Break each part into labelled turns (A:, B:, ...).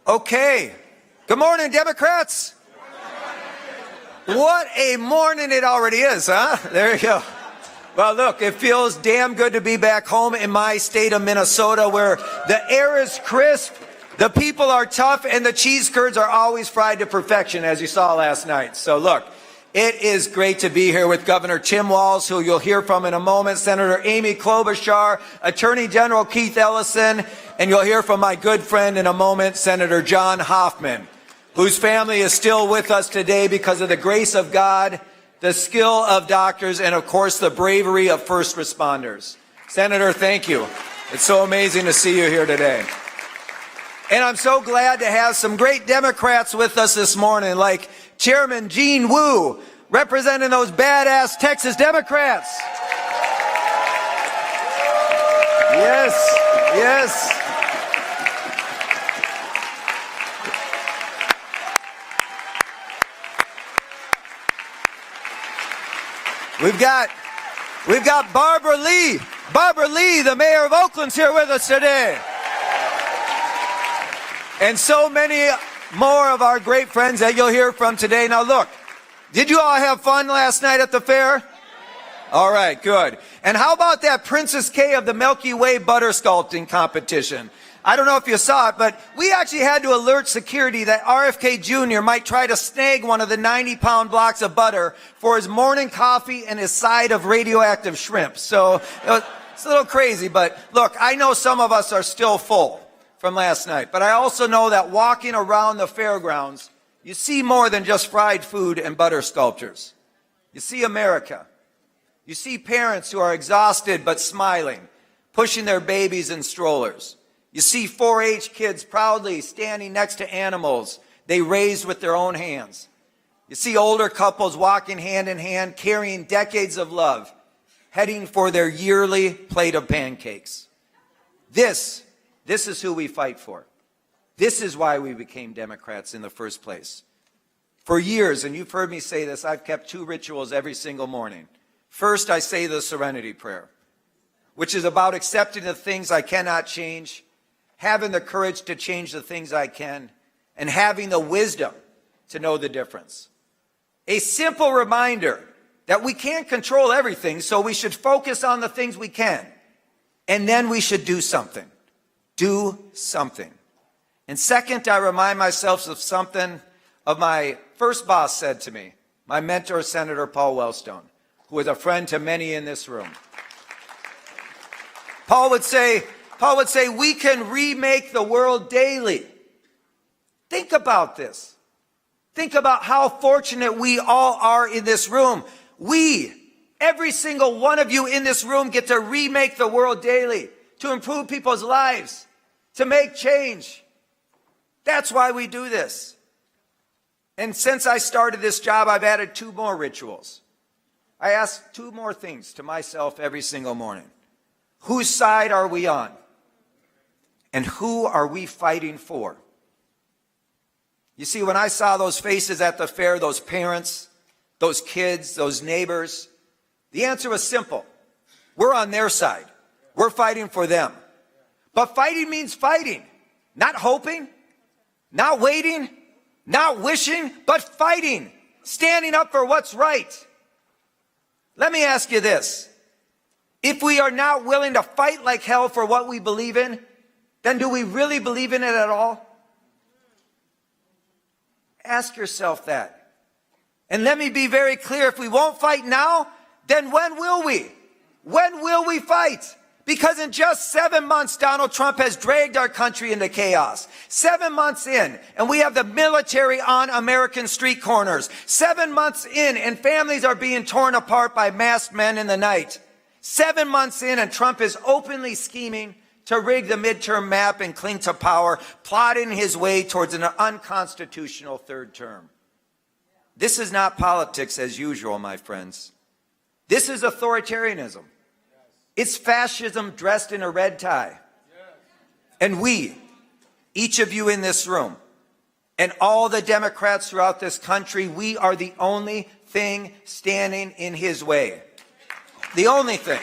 A: Okay. Good morning, Democrats. What a morning it already is, huh? There you go. Well, look, it feels damn good to be back home in my state of Minnesota, where the air is crisp, the people are tough, and the cheese curds are always fried to perfection, as you saw last night. So look, it is great to be here with Governor Tim Walz, who you'll hear from in a moment, Senator Amy Klobuchar, Attorney General Keith Ellison, and you'll hear from my good friend in a moment, Senator John Hoffman, whose family is still with us today because of the grace of God, the skill of doctors, and of course the bravery of first responders. Senator, thank you. It's so amazing to see you here today. And I'm so glad to have some great Democrats with us this morning, like Chairman Gene Wu, representing those badass Texas Democrats. Yes, yes. We've got Barbara Lee. Barbara Lee, the mayor of Oakland's here with us today. And so many more of our great friends that you'll hear from today. Now look, did you all have fun last night at the fair? All right, good. And how about that Princess K of the Milky Way butter sculpting competition? I don't know if you saw it, but we actually had to alert security that RFK Jr. might try to snag one of the 90-pound blocks of butter for his morning coffee and his side of radioactive shrimp. So it's a little crazy, but look, I know some of us are still full from last night, but I also know that walking around the fairgrounds, you see more than just fried food and butter sculptures. You see America. You see parents who are exhausted but smiling, pushing their babies in strollers. You see 4-H kids proudly standing next to animals they raised with their own hands. You see older couples walking hand in hand, carrying decades of love, heading for their yearly plate of pancakes. This is who we fight for. This is why we became Democrats in the first place. For years, and you've heard me say this, I've kept 2 rituals every single morning. First, I say the Serenity Prayer, which is about accepting the things I cannot change, having the courage to change the things I can, and having the wisdom to know the difference. A simple reminder that we can't control everything, so we should focus on the things we can, and then we should do something. Do something. And second, I remind myself of something of my first boss said to me, my mentor, Senator Paul Wellstone, who was a friend to many in this room. Paul would say, we can remake the world daily. Think about this. Think about how fortunate we all are in this room. We, every single one of you in this room, get to remake the world daily, to improve people's lives, to make change. That's why we do this. And since I started this job, I've added 2 more rituals. I ask 2 more things to myself every single morning. Whose side are we on? And who are we fighting for? You see, when I saw those faces at the fair, those parents, those kids, those neighbors, the answer was simple. We're on their side. We're fighting for them. But fighting means fighting, not hoping, not waiting, not wishing, but fighting, standing up for what's right. Let me ask you this. If we are not willing to fight like hell for what we believe in, then do we really believe in it at all? Ask yourself that. And let me be very clear, if we won't fight now, then when will we? When will we fight? Because in just 7 months, Donald Trump has dragged our country into chaos. 7 months in, and we have the military on American street corners. 7 months in, and families are being torn apart by masked men in the night. 7 months in, and Trump is openly scheming to rig the midterm map and cling to power, plotting his way towards an unconstitutional 3rd term. This is not politics as usual, my friends. This is authoritarianism. It's fascism dressed in a red tie. And we, each of you in this room, and all the Democrats throughout this country, we are the only thing standing in his way. The only thing.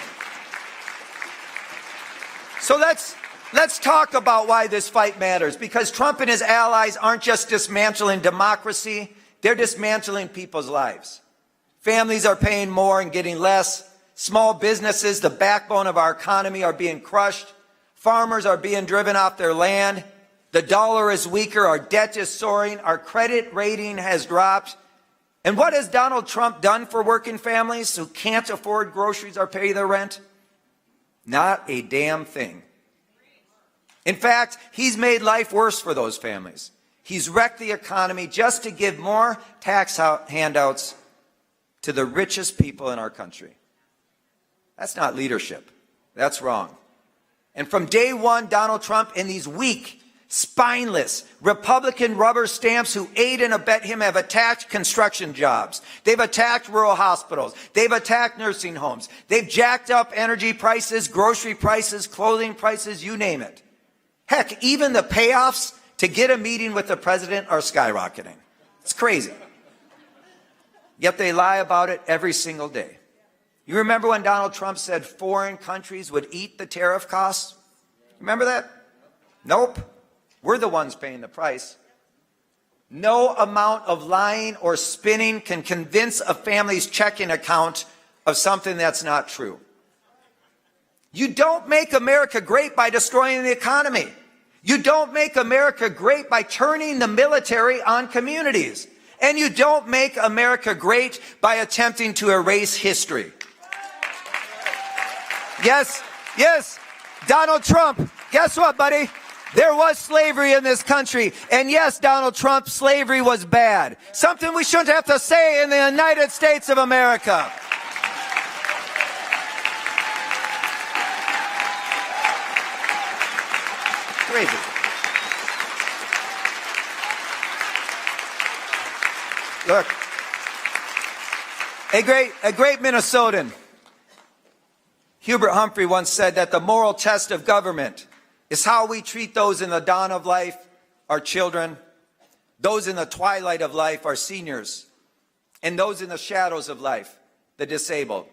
A: So let's Let's talk about why this fight matters, because Trump and his allies aren't just dismantling democracy, they're dismantling people's lives. Families are paying more and getting less. Small businesses, the backbone of our economy, are being crushed. Farmers are being driven off their land. The dollar is weaker. Our debt is soaring. Our credit rating has dropped. And what has Donald Trump done for working families who can't afford groceries or pay their rent? Not a damn thing. In fact, he's made life worse for those families. He's wrecked the economy just to give more tax handouts to the richest people in our country. That's not leadership. That's wrong. And from day one, Donald Trump and these weak, spineless Republican rubber stamps who aid and abet him have attacked construction jobs. They've attacked rural hospitals. They've attacked nursing homes. They've jacked up energy prices, grocery prices, clothing prices, you name it. Heck, even the payoffs to get a meeting with the president are skyrocketing. It's crazy. Yet they lie about it every single day. You remember when Donald Trump said foreign countries would eat the tariff costs? Remember that? Nope. We're the ones paying the price. No amount of lying or spinning can convince a family's checking account of something that's not true. You don't make America great by destroying the economy. You don't make America great by turning the military on communities. And you don't make America great by attempting to erase history. Yes, Donald Trump, guess what, buddy? There was slavery in this country. And yes, Donald Trump, slavery was bad. Something we shouldn't have to say in the United States of America. Crazy. Look, a great Minnesotan, Hubert Humphrey, once said that the moral test of government is how we treat those in the dawn of life, our children, those in the twilight of life, our seniors, and those in the shadows of life, the disabled.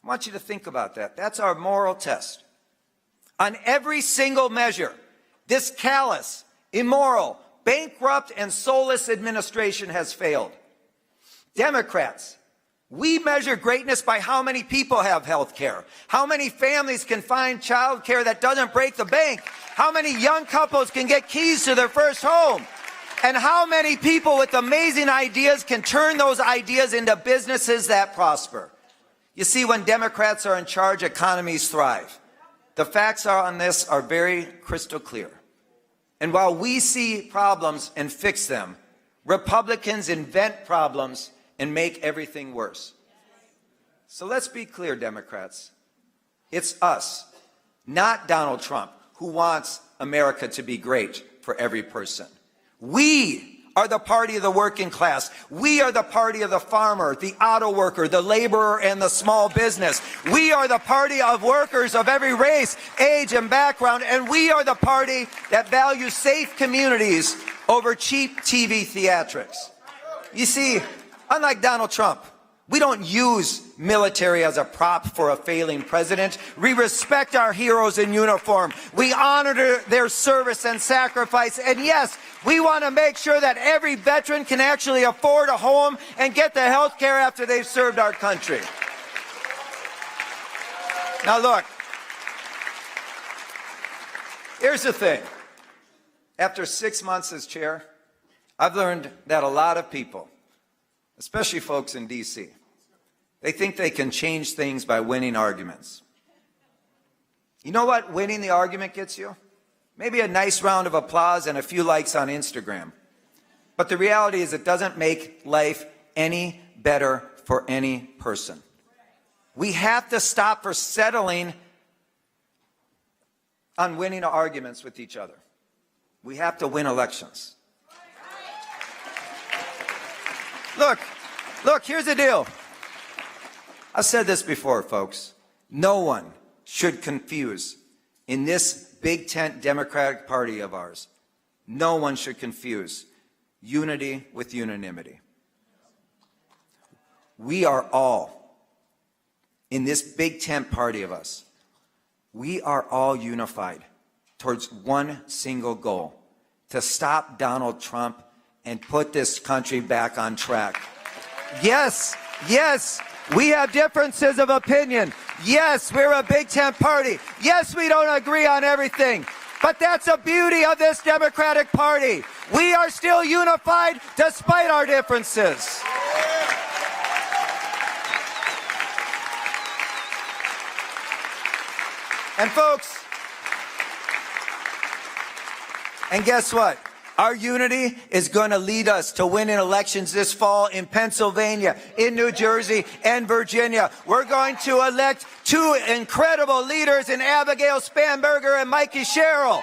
A: I want you to think about that. That's our moral test. On every single measure, this callous, immoral, bankrupt, and soulless administration has failed. Democrats, we measure greatness by how many people have health care, how many families can find child care that doesn't break the bank, how many young couples can get keys to their first home, and how many people with amazing ideas can turn those ideas into businesses that prosper. You see, when Democrats are in charge, economies thrive. The facts on this are very crystal clear. And while we see problems and fix them, Republicans invent problems and make everything worse. So let's be clear, Democrats. It's us, not Donald Trump, who wants America to be great for every person. We are the party of the working class. We are the party of the farmer, the auto worker, the laborer, and the small business. We are the party of workers of every race, age, and background. And we are the party that values safe communities over cheap TV theatrics. You see, unlike Donald Trump, we don't use military as a prop for a failing president. We respect our heroes in uniform. We honor their service and sacrifice. And yes, we want to make sure that every veteran can actually afford a home and get the health care after they've served our country. Now look, here's the thing. After 6 months as chair, I've learned that a lot of people, especially folks in D.C., they think they can change things by winning arguments. You know what winning the argument gets you? Maybe a nice round of applause and a few likes on Instagram. But the reality is it doesn't make life any better for any person. We have to stop for settling on winning arguments with each other. We have to win elections. Look, here's the deal. I've said this before, folks. No one should confuse, in this big tent Democratic Party of ours, no one should confuse unity with unanimity. We are all, in this big tent party of us, we are all unified towards one single goal: to stop Donald Trump and put this country back on track. Yes, yes, we have differences of opinion. Yes, we're a Big Tent party. Yes, we don't agree on everything. But that's the beauty of this Democratic Party. We are still unified despite our differences. And folks, and guess what? Our unity is going to lead us to winning elections this fall in Pennsylvania, in New Jersey, and Virginia. We're going to elect two incredible leaders in Abigail Spanberger and Mikey Sherrill.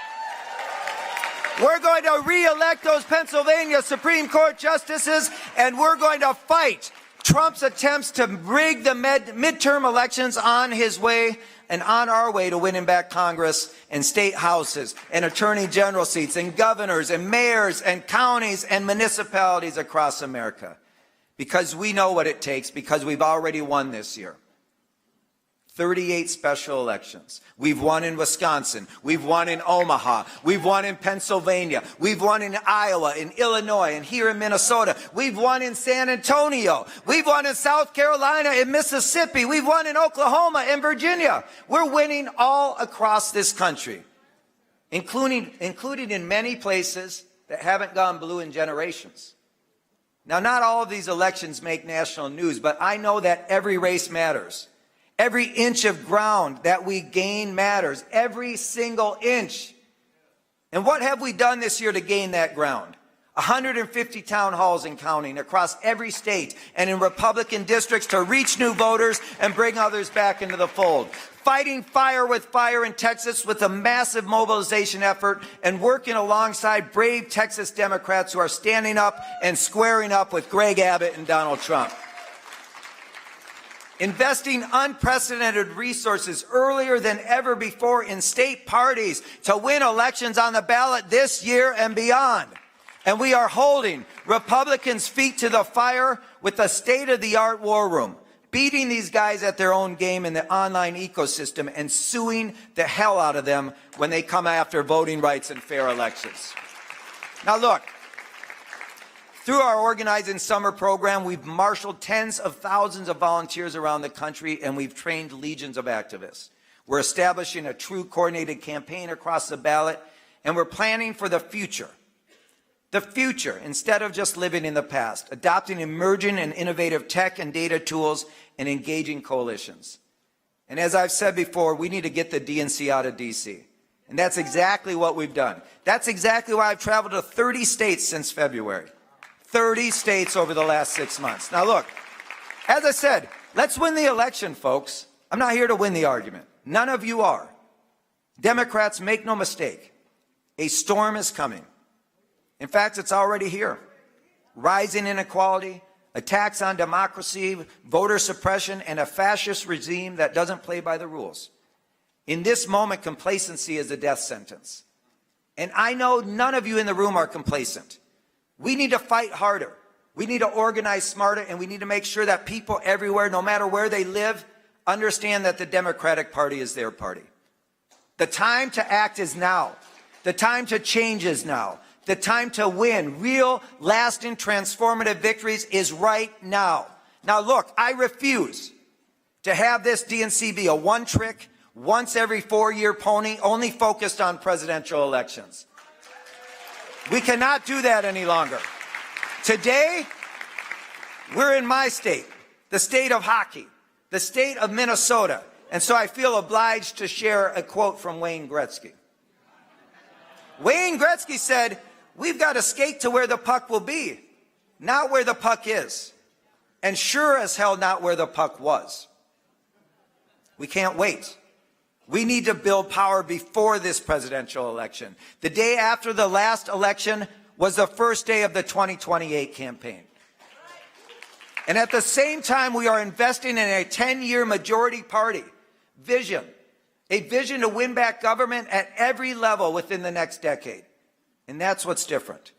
A: We're going to re-elect those Pennsylvania Supreme Court justices, and we're going to fight Trump's attempts to rig the midterm elections on his way and on our way to winning back Congress and state houses and attorney general seats and governors and mayors and counties and municipalities across America. Because we know what it takes, because we've already won this year. 38 special elections. We've won in Wisconsin. We've won in Omaha. We've won in Pennsylvania. We've won in Iowa, in Illinois, and here in Minnesota. We've won in San Antonio. We've won in South Carolina, in Mississippi. We've won in Oklahoma and Virginia. We're winning all across this country, including in many places that haven't gone blue in generations. Now, not all of these elections make national news, but I know that every race matters. Every inch of ground that we gain matters. Every single inch. And what have we done this year to gain that ground? 150 town halls and counting across every state and in Republican districts to reach new voters and bring others back into the fold. Fighting fire with fire in Texas with a massive mobilization effort and working alongside brave Texas Democrats who are standing up and squaring up with Greg Abbott and Donald Trump. Investing unprecedented resources earlier than ever before in state parties to win elections on the ballot this year and beyond. And we are holding Republicans' feet to the fire with a state-of-the-art war room, beating these guys at their own game in the online ecosystem and suing the hell out of them when they come after voting rights and fair elections. Now look, through our Organizing Summer program, we've marshaled tens of thousands of volunteers around the country, and we've trained legions of activists. We're establishing a true coordinated campaign across the ballot, and we're planning for the future. The future, instead of just living in the past, adopting emerging and innovative tech and data tools and engaging coalitions. And as I've said before, we need to get the DNC out of D.C. And that's exactly what we've done. That's exactly why I've traveled to 30 states since February. 30 states over the last 6 months. Now look, as I said, let's win the election, folks. I'm not here to win the argument. None of you are. Democrats, make no mistake. A storm is coming. In fact, it's already here. Rising inequality, attacks on democracy, voter suppression, and a fascist regime that doesn't play by the rules. In this moment, complacency is a death sentence. And I know none of you in the room are complacent. We need to fight harder. We need to organize smarter, and we need to make sure that people everywhere, no matter where they live, understand that the Democratic Party is their party. The time to act is now. The time to change is now. The time to win real, lasting, transformative victories is right now. Now look, I refuse to have this DNC be a one-trick, once every 4-year pony only focused on presidential elections. We cannot do that any longer. Today, we're in my state, the state of hockey, the state of Minnesota, and so I feel obliged to share a quote from Wayne Gretzky. Wayne Gretzky said, "We've got to skate to where the puck will be, not where the puck is, and sure as hell not where the puck was." We can't wait. We need to build power before this presidential election. The day after the last election was the first day of the 2028 campaign. And at the same time, we are investing in a 10-year majority party vision, a vision to win back government at every level within the next decade. And that's what's different.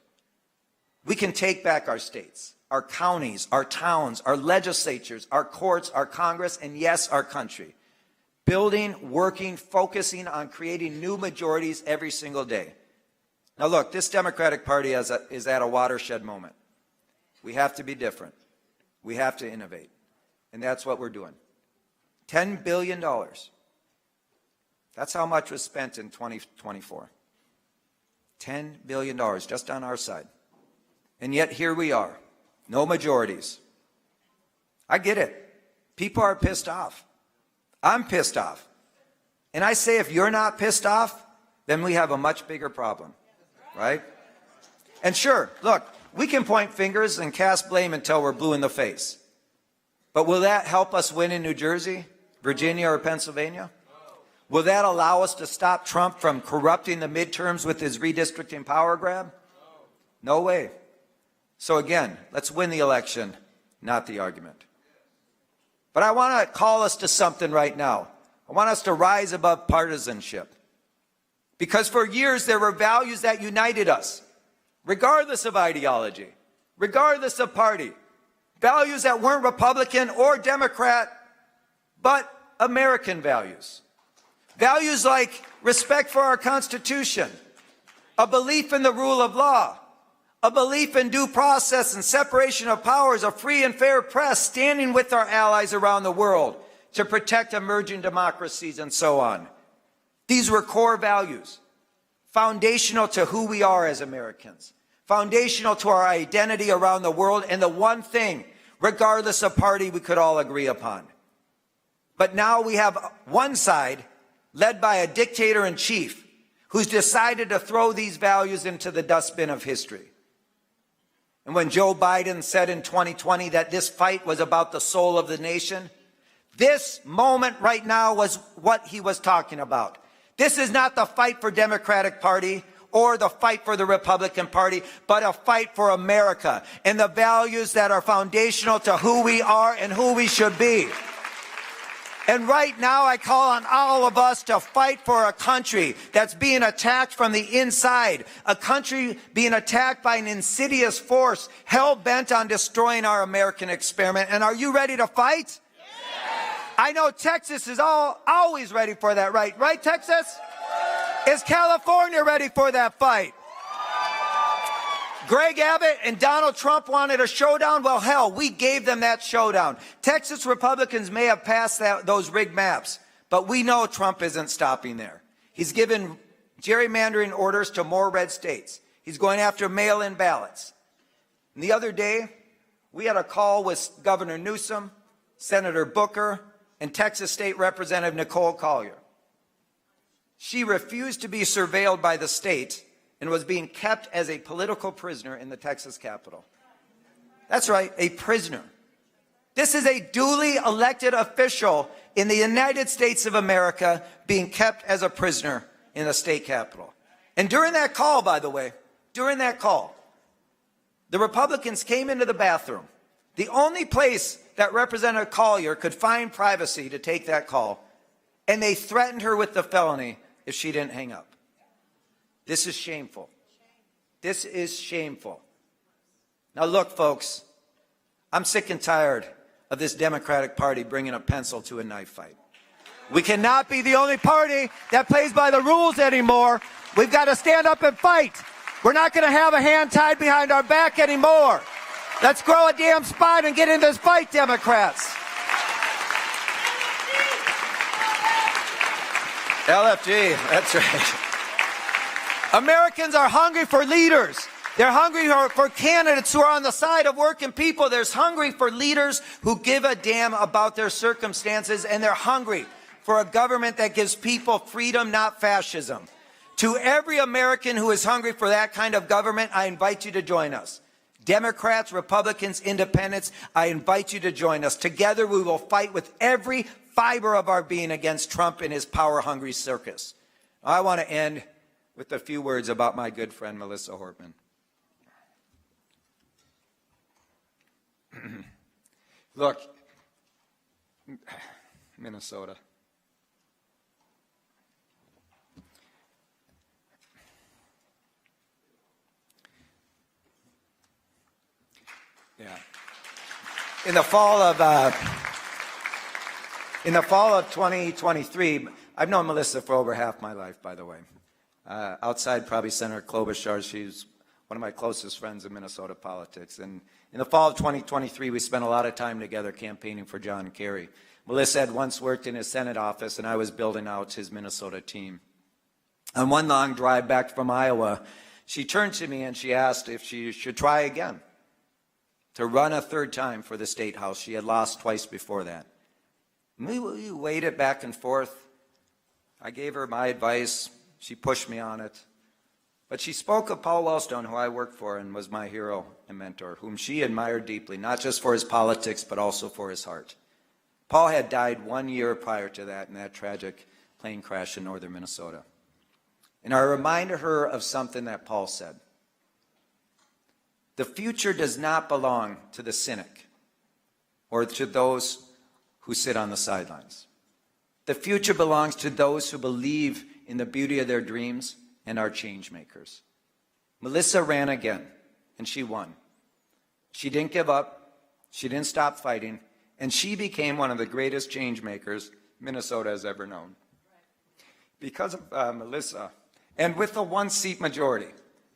A: We can take back our states, our counties, our towns, our legislatures, our courts, our Congress, and yes, our country. building, working, focusing on creating new majorities every single day. Now look, this Democratic Party is at a watershed moment. We have to be different. We have to innovate. And that's what we're doing. $10 billion. That's how much was spent in 2024. $10 billion just on our side. And yet here we are. No majorities. I get it. People are pissed off. I'm pissed off. And I say if you're not pissed off, then we have a much bigger problem. Right? And sure, look, we can point fingers and cast blame until we're blue in the face. But will that help us win in New Jersey, Virginia, or Pennsylvania? Will that allow us to stop Trump from corrupting the midterms with his redistricting power grab? No way. So again, let's win the election, not the argument. But I want to call us to something right now. I want us to rise above partisanship. Because for years there were values that united us, regardless of ideology, regardless of party. Values that weren't Republican or Democrat, but American values. Values like respect for our Constitution, a belief in the rule of law, a belief in due process and separation of powers, a free and fair press, standing with our allies around the world to protect emerging democracies and so on. These were core values, foundational to who we are as Americans, foundational to our identity around the world, and the one thing, regardless of party, we could all agree upon. But now we have one side led by a dictator-in-chief who's decided to throw these values into the dustbin of history. And when Joe Biden said in 2020 that this fight was about the soul of the nation, this moment right now was what he was talking about. This is not the fight for Democratic Party or the fight for the Republican Party, but a fight for America and the values that are foundational to who we are and who we should be. And right now I call on all of us to fight for a country that's being attacked from the inside, a country being attacked by an insidious force hell-bent on destroying our American experiment. And are you ready to fight? Yes. I know Texas is always ready for that, right? Right, Texas? Is California ready for that fight? Greg Abbott and Donald Trump wanted a showdown. Well, hell, we gave them that showdown. Texas Republicans may have passed those rigged maps, but we know Trump isn't stopping there. He's given gerrymandering orders to more red states. He's going after mail-in ballots. And the other day, we had a call with Governor Newsom, Senator Booker, and Texas State Representative Nicole Collier. She refused to be surveilled by the state and was being kept as a political prisoner in the Texas Capitol. That's right, a prisoner. This is a duly elected official in the United States of America being kept as a prisoner in the state capitol. And during that call, by the way, during that call, the Republicans came into the bathroom, the only place that Representative Collier could find privacy to take that call, and they threatened her with the felony if she didn't hang up. This is shameful. This is shameful. Now look, folks, I'm sick and tired of this Democratic Party bringing a pencil to a knife fight. We cannot be the only party that plays by the rules anymore. We've got to stand up and fight. We're not going to have a hand tied behind our back anymore. Let's grow a damn spine and get in this fight, Democrats. LFG, that's right. Americans are hungry for leaders. They're hungry for candidates who are on the side of working people. They're hungry for leaders who give a damn about their circumstances, and they're hungry for a government that gives people freedom, not fascism. To every American who is hungry for that kind of government, I invite you to join us. Democrats, Republicans, Independents, I invite you to join us. Together we will fight with every fiber of our being against Trump and his power-hungry circus. I want to end with a few words about my good friend Melissa Hortman. Look, Minnesota. Yeah. In the fall of In the fall of 2023, I've known Melissa for over half my life, by the way. Outside probably Senator Klobuchar, she's one of my closest friends in Minnesota politics. And in the fall of 2023, we spent a lot of time together campaigning for John Kerry. Melissa had once worked in his Senate office, and I was building out his Minnesota team. On one long drive back from Iowa, she turned to me and she asked if she should try again to run a third time for the state house. She had lost twice before that. We waited back and forth. I gave her my advice. She pushed me on it. But she spoke of Paul Wellstone, who I worked for and was my hero and mentor, whom she admired deeply, not just for his politics, but also for his heart. Paul had died 1 year prior to that in that tragic plane crash in northern Minnesota. And I reminded her of something that Paul said. The future does not belong to the cynic or to those who sit on the sidelines. The future belongs to those who believe in the beauty of their dreams and are change makers. Melissa ran again, and she won. She didn't give up. She didn't stop fighting. And she became one of the greatest change makers Minnesota has ever known. Because of Melissa, and with a one-seat majority,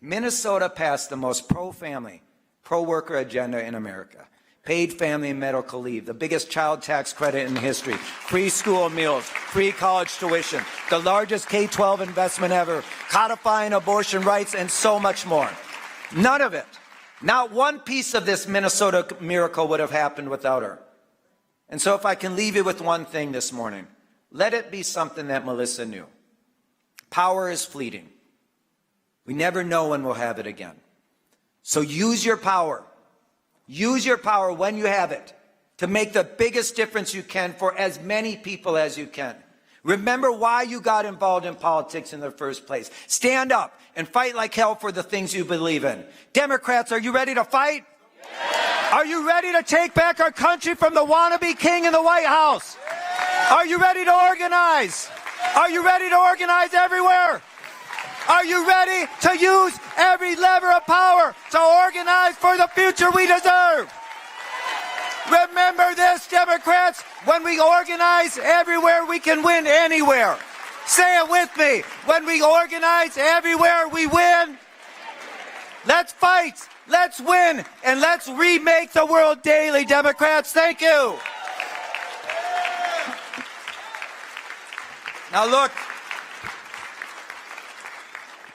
A: Minnesota passed the most pro-family, pro-worker agenda in America. Paid family and medical leave, the biggest child tax credit in history, free school meals, free college tuition, the largest K-12 investment ever, codifying abortion rights, and so much more. None of it, not one piece of this Minnesota miracle would have happened without her. And so if I can leave you with one thing this morning, let it be something that Melissa knew. Power is fleeting. We never know when we'll have it again. So use your power. Use your power when you have it to make the biggest difference you can for as many people as you can. Remember why you got involved in politics in the first place. Stand up and fight like hell for the things you believe in. Democrats, are you ready to fight? Yeah. Are you ready to take back our country from the wannabe king in the White House? Yeah. Are you ready to organize? Are you ready to organize everywhere? Are you ready to use every lever of power to organize for the future we deserve? Remember this, Democrats, when we organize everywhere, we can win anywhere. Say it with me. When we organize everywhere, we win. Let's fight, let's win, and let's remake the world daily, Democrats. Thank you. Now look,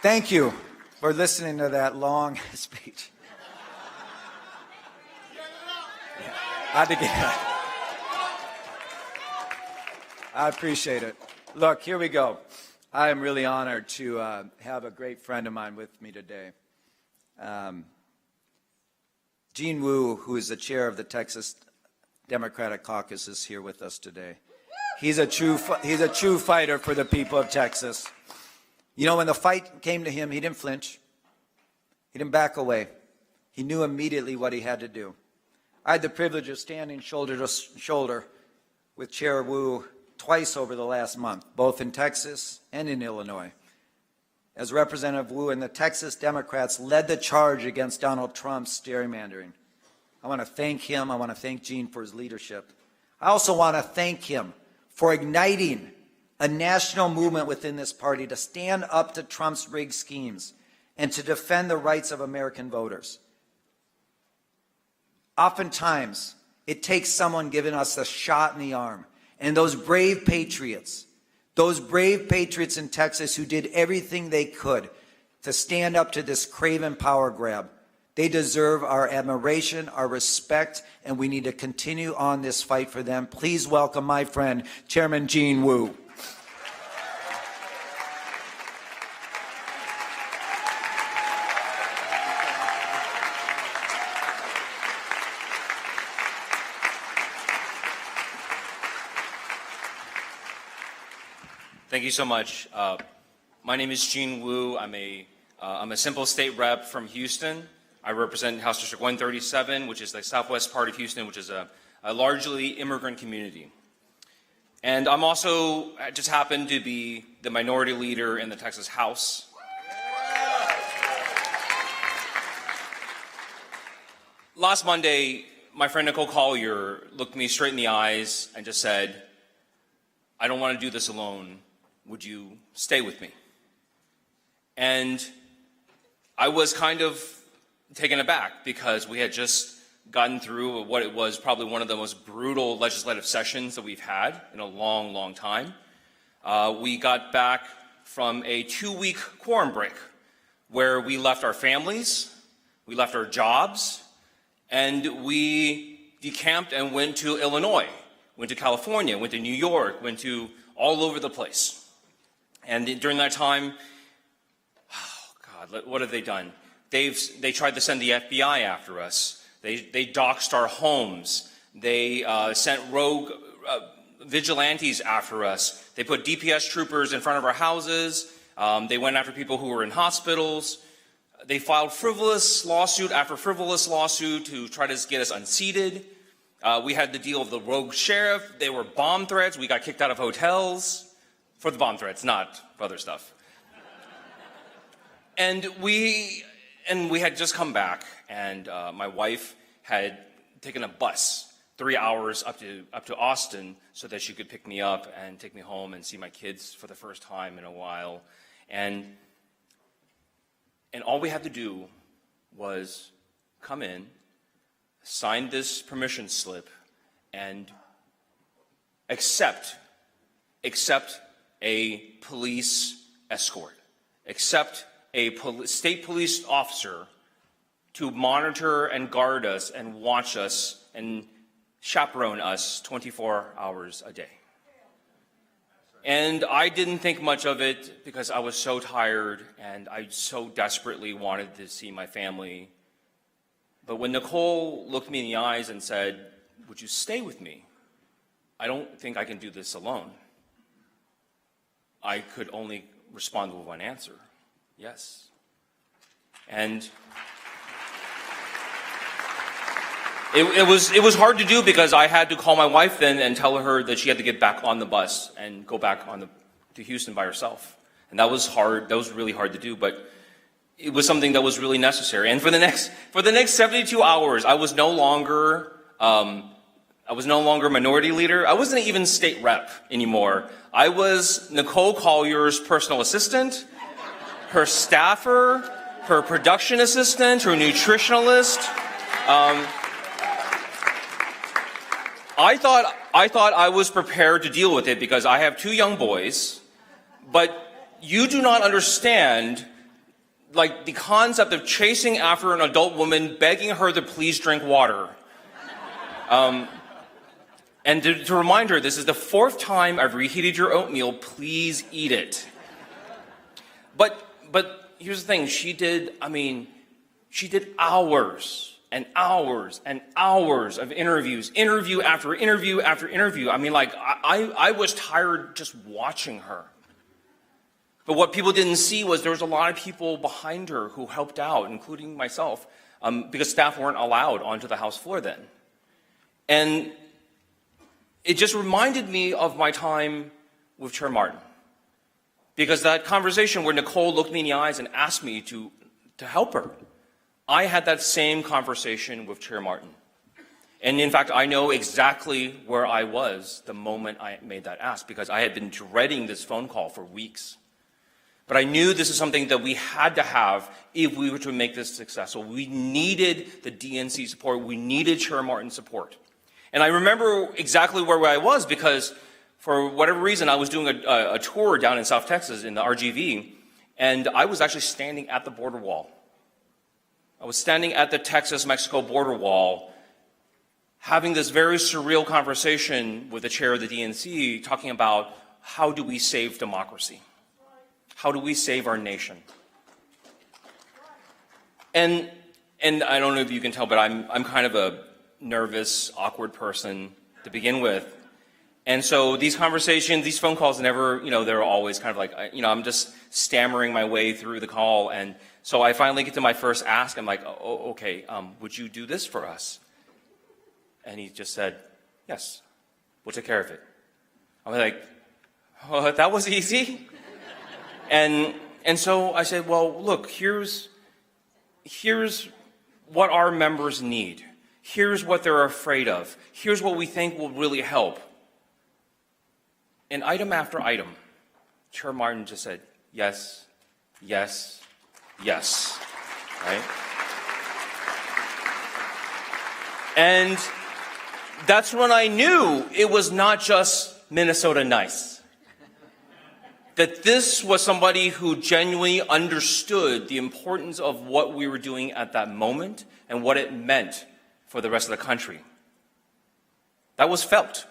A: thank you for listening to that long speech. I had to get that. I appreciate it. Look, here we go. I am really honored to have a great friend of mine with me today. Gene Wu, who is the chair of the Texas Democratic Caucus, is here with us today. He's a true fighter for the people of Texas. You know, when the fight came to him, he didn't flinch. He didn't back away. He knew immediately what he had to do. I had the privilege of standing shoulder to shoulder with Chair Wu twice over the last month, both in Texas and in Illinois. As Representative Wu and the Texas Democrats led the charge against Donald Trump's gerrymandering. I want to thank him. I want to thank Gene for his leadership. I also want to thank him for igniting a national movement within this party to stand up to Trump's rigged schemes and to defend the rights of American voters. Oftentimes, it takes someone giving us a shot in the arm. And those brave patriots in Texas who did everything they could to stand up to this craven power grab, they deserve our admiration, our respect, and we need to continue on this fight for them. Please welcome my friend, Chairman Gene Wu.
B: Thank you so much. My name is Gene Wu. I'm a simple state rep from Houston. I represent House District 137, which is the southwest part of Houston, which is a largely immigrant community. And I'm also just happen to be the minority leader in the Texas House. Last Monday, my friend Nicole Collier looked me straight in the eyes and just said, I don't want to do this alone. Would you stay with me? And I was kind of taken aback because we had just gotten through what it was probably one of the most brutal legislative sessions that we've had in a long, long time. We got back from a 2-week quorum break where we left our families, we left our jobs, and we decamped and went to Illinois, went to California, went to New York, went to all over the place. And during that time, oh God, what have they done? They tried to send the FBI after us. They doxed our homes. They sent rogue vigilantes after us. They put DPS troopers in front of our houses. They went after people who were in hospitals. They filed frivolous lawsuit after frivolous lawsuit to try to get us unseated. We had the deal of the rogue sheriff. They were bomb threats. We got kicked out of hotels for the bomb threats, not for other stuff. And we had just come back, and my wife had taken a bus 3 hours up to Austin so that she could pick me up and take me home and see my kids for the first time in a while. And all we had to do was come in, sign this permission slip, and accept a police escort, accept a state police officer to monitor and guard us and watch us and chaperone us 24 hours a day. And I didn't think much of it because I was so tired and I so desperately wanted to see my family. But when Nicole looked me in the eyes and said, "Would you stay with me? I don't think I can do this alone," I could only respond with one answer: yes. And it was hard to do because I had to call my wife then and tell her that she had to get back on the bus and go back to Houston by herself. And that was hard. That was really hard to do, but it was something that was really necessary. And for the next 72 hours, I was no longer minority leader. I wasn't even state rep anymore. I was Nicole Collier's personal assistant, her staffer, her production assistant, her nutritionalist. I thought I was prepared to deal with it because I have 2 young boys, but you do not understand like the concept of chasing after an adult woman, begging her to please drink water. And to remind her, this is the 4th time I've reheated your oatmeal, please eat it. But here's the thing, she did hours and hours and hours of interviews, interview after interview after interview. I mean, like, I was tired just watching her. But what people didn't see was there was a lot of people behind her who helped out, including myself, because staff weren't allowed onto the House floor then. And it just reminded me of my time with Chair Martin. Because that conversation where Nicole looked me in the eyes and asked me to help her, I had that same conversation with Chair Martin. And in fact, I know exactly where I was the moment I made that ask, because I had been dreading this phone call for weeks. But I knew this is something that we had to have if we were to make this successful. We needed the DNC support. We needed Chair Martin's support. And I remember exactly where I was because for whatever reason, I was doing a tour down in South Texas in the RGV, and I was actually standing at the border wall. I was standing at the Texas-Mexico border wall having this very surreal conversation with the chair of the DNC talking about how do we save democracy? How do we save our nation? And I don't know if you can tell, but I'm kind of a nervous, awkward person to begin with. And so these conversations, these phone calls never, they're always kind of like, I'm just stammering my way through the call. And so I finally get to my first ask. I'm like, oh, okay, would you do this for us? And he just said, yes, we'll take care of it. I'm like, oh, that was easy? And so I said, well, look, here's what our members need. Here's what they're afraid of. Here's what we think will really help. And item after item, Chair Martin just said, yes, yes, yes, right? And that's when I knew it was not just Minnesota nice. That this was somebody who genuinely understood the importance of what we were doing at that moment and what it meant for the rest of the country. That was felt.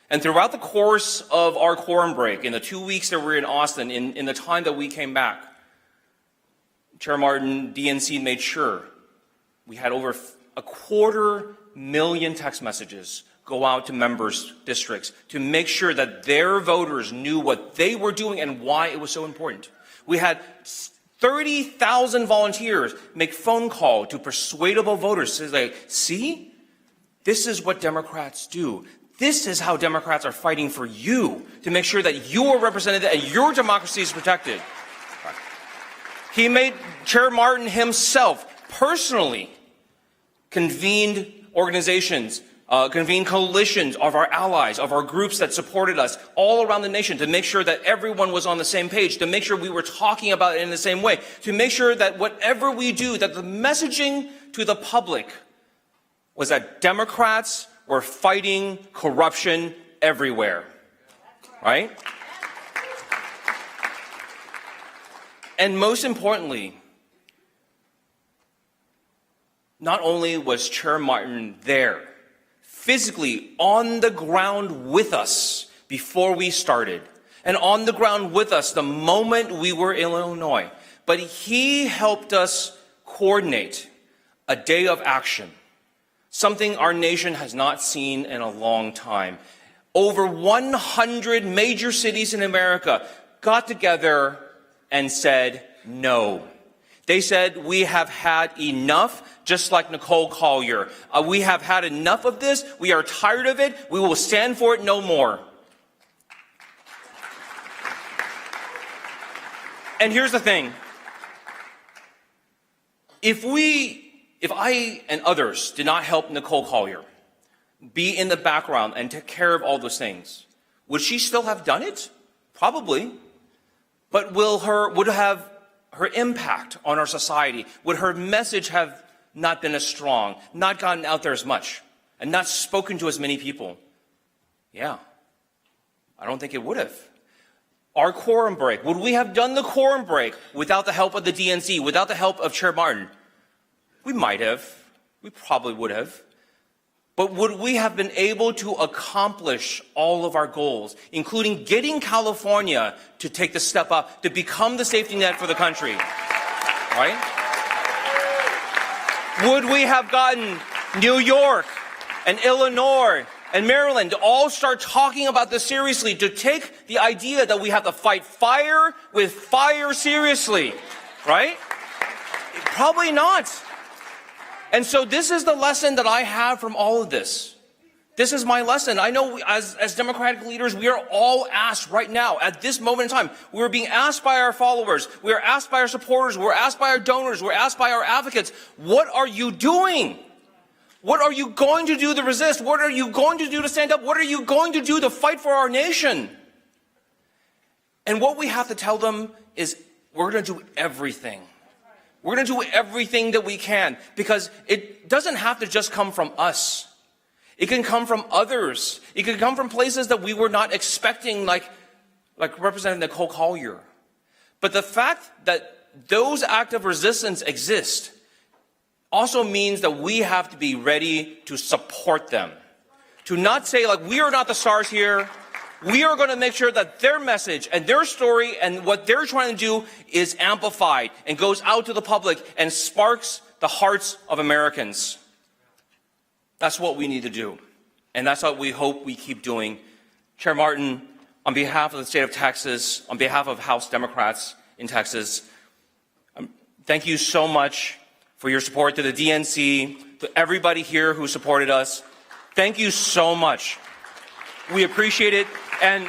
B: And throughout the course of our quorum break, in the 2 weeks that we were in Austin, in the time that we came back, Chair Martin, DNC made sure we had over 250,000 text messages go out to members' districts to make sure that their voters knew what they were doing and why it was so important. We had 30,000 volunteers make phone call to persuadable voters to say, see, this is what Democrats do. This is how Democrats are fighting for you to make sure that you are represented and your democracy is protected. He made Chair Martin himself personally convened organizations, convened coalitions of our allies, of our groups that supported us all around the nation to make sure that everyone was on the same page, to make sure we were talking about it in the same way, to make sure that whatever we do, that the messaging to the public was that Democrats were fighting corruption everywhere, right? And most importantly, not only was Chair Martin there, physically on the ground with us before we started, and on the ground with us the moment we were in Illinois, but he helped us coordinate a day of action, something our nation has not seen in a long time. Over 100 major cities in America got together and said no. They said, we have had enough, just like Nicole Collier. We have had enough of this. We are tired of it. We will stand for it no more. And here's the thing. If I and others did not help Nicole Collier be in the background and take care of all those things, would she still have done it? Probably. But would have her impact on our society, would her message have not been as strong, not gotten out there as much, and not spoken to as many people? Yeah, I don't think it would have. Our quorum break, would we have done the quorum break without the help of the DNC, without the help of Chair Martin? We might have. We probably would have. But would we have been able to accomplish all of our goals, including getting California to take the step up, to become the safety net for the country? Right? Would we have gotten New York and Illinois and Maryland to all start talking about this seriously, to take the idea that we have to fight fire with fire seriously? Right? Probably not. And so this is the lesson that I have from all of this. This is my lesson. I know as Democratic leaders, we are all asked right now, at this moment in time, we're being asked by our followers, we're asked by our supporters, we're asked by our donors, we're asked by our advocates, what are you doing? What are you going to do to resist? What are you going to do to stand up? What are you going to do to fight for our nation? And what we have to tell them is we're going to do everything. We're going to do everything that we can, because it doesn't have to just come from us. It can come from others. It can come from places that we were not expecting, like Representative Nicole Collier. But the fact that those acts of resistance exist also means that we have to be ready to support them. To not say, like, we are not the stars here. We are going to make sure that their message and their story and what they're trying to do is amplified and goes out to the public and sparks the hearts of Americans. That's what we need to do. And that's what we hope we keep doing. Chair Martin, on behalf of the state of Texas, on behalf of House Democrats in Texas, thank you so much for your support, to the DNC, to everybody here who supported us. Thank you so much. We appreciate it. And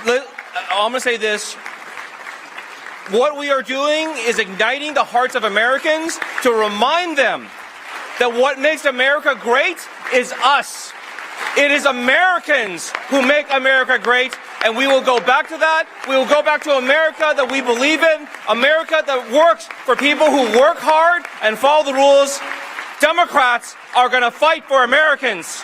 B: I'm going to say this. What we are doing is igniting the hearts of Americans to remind them that what makes America great is us. It is Americans who make America great, and we will go back to that. We will go back to America that we believe in, America that works for people who work hard and follow the rules. Democrats are going to fight for Americans.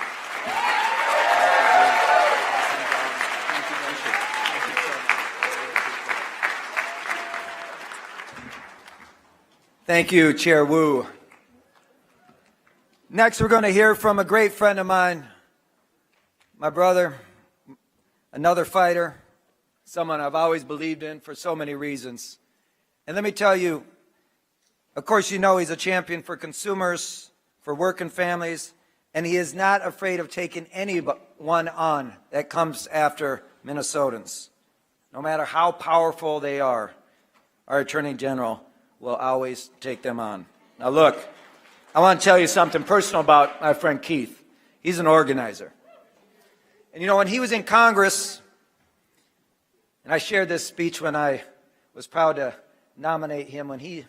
A: Thank you, Chair Wu. Next, we're going to hear from a great friend of mine, my brother, another fighter, someone I've always believed in for so many reasons. And let me tell you, of course, you know he's a champion for consumers, for working families, and he is not afraid of taking anyone on that comes after Minnesotans. No matter how powerful they are, our Attorney General will always take them on. Now look, I want to tell you something personal about my friend Keith. He's an organizer. And you know, when he was in Congress, and I shared this speech when I was proud to nominate him when he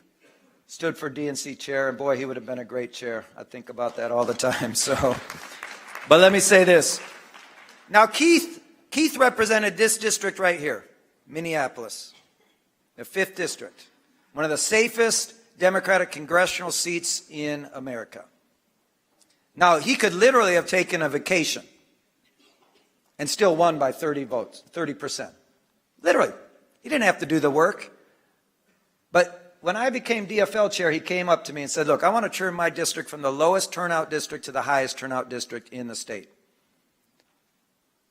A: stood for DNC chair, and boy, he would have been a great chair. I think about that all the time. But let me say this. Now, Keith represented this district right here, Minneapolis, the 5th district, one of the safest Democratic congressional seats in America. Now, he could literally have taken a vacation and still won by 30 votes, 30%. Literally. He didn't have to do the work. But when I became DFL chair, he came up to me and said, look, I want to turn my district from the lowest turnout district to the highest turnout district in the state.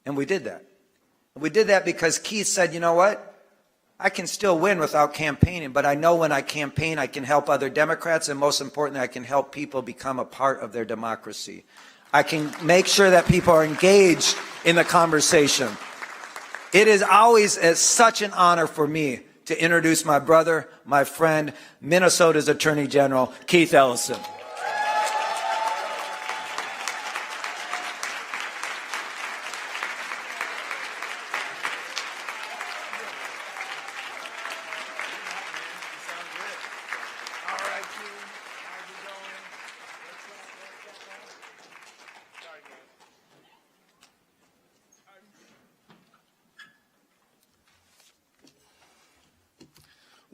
A: And we did that. And we did that because Keith said, you know what? I can still win without campaigning, but I know when I campaign, I can help other Democrats, and most importantly, I can help people become a part of their democracy. I can make sure that people are engaged in the conversation. It is always such an honor for me to introduce my brother, my friend, Minnesota's Attorney General, Keith Ellison.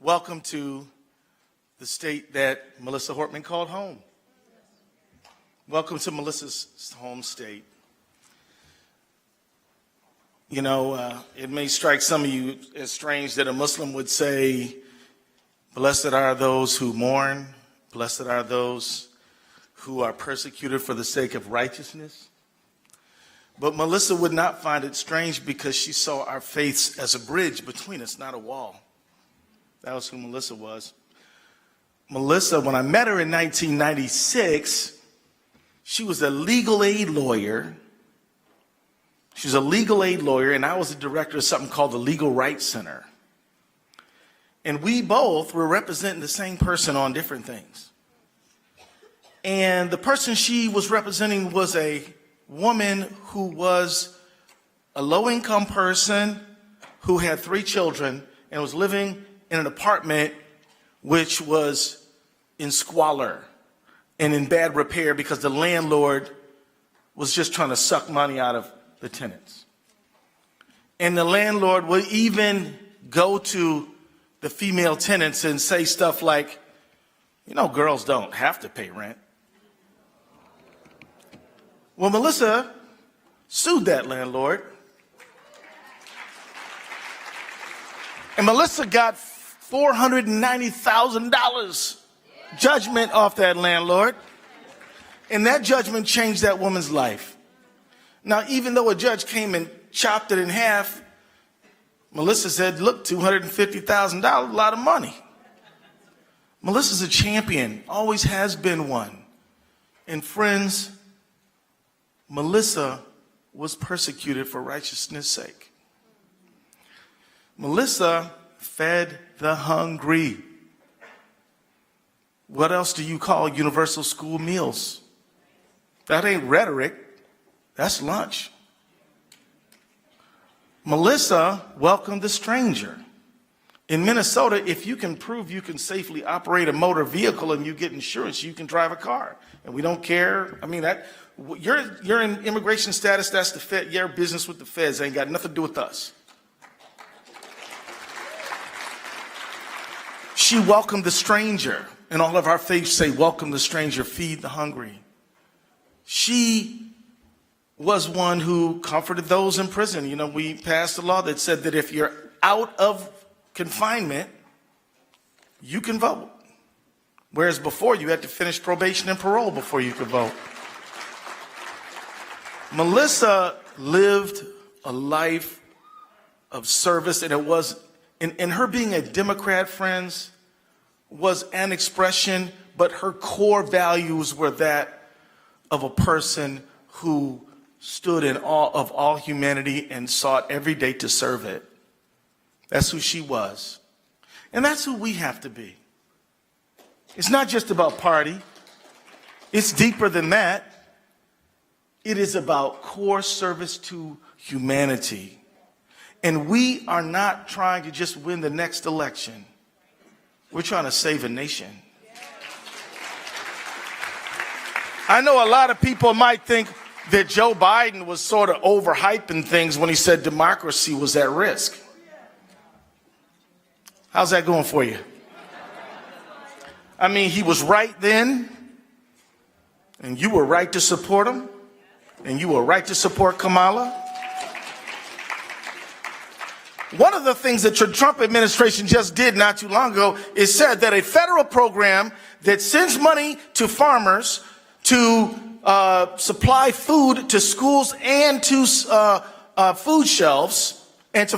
C: Welcome to the state that Melissa Hortman called home. Welcome to Melissa's home state. You know, it may strike some of you as strange that a Muslim would say, blessed are those who mourn, blessed are those who are persecuted for the sake of righteousness. But Melissa would not find it strange because she saw our faiths as a bridge between us, not a wall. That was who Melissa was. Melissa, when I met her in 1996, she was a legal aid lawyer. She was a legal aid lawyer, and I was the director of something called the Legal Rights Center. And we both were representing the same person on different things. And the person she was representing was a woman who was a low-income person who had 3 children and was living in an apartment which was in squalor and in bad repair because the landlord was just trying to suck money out of the tenants. And the landlord would even go to the female tenants and say stuff like, you know, girls don't have to pay rent. Well, Melissa sued that landlord. And Melissa got $490,000 judgment off that landlord. And that judgment changed that woman's life. Now, even though a judge came and chopped it in half, Melissa said, look, $250,000, a lot of money. Melissa's a champion, always has been one. And friends, Melissa was persecuted for righteousness' sake. Melissa fed the hungry. What else do you call universal school meals? That ain't rhetoric, that's lunch. Melissa welcomed the stranger. In Minnesota, if you can prove you can safely operate a motor vehicle and you get insurance, you can drive a car. And we don't care. I mean, you're in immigration status, that's the Fed. Your business with the feds ain't got nothing to do with us. She welcomed the stranger. And all of our faiths say, welcome the stranger, feed the hungry. She was one who comforted those in prison. You know, we passed a law that said that if you're out of confinement, you can vote. Whereas before, you had to finish probation and parole before you could vote. Melissa lived a life of service, and it was, in her being a Democrat, friends, was an expression, but her core values were that of a person who stood in awe of all humanity and sought every day to serve it. That's who she was. And that's who we have to be. It's not just about party. It's deeper than that. It is about core service to humanity. And we are not trying to just win the next election. We're trying to save a nation. I know a lot of people might think that Joe Biden was sort of overhyping things when he said democracy was at risk. How's that going for you? I mean, he was right then, and you were right to support him, and you were right to support Kamala. One of the things that your Trump administration just did not too long ago is said that a federal program that sends money to farmers to supply food to schools and to food shelves, and to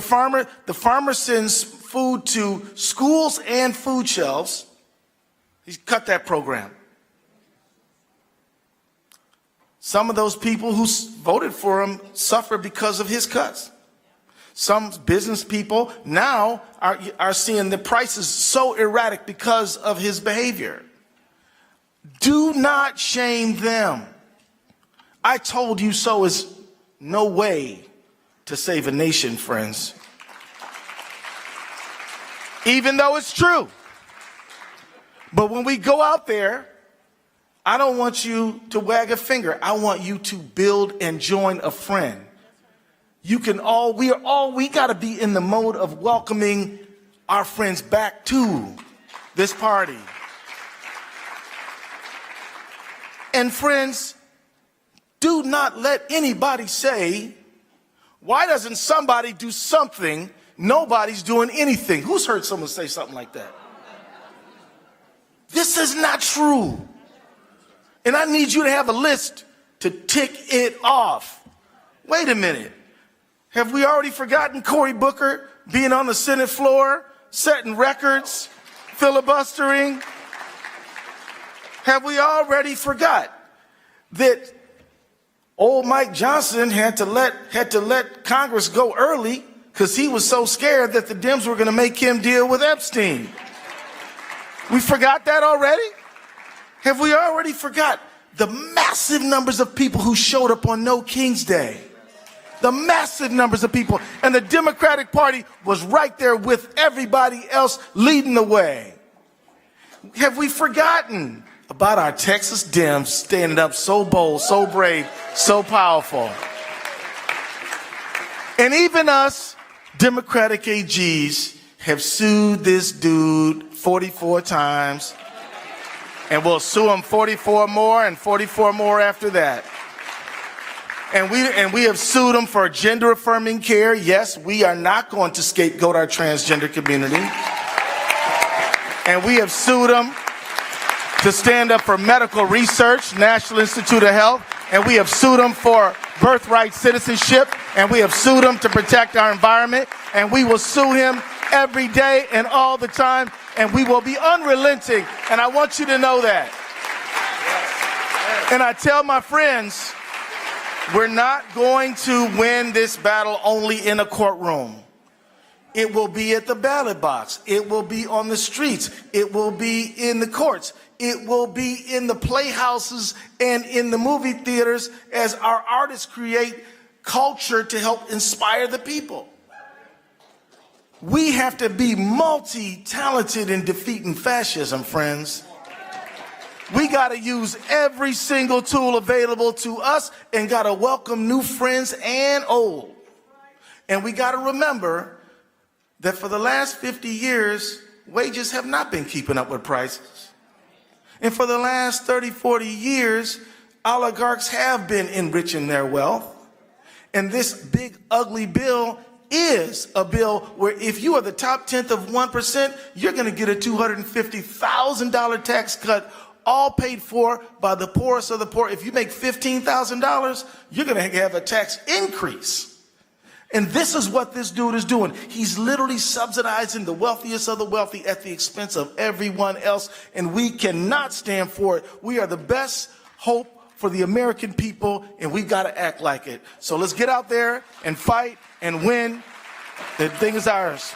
C: the farmer sends food to schools and food shelves. He's cut that program. Some of those people who voted for him suffer because of his cuts. Some business people now are seeing the prices so erratic because of his behavior. Do not shame them. I told you so is no way to save a nation, friends. Even though it's true. But when we go out there, I don't want you to wag a finger. I want you to build and join a friend. We got to be in the mode of welcoming our friends back to this party. And friends, do not let anybody say, why doesn't somebody do something? Nobody's doing anything. Who's heard someone say something like that? This is not true. And I need you to have a list to tick it off. Wait a minute. Have we already forgotten Cory Booker being on the Senate floor, setting records, filibustering? Have we already forgot that old Mike Johnson had to let Congress go early because he was so scared that the Dems were going to make him deal with Epstein? We forgot that already? Have we already forgot the massive numbers of people who showed up on No King's Day? The massive numbers of people. And the Democratic Party was right there with everybody else leading the way. Have we forgotten about our Texas Dems standing up so bold, so brave, so powerful? And even us Democratic AGs have sued this dude 44 times. And we'll sue him 44 more and 44 more after that. And we have sued him for gender affirming care. Yes, we are not going to scapegoat our transgender community. And we have sued him to stand up for medical research, National Institute of Health. And we have sued him for birthright citizenship. And we have sued him to protect our environment. And we will sue him every day and all the time. And we will be unrelenting. And I want you to know that. And I tell my friends, we're not going to win this battle only in a courtroom. It will be at the ballot box. It will be on the streets. It will be in the courts. It will be in the playhouses and in the movie theaters as our artists create culture to help inspire the people. We have to be multi-talented in defeating fascism, friends. We got to use every single tool available to us and got to welcome new friends and old. And we got to remember that for the last 50 years, wages have not been keeping up with prices. And for the last 30, 40 years, oligarchs have been enriching their wealth. And this big, ugly bill is a bill where if you are the top 10th of 1%, you're going to get a $250,000 tax cut, all paid for by the poorest of the poor. If you make $15,000, you're going to have a tax increase. And this is what this dude is doing. He's literally subsidizing the wealthiest of the wealthy at the expense of everyone else. And we cannot stand for it. We are the best hope for the American people, and we've got to act like it. So let's get out there and fight and win. The thing is ours.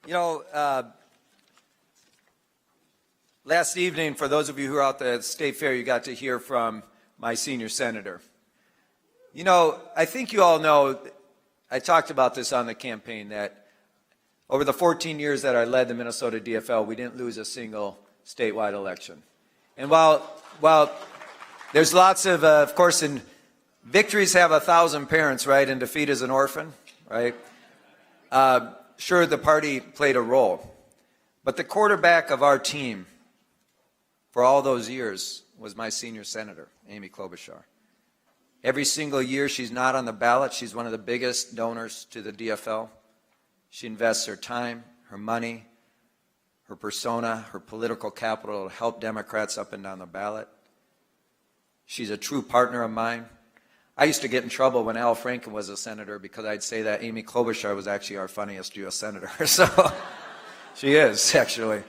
A: You know, last evening, for those of you who are out at the State Fair, you got to hear from my senior senator. You know, I think you all know, I talked about this on the campaign, that over the 14 years that I led the Minnesota DFL, we didn't lose a single statewide election. And while there's lots of course, in victories have 1,000 parents, right, and defeat is an orphan, right? Sure, the party played a role, but the quarterback of our team for all those years was my senior senator, Amy Klobuchar. Every single year she's not on the ballot, she's one of the biggest donors to the DFL. She invests her time, her money, her persona, her political capital to help Democrats up and down the ballot. She's a true partner of mine. I used to get in trouble when Al Franken was a senator because I'd say that Amy Klobuchar was actually our funniest U.S. senator. So she is, actually.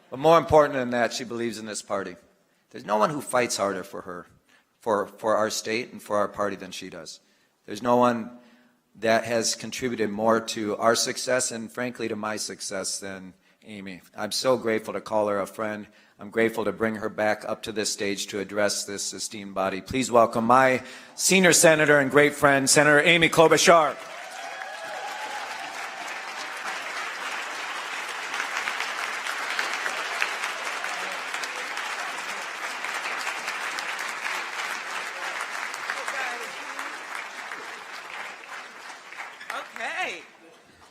A: But more important than that, she believes in this party. There's no one who fights harder for her, for our state and for our party than she does. There's no one that has contributed more to our success and, frankly, to my success than Amy. I'm so grateful to call her a friend. I'm grateful to bring her back up to this stage to address this esteemed body. Please welcome my senior senator and great friend, Senator Amy Klobuchar.
D: Okay.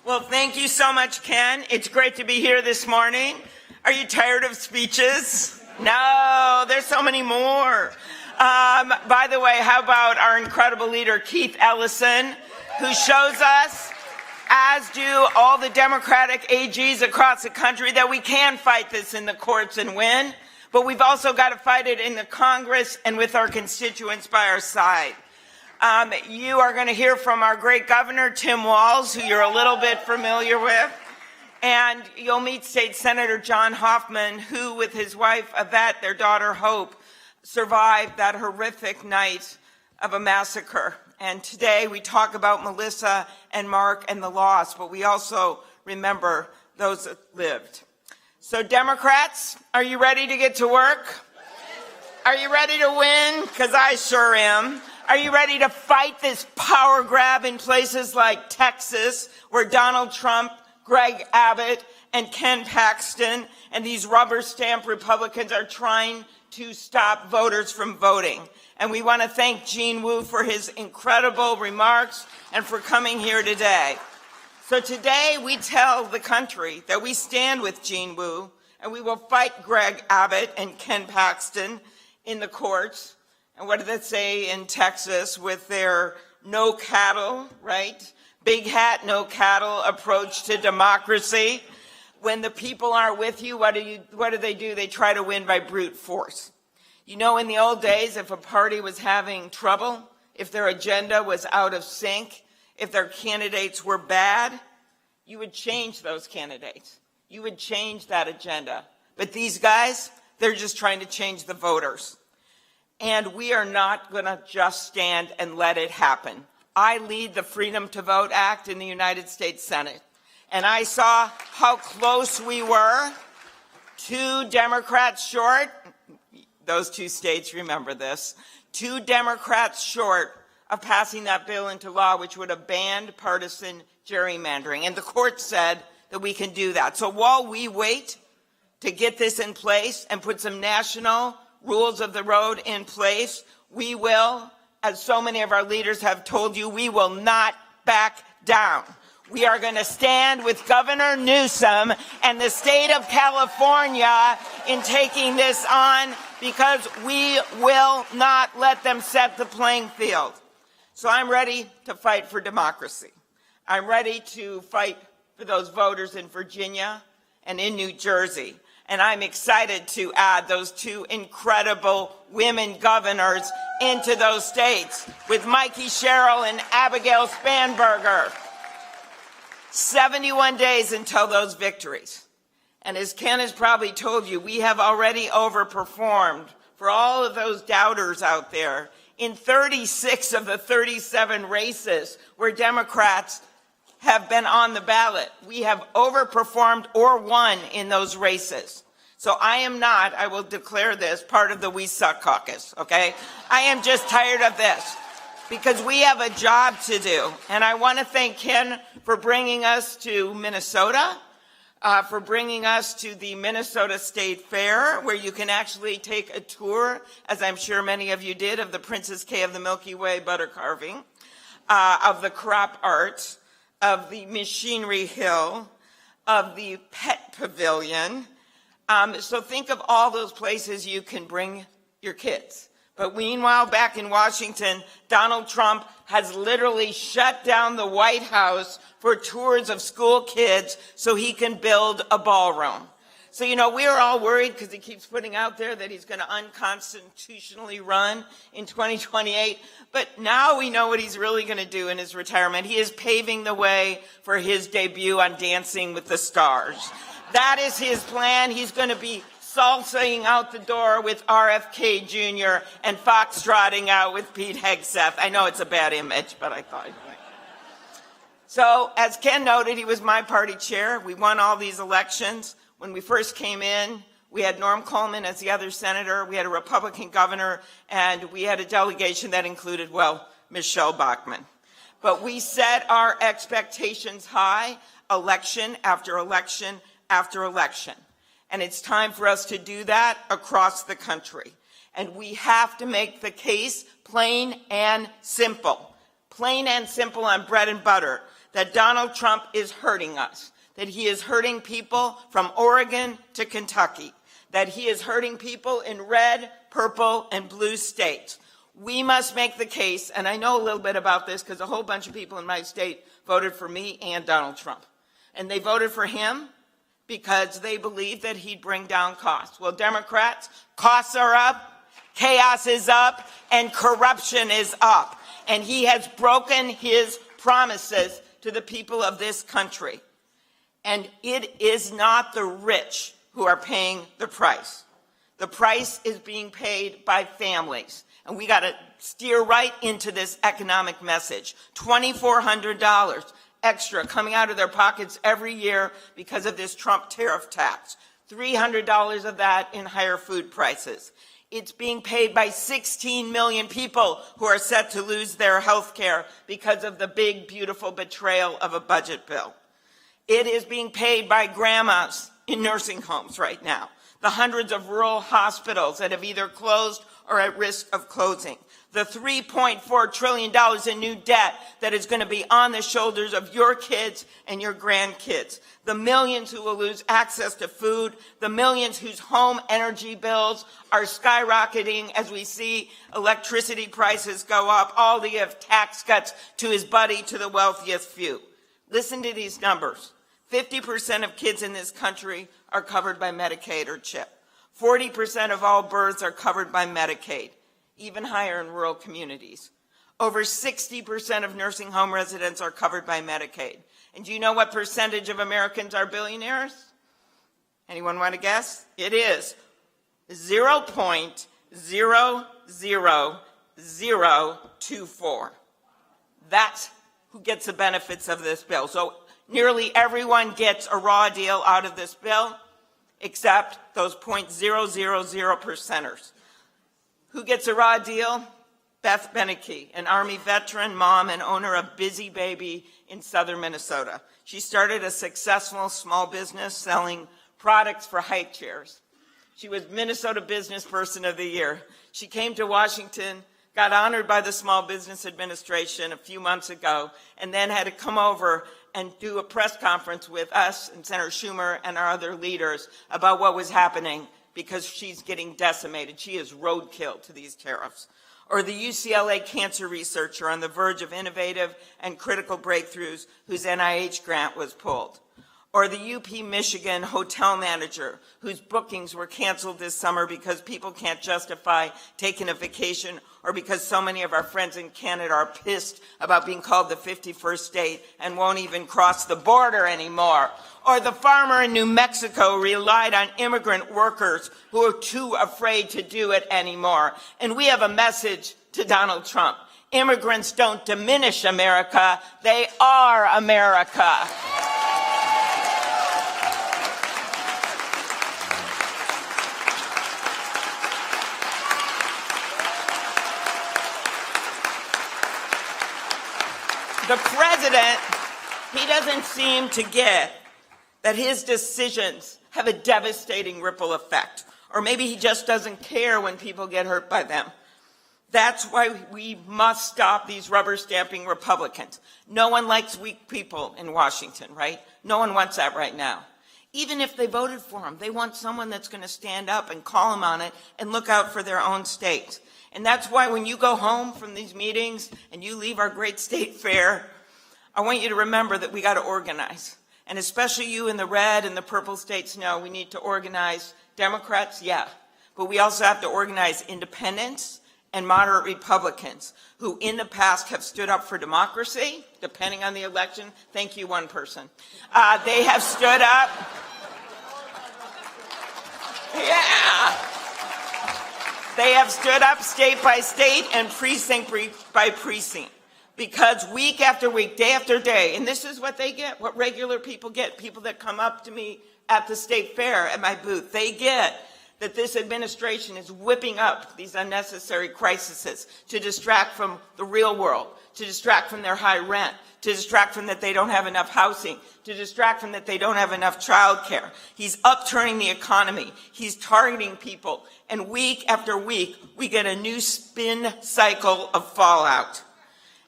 D: Well, thank you so much, Ken. It's great to be here this morning. Are you tired of speeches? No, there's so many more. By the way, how about our incredible leader, Keith Ellison, who shows us, as do all the Democratic AGs across the country, that we can fight this in the courts and win, but we've also got to fight it in the Congress and with our constituents by our side. You are going to hear from our great governor, Tim Walz, who you're a little bit familiar with. And you'll meet State Senator John Hoffman, who, with his wife Yvette, their daughter Hope, survived that horrific night of a massacre. And today we talk about Melissa and Mark and the loss, but we also remember those that lived. So Democrats, are you ready to get to work? Are you ready to win? Because I sure am. Are you ready to fight this power grab in places like Texas, where Donald Trump, Greg Abbott, and Ken Paxton and these rubber stamp Republicans are trying to stop voters from voting? And we want to thank Gene Wu for his incredible remarks and for coming here today. So today we tell the country that we stand with Gene Wu and we will fight Greg Abbott and Ken Paxton in the courts. And what did they say in Texas with their no cattle, right? Big hat, no cattle approach to democracy. When the people aren't with you, what do they do? They try to win by brute force. You know, in the old days, if a party was having trouble, if their agenda was out of sync, if their candidates were bad, you would change those candidates. You would change that agenda. But these guys, they're just trying to change the voters. And we are not going to just stand and let it happen. I lead the Freedom to Vote Act in the United States Senate. and I saw how close we were. 2 Democrats short. Those 2 states remember this. 2 Democrats short of passing that bill into law, which would have banned partisan gerrymandering. And the court said that we can do that. So while we wait to get this in place and put some national rules of the road in place, we will, as so many of our leaders have told you, we will not back down. We are going to stand with Governor Newsom and the state of California in taking this on, because we will not let them set the playing field. So I'm ready to fight for democracy. I'm ready to fight for those voters in Virginia and in New Jersey. And I'm excited to add those 2 incredible women governors into those states with Mikey Sherrill and Abigail Spanberger. 71 days until those victories. And as Ken has probably told you, we have already overperformed for all of those doubters out there in 36 of the 37 races where Democrats have been on the ballot. We have overperformed or won in those races. So I am not, I will declare this, part of the We Suck caucus, okay? I am just tired of this because we have a job to do. And I want to thank Ken for bringing us to Minnesota, for bringing us to the Minnesota State Fair, where you can actually take a tour, as I'm sure many of you did, of the Princess K of the Milky Way butter carving, of the crop art, of the Machinery Hill, of the Pet Pavilion. So think of all those places you can bring your kids. But meanwhile, back in Washington, Donald Trump has literally shut down the White House for tours of school kids so he can build a ballroom. So, you know, we are all worried because he keeps putting out there that he's going to unconstitutionally run in 2028. But now we know what he's really going to do in his retirement. He is paving the way for his debut on Dancing with the Stars. That is his plan. He's going to be salsaing out the door with RFK Jr. and foxtrotting out with Pete Hegseth. I know it's a bad image, but I thought I'd play. So, as Ken noted, he was my party chair. We won all these elections. When we first came in, we had Norm Coleman as the other senator. We had a Republican governor, and we had a delegation that included, well, Michelle Bachmann. But we set our expectations high, election after election after election. And it's time for us to do that across the country. And we have to make the case plain and simple on bread and butter, that Donald Trump is hurting us, that he is hurting people from Oregon to Kentucky, that he is hurting people in red, purple, and blue states. We must make the case, and I know a little bit about this because a whole bunch of people in my state voted for me and Donald Trump. And they voted for him because they believed that he'd bring down costs. Well, Democrats, costs are up, chaos is up, and corruption is up. And he has broken his promises to the people of this country. And it is not the rich who are paying the price. The price is being paid by families. And we got to steer right into this economic message. $2,400 extra coming out of their pockets every year because of this Trump tariff tax. $300 of that in higher food prices. It's being paid by 16 million people who are set to lose their health care because of the big, beautiful betrayal of a budget bill. It is being paid by grandmas in nursing homes right now. The hundreds of rural hospitals that have either closed or at risk of closing. The $3.4 trillion in new debt that is going to be on the shoulders of your kids and your grandkids. The millions who will lose access to food. The millions whose home energy bills are skyrocketing as we see electricity prices go up. All the tax cuts to his buddy, to the wealthiest few. Listen to these numbers. 50% of kids in this country are covered by Medicaid or CHIP. 40% of all births are covered by Medicaid, even higher in rural communities. Over 60% of nursing home residents are covered by Medicaid. And do you know what percentage of Americans are billionaires? Anyone want to guess? It is 0.00024. That's who gets the benefits of this bill. So Nearly everyone gets a raw deal out of this bill, except those 0.000 percenters. Who gets a raw deal? Beth Beneke, an Army veteran, mom, and owner of Busy Baby in southern Minnesota. She started a successful small business selling products for high chairs. She was Minnesota Business Person of the Year. She came to Washington, got honored by the Small Business Administration a few months ago, and then had to come over and do a press conference with us and Senator Schumer and our other leaders about what was happening because she's getting decimated. She is roadkill to these tariffs. Or the UCLA cancer researcher on the verge of innovative and critical breakthroughs whose NIH grant was pulled. Or the UP Michigan hotel manager whose bookings were canceled this summer because people can't justify taking a vacation, or because so many of our friends in Canada are pissed about being called the 51st state and won't even cross the border anymore. Or the farmer in New Mexico relied on immigrant workers who are too afraid to do it anymore. And we have a message to Donald Trump. Immigrants don't diminish America, they are America. The president, he doesn't seem to get that his decisions have a devastating ripple effect. Or maybe he just doesn't care when people get hurt by them. That's why we must stop these rubber stamping Republicans. No one likes weak people in Washington, right? No one wants that right now. Even if they voted for him, they want someone that's going to stand up and call him on it and look out for their own state. And that's why when you go home from these meetings and you leave our great state fair, I want you to remember that we got to organize. And especially you in the red and the purple states know we need to organize. Democrats, yeah. But we also have to organize independents and moderate Republicans who in the past have stood up for democracy, depending on the election. Thank you, one person. They have stood up. Yeah. They have stood up state by state and precinct by precinct. Because week after week, day after day, and this is what they get, what regular people get, people that come up to me at the state fair at my booth, they get that this administration is whipping up these unnecessary crises to distract from the real world, to distract from their high rent, to distract from that they don't have enough housing, to distract from that they don't have enough child care. He's upturning the economy. He's targeting people. And week after week, we get a new spin cycle of fallout.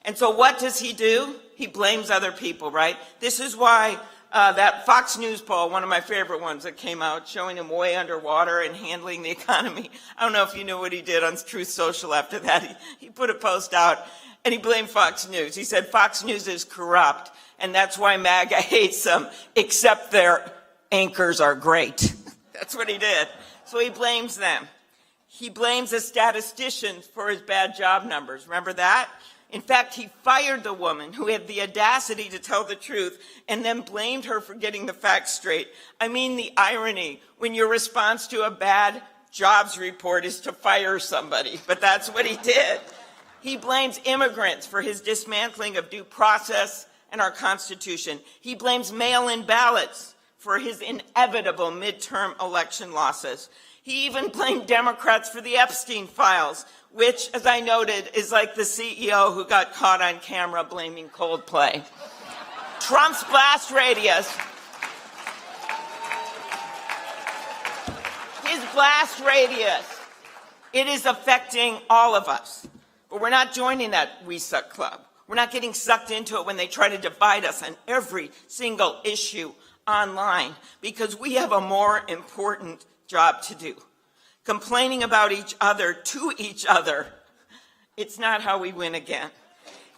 D: And so what does he do? He blames other people, right? This is why that Fox News poll, one of my favorite ones that came out, showing him way underwater and handling the economy. I don't know if you knew what he did on Truth Social after that. He put a post out and he blamed Fox News. He said Fox News is corrupt and that's why MAGA hates them, except their anchors are great. That's what he did. So he blames them. He blames the statisticians for his bad job numbers. Remember that? In fact, he fired the woman who had the audacity to tell the truth and then blamed her for getting the facts straight. I mean, the irony when your response to a bad jobs report is to fire somebody, but that's what he did. He blames immigrants for his dismantling of due process and our Constitution. He blames mail-in ballots for his inevitable midterm election losses. He even blamed Democrats for the Epstein files, which, as I noted, is like the CEO who got caught on camera blaming Coldplay. Trump's blast radius, his blast radius, it is affecting all of us. But we're not joining that We Suck club. We're not getting sucked into it when they try to divide us on every single issue online, because we have a more important job to do. Complaining about each other to each other, it's not how we win again.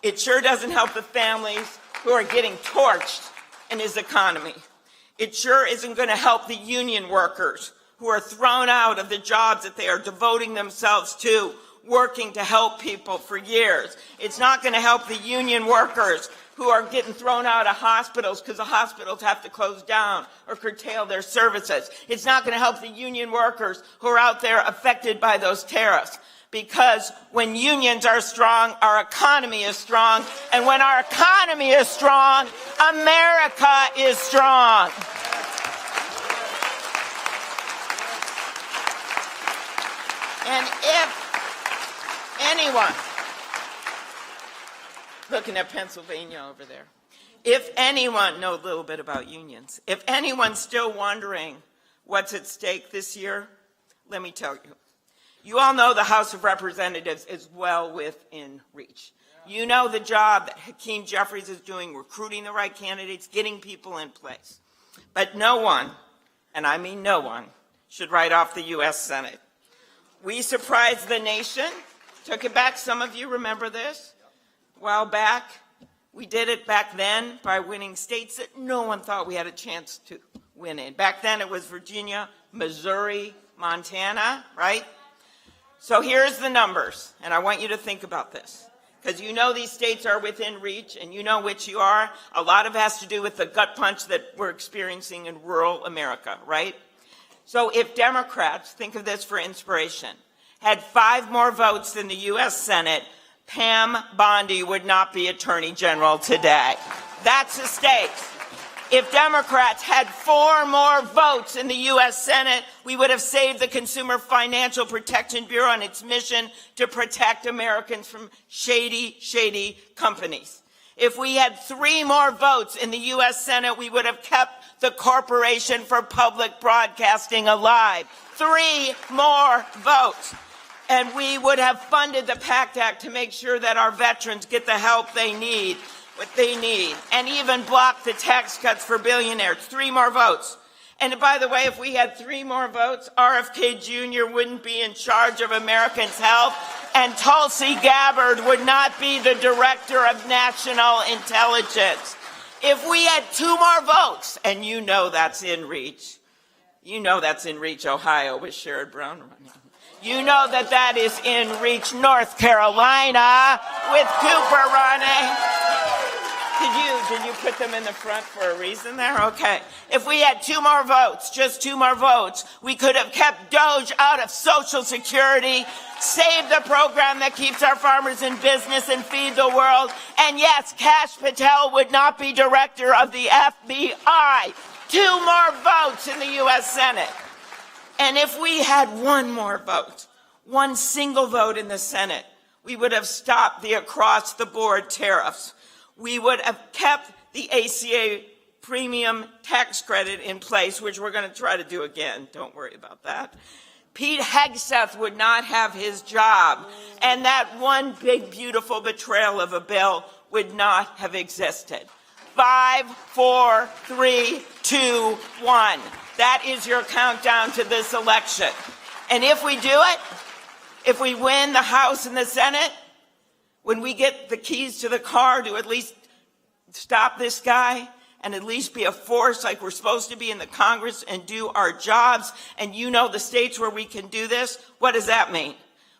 D: It sure doesn't help the families who are getting torched in his economy. It sure isn't going to help the union workers who are thrown out of the jobs that they are devoting themselves to, working to help people for years. It's not going to help the union workers who are getting thrown out of hospitals because the hospitals have to close down or curtail their services. It's not going to help the union workers who are out there affected by those tariffs. Because when unions are strong, our economy is strong. And when our economy is strong, America is strong. And if anyone, looking at Pennsylvania over there, if anyone knows a little bit about unions, if anyone's still wondering what's at stake this year, let me tell you. You all know the House of Representatives is well within reach. You know the job that Hakeem Jeffries is doing, recruiting the right candidates, getting people in place. But no one, and I mean no one, should write off the U.S. Senate. We surprised the nation, took it back. Some of you remember this. A while back, we did it back then by winning states that no one thought we had a chance to win in. Back then it was Virginia, Missouri, Montana, right? So here's the numbers, and I want you to think about this, because you know these states are within reach, and you know which you are. A lot of it has to do with the gut punch that we're experiencing in rural America, right? So if Democrats, think of this for inspiration, had 5 more votes than the U.S. Senate, Pam Bondi would not be Attorney General today. That's the stakes. If Democrats had 4 more votes in the U.S. Senate, we would have saved the Consumer Financial Protection Bureau and its mission to protect Americans from shady companies. If we had 3 more votes in the U.S. Senate, we would have kept the Corporation for Public Broadcasting alive. 3 more votes. And we would have funded the PACT Act to make sure that our veterans get the help they need, what they need, and even block the tax cuts for billionaires. 3 more votes. And by the way, if we had 3 more votes, RFK Jr. wouldn't be in charge of Americans' health, and Tulsi Gabbard would not be the Director of National Intelligence. If we had 2 more votes, and you know that's in reach, Ohio with Sherrod Brown running. You know that is in reach, North Carolina with Cooper running. Did you put them in the front for a reason there? Okay. If we had 2 more votes, just 2 more votes, we could have kept Doge out of Social Security, saved the program that keeps our farmers in business and feed the world. And yes, Kash Patel would not be director of the FBI. 2 more votes in the U.S. Senate. And if we had 1 more vote, 1 single vote in the Senate, we would have stopped the across-the-board tariffs. We would have kept the ACA premium tax credit in place, which we're going to try to do again. Don't worry about that. Pete Hegseth would not have his job, and that one big, beautiful betrayal of a bill would not have existed. 5, 4, 3, 2, 1. That is your countdown to this election. And if we do it, if we win the House and the Senate, when we get the keys to the car to at least stop this guy and at least be a force like we're supposed to be in the Congress and do our jobs, and you know the states where we can do this, what does that mean?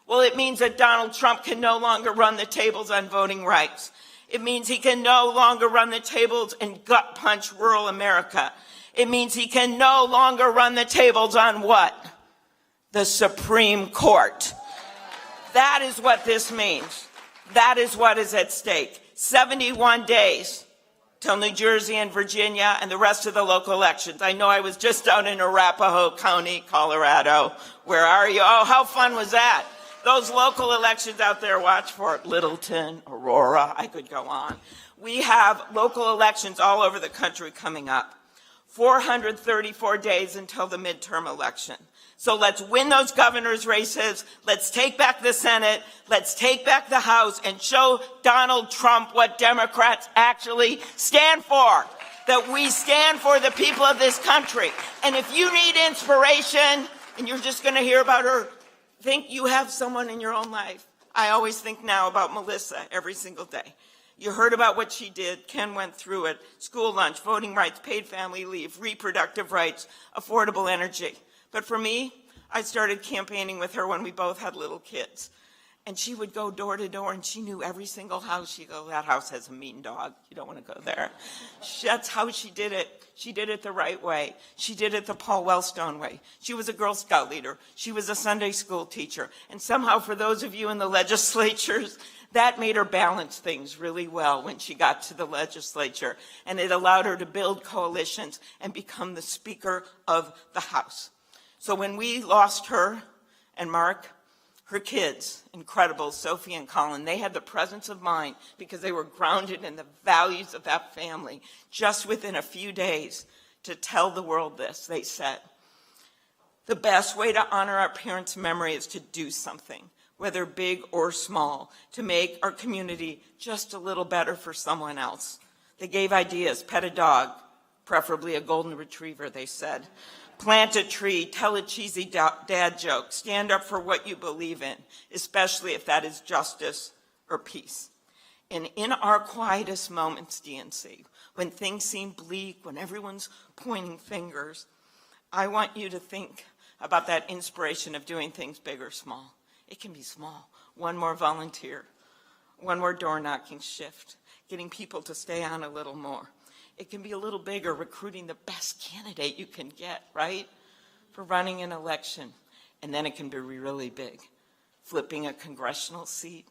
D: Well, it means that Donald Trump can no longer run the tables on voting rights. It means he can no longer run the tables and gut punch rural America. It means he can no longer run the tables on what? The Supreme Court. That is what this means. That is what is at stake. 71 days till New Jersey and Virginia and the rest of the local elections. I know I was just down in Arapahoe County, Colorado. Where are you? Oh, how fun was that? Those local elections out there, watch for it. Littleton, Aurora, I could go on. We have local elections all over the country coming up. 434 days until the midterm election. So let's win those governor's races. Let's take back the Senate. Let's take back the House and show Donald Trump what Democrats actually stand for. That we stand for the people of this country. And if you need inspiration and you're just going to hear about her, think you have someone in your own life. I always think now about Melissa every single day. You heard about what she did. Ken went through it. School lunch, voting rights, paid family leave, reproductive rights, affordable energy. But for me, I started campaigning with her when we both had little kids. And she would go door to door, and she knew every single house. She'd go, that house has a mean dog. You don't want to go there. That's how she did it. She did it the right way. She did it the Paul Wellstone way. She was a Girl Scout leader. She was a Sunday school teacher. And somehow, for those of you in the legislatures, that made her balance things really well when she got to the legislature. And it allowed her to build coalitions and become the Speaker of the House. So when we lost her and Mark, her kids, incredible, Sophie and Colin, they had the presence of mind because they were grounded in the values of that family. Just within a few days to tell the world this, they said, the best way to honor our parents' memory is to do something, whether big or small, to make our community just a little better for someone else. They gave ideas, pet a dog, preferably a golden retriever, they said. Plant a tree, tell a cheesy dad joke, stand up for what you believe in, especially if that is justice or peace. And in our quietest moments, DNC, when things seem bleak, when everyone's pointing fingers, I want you to think about that inspiration of doing things big or small. It can be small. One more volunteer, one more door knocking shift, getting people to stay on a little more. It can be a little bigger, recruiting the best candidate you can get, right, for running an election. And then it can be really big, flipping a congressional seat,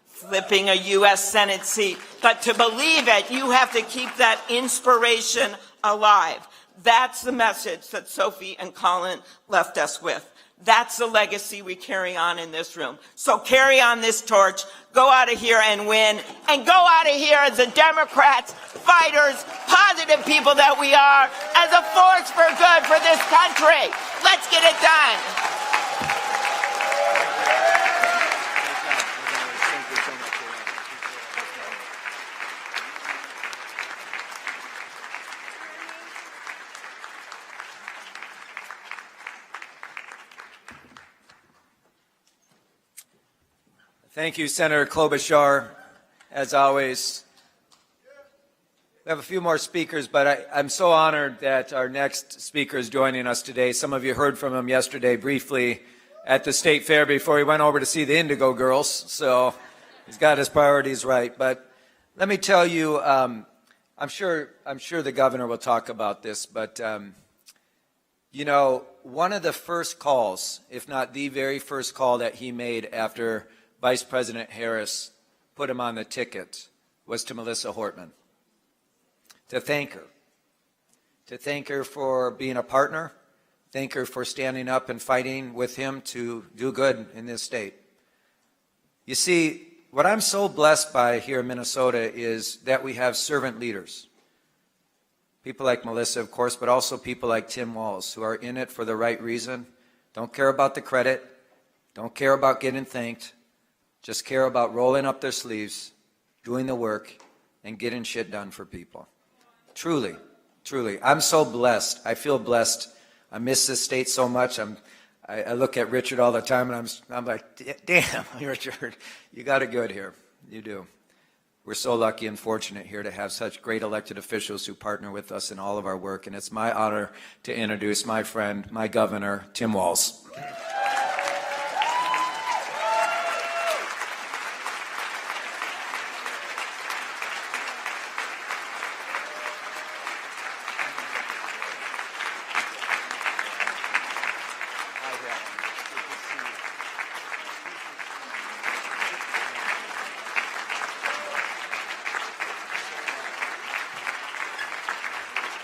D: flipping a U.S. Senate seat. But to believe it, you have to keep that inspiration alive. That's the message that Sophie and Colin left us with. That's the legacy we carry on in this room. So carry on this torch, go out of here and win, and go out of here as the Democrats, fighters, positive people that we are, as a force for good for this country. Let's get it done.
A: Thank you, Senator Klobuchar. As always, we have a few more speakers, but I'm so honored that our next speaker is joining us today. Some of you heard from him yesterday briefly at the State Fair before he went over to see the Indigo Girls, so he's got his priorities right. But let me tell you, I'm sure the governor will talk about this, but you know, one of the first calls, if not the very first call that he made after Vice President Harris put him on the ticket was to Melissa Hortman, to thank her for being a partner, thank her for standing up and fighting with him to do good in this state. You see, what I'm so blessed by here in Minnesota is that we have servant leaders. People like Melissa, of course, but also people like Tim Walz, who are in it for the right reason, don't care about the credit, don't care about getting thanked, just care about rolling up their sleeves, doing the work, and getting shit done for people. Truly, truly. I'm so blessed. I feel blessed. I miss this state so much. I look at Richard all the time, and I'm like, damn, Richard, you got it good here. You do. We're so lucky and fortunate here to have such great elected officials who partner with us in all of our work, and it's my honor to introduce my friend, my governor, Tim Walz.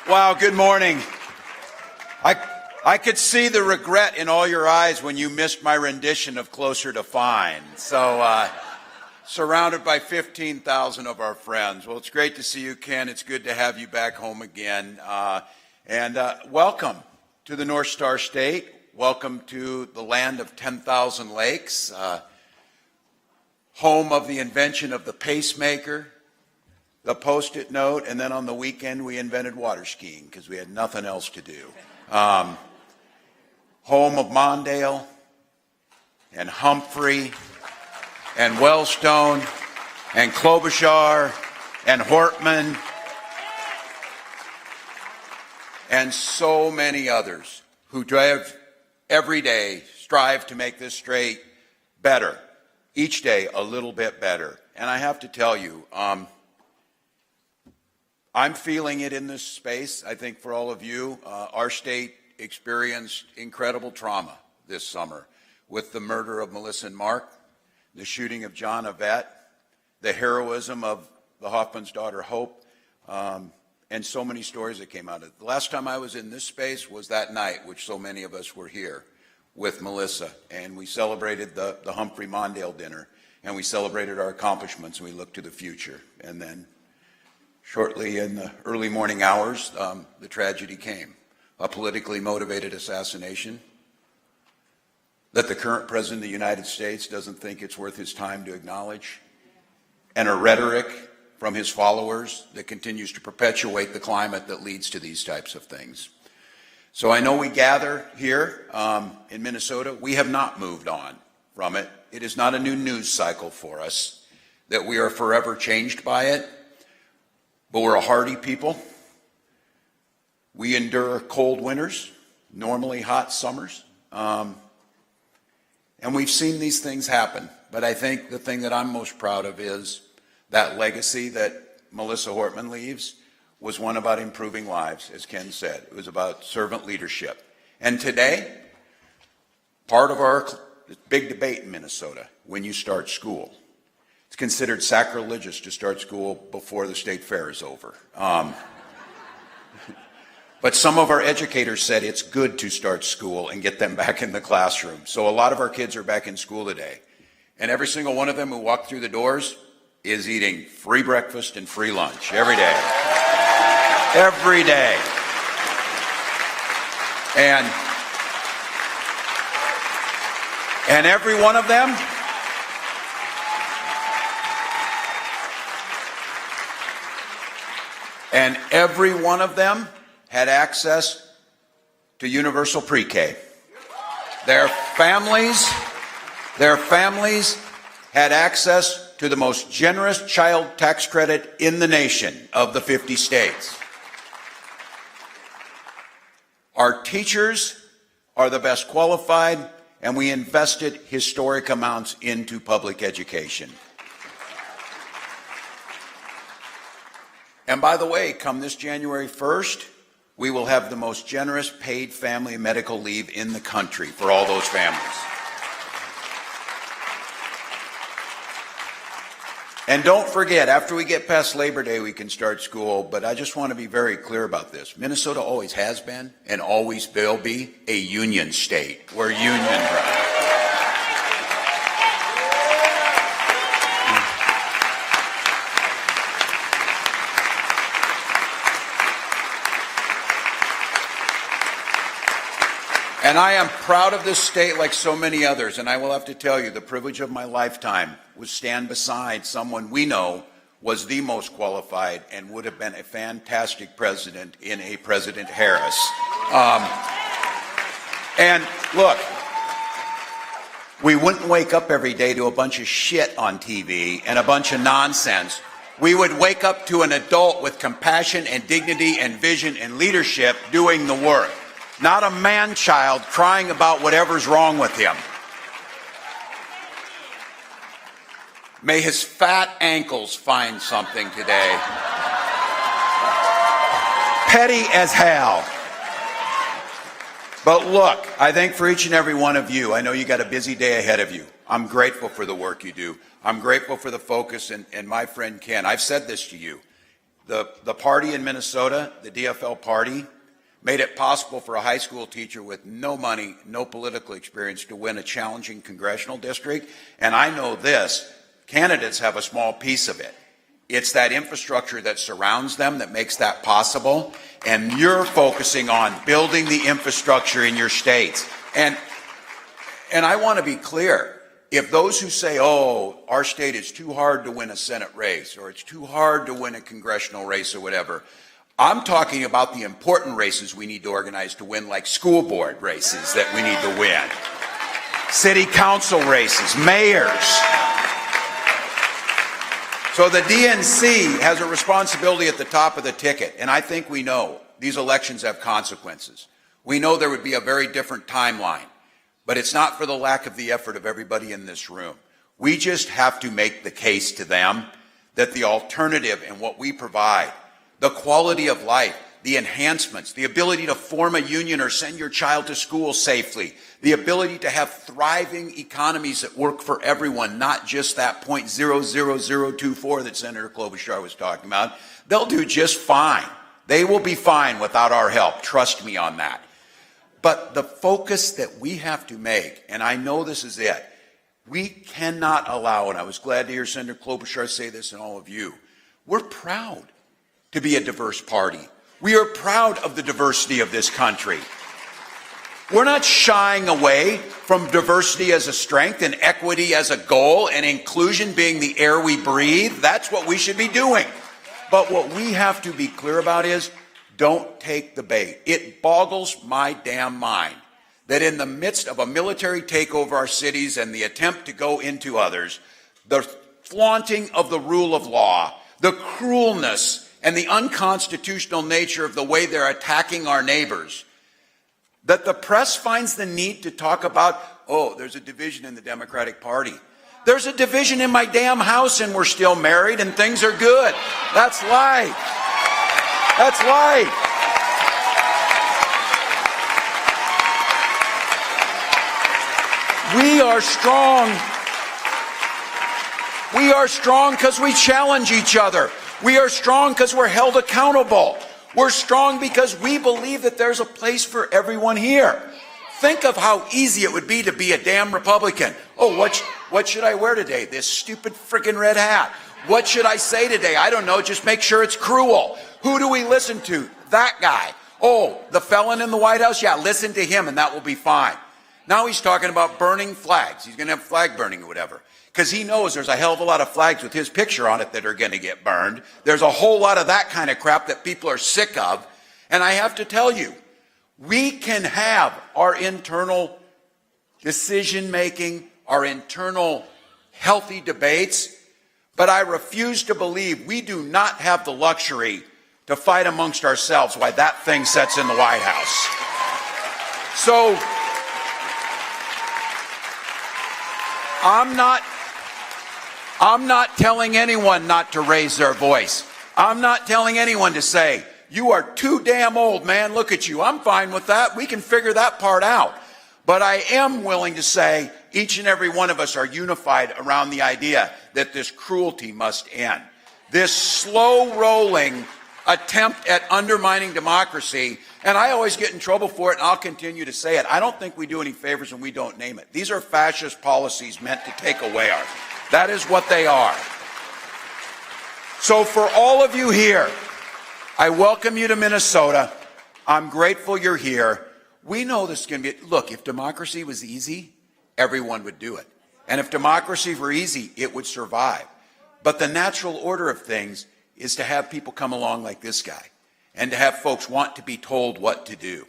E: Wow, good morning. I could see the regret in all your eyes when you missed my rendition of Closer to Fine. So, surrounded by 15,000 of our friends. Well, it's great to see you, Ken. It's good to have you back home again. And welcome to the North Star State. Welcome to the land of 10,000 lakes, home of the invention of the pacemaker, the Post-it note, and then on the weekend we invented water skiing because we had nothing else to do. Home of Mondale and Humphrey and Wellstone and Klobuchar and Hortman and so many others who drive every day, strive to make this state better each day a little bit better. And I have to tell you, I'm feeling it in this space. I think for all of you, our state experienced incredible trauma this summer with the murder of Melissa and Mark, the shooting of John Yvette, the heroism of the Hoffman's daughter Hope, and so many stories that came out of it. The last time I was in this space was that night, which so many of us were here with Melissa, and we celebrated the Humphrey Mondale dinner, and we celebrated our accomplishments, and we looked to the future. And then shortly in the early morning hours, the tragedy came. A politically motivated assassination that the current president of the United States doesn't think it's worth his time to acknowledge, and a rhetoric from his followers that continues to perpetuate the climate that leads to these types of things. So I know we gather here in Minnesota. We have not moved on from it. It is not a new news cycle for us that we are forever changed by it, but we're a hardy people. We endure cold winters, normally hot summers, and we've seen these things happen. But I think the thing that I'm most proud of is that legacy that Melissa Hortman leaves was one about improving lives, as Ken said. It was about servant leadership. And today, part of our big debate in Minnesota, when you start school, it's considered sacrilegious to start school before the state fair is over. But some of our educators said it's good to start school and get them back in the classroom. So a lot of our kids are back in school today. And every single one of them who walked through the doors is eating free breakfast and free lunch every day. Every day. And every one of them had access to universal pre-K. Their families had access to the most generous child tax credit in the nation of the 50 states. Our teachers are the best qualified, and we invested historic amounts into public education. And by the way, come this January 1st, we will have the most generous paid family medical leave in the country for all those families. And don't forget, after we get past Labor Day, we can start school, but I just want to be very clear about this. Minnesota always has been and always will be a union state. We're union proud. And I am proud of this state like so many others, and I will have to tell you, the privilege of my lifetime was stand beside someone we know was the most qualified and would have been a fantastic president in a President Harris. And look, we wouldn't wake up every day to a bunch of shit on TV and a bunch of nonsense. We would wake up to an adult with compassion and dignity and vision and leadership doing the work. Not a man-child crying about whatever's wrong with him. May his fat ankles find something today. Petty as hell. But look, I think for each and every one of you, I know you got a busy day ahead of you. I'm grateful for the work you do. I'm grateful for the focus, and my friend Ken, I've said this to you. The party in Minnesota, the DFL party, made it possible for a high school teacher with no money, no political experience to win a challenging congressional district. And I know this, candidates have a small piece of it. It's that infrastructure that surrounds them that makes that possible. And you're focusing on building the infrastructure in your states. And I want to be clear. If those who say, oh, our state is too hard to win a Senate race, or it's too hard to win a congressional race or whatever, I'm talking about the important races we need to organize to win, like school board races that we need to win, city council races, mayors. So the DNC has a responsibility at the top of the ticket, and I think we know these elections have consequences. We know there would be a very different timeline, but it's not for the lack of the effort of everybody in this room. We just have to make the case to them that the alternative and what we provide, the quality of life, the enhancements, the ability to form a union or send your child to school safely, the ability to have thriving economies that work for everyone, not just that 0.00024 that Senator Klobuchar was talking about, they'll do just fine. They will be fine without our help. Trust me on that. But the focus that we have to make, and I know this is it, we cannot allow, and I was glad to hear Senator Klobuchar say this and all of you, we're proud to be a diverse party. We are proud of the diversity of this country. We're not shying away from diversity as a strength and equity as a goal and inclusion being the air we breathe. That's what we should be doing. But what we have to be clear about is don't take the bait. It boggles my damn mind that in the midst of a military takeover of our cities and the attempt to go into others, the flaunting of the rule of law, the cruelness and the unconstitutional nature of the way they're attacking our neighbors, that the press finds the need to talk about, oh, there's a division in the Democratic Party. There's a division in my damn house and we're still married and things are good. That's life. That's life. We are strong. We are strong because we challenge each other. We are strong because we're held accountable. We're strong because we believe that there's a place for everyone here. Think of how easy it would be to be a damn Republican. Oh, what should I wear today? This stupid freaking red hat. What should I say today? I don't know. Just make sure it's cruel. Who do we listen to? That guy. Oh, the felon in the White House? Yeah, listen to him and that will be fine. Now he's talking about burning flags. He's going to have flag burning or whatever. Because he knows there's a hell of a lot of flags with his picture on it that are going to get burned. There's a whole lot of that kind of crap that people are sick of. And I have to tell you, we can have our internal decision making, our internal healthy debates, but I refuse to believe we do not have the luxury to fight amongst ourselves why that thing sits in the White House. So I'm not telling anyone not to raise their voice. I'm not telling anyone to say, you are too damn old, man, look at you. I'm fine with that. We can figure that part out. But I am willing to say each and every one of us are unified around the idea that this cruelty must end. This slow-rolling attempt at undermining democracy, and I always get in trouble for it, and I'll continue to say it. I don't think we do any favors when we don't name it. These are fascist policies meant to take away ours. That is what they are. So for all of you here, I welcome you to Minnesota. I'm grateful you're here. We know this is going to be, look, if democracy was easy, everyone would do it. And if democracy were easy, it would survive. But the natural order of things is to have people come along like this guy and to have folks want to be told what to do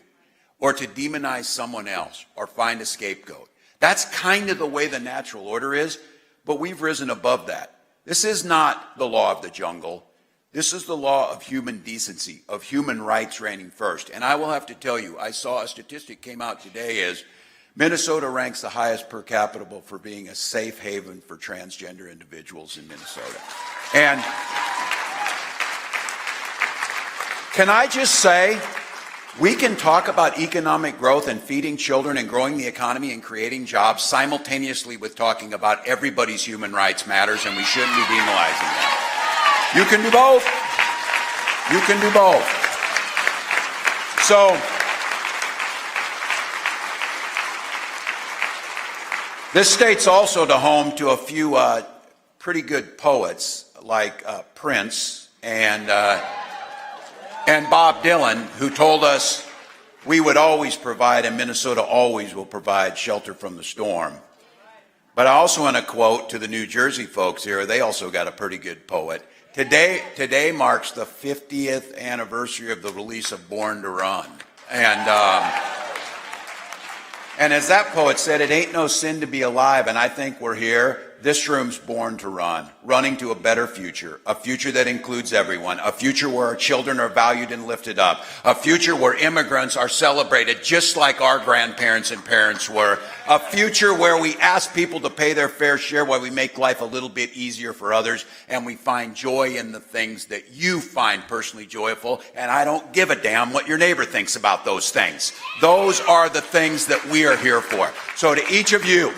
E: or to demonize someone else or find a scapegoat. That's kind of the way the natural order is, but we've risen above that. This is not the law of the jungle. This is the law of human decency, of human rights reigning first. And I will have to tell you, I saw a statistic came out today is Minnesota ranks the highest per capita for being a safe haven for transgender individuals in Minnesota. And can I just say, we can talk about economic growth and feeding children and growing the economy and creating jobs simultaneously with talking about everybody's human rights matters, and we shouldn't be demonizing that. You can do both. You can do both. So, this state's also the home to a few pretty good poets like Prince and Bob Dylan, who told us we would always provide, and Minnesota always will provide, shelter from the storm. But I also want to quote to the New Jersey folks here, they also got a pretty good poet. Today marks the 50th anniversary of the release of Born to Run. And as that poet said, it ain't no sin to be alive, and I think we're here. this room's born to run, running to a better future, a future that includes everyone, a future where our children are valued and lifted up, a future where immigrants are celebrated just like our grandparents and parents were, a future where we ask people to pay their fair share while we make life a little bit easier for others, and we find joy in the things that you find personally joyful, and I don't give a damn what your neighbor thinks about those things. Those are the things that we are here for. So to each of you,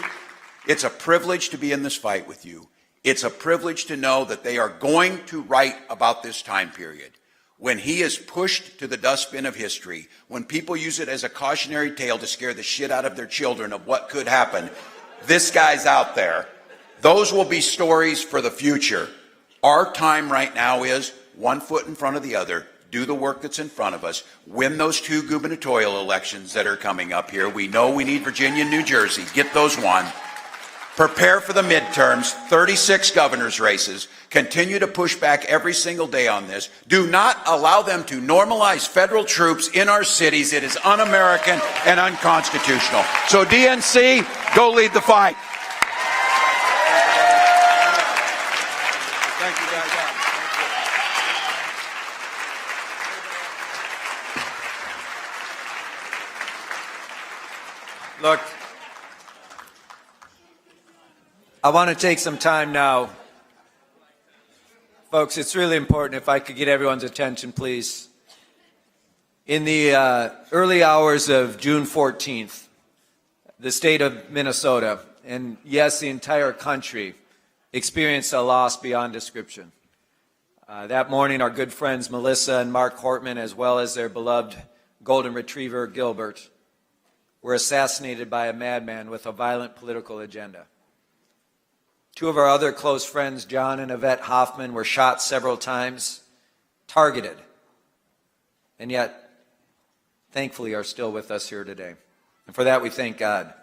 E: it's a privilege to be in this fight with you. It's a privilege to know that they are going to write about this time period. When he is pushed to the dustbin of history, when people use it as a cautionary tale to scare the shit out of their children of what could happen, this guy's out there. Those will be stories for the future. Our time right now is one foot in front of the other. Do the work that's in front of us. Win those 2 gubernatorial elections that are coming up here. We know we need Virginia and New Jersey. Get those won. Prepare for the midterms, 36 governor's races. Continue to push back every single day on this. Do not allow them to normalize federal troops in our cities. It is un-American and unconstitutional. So DNC, go lead the fight. Thank you, guys.
A: Look, I want to take some time now. Folks, it's really important if I could get everyone's attention, please. In the early hours of June 14th, the state of Minnesota, and yes, the entire country, experienced a loss beyond description. That morning, our good friends Melissa and Mark Hortman, as well as their beloved golden retriever Gilbert, were assassinated by a madman with a violent political agenda. 2 of our other close friends, John and Yvette Hoffman, were shot several times, targeted, and yet, thankfully, are still with us here today. And for that, we thank God.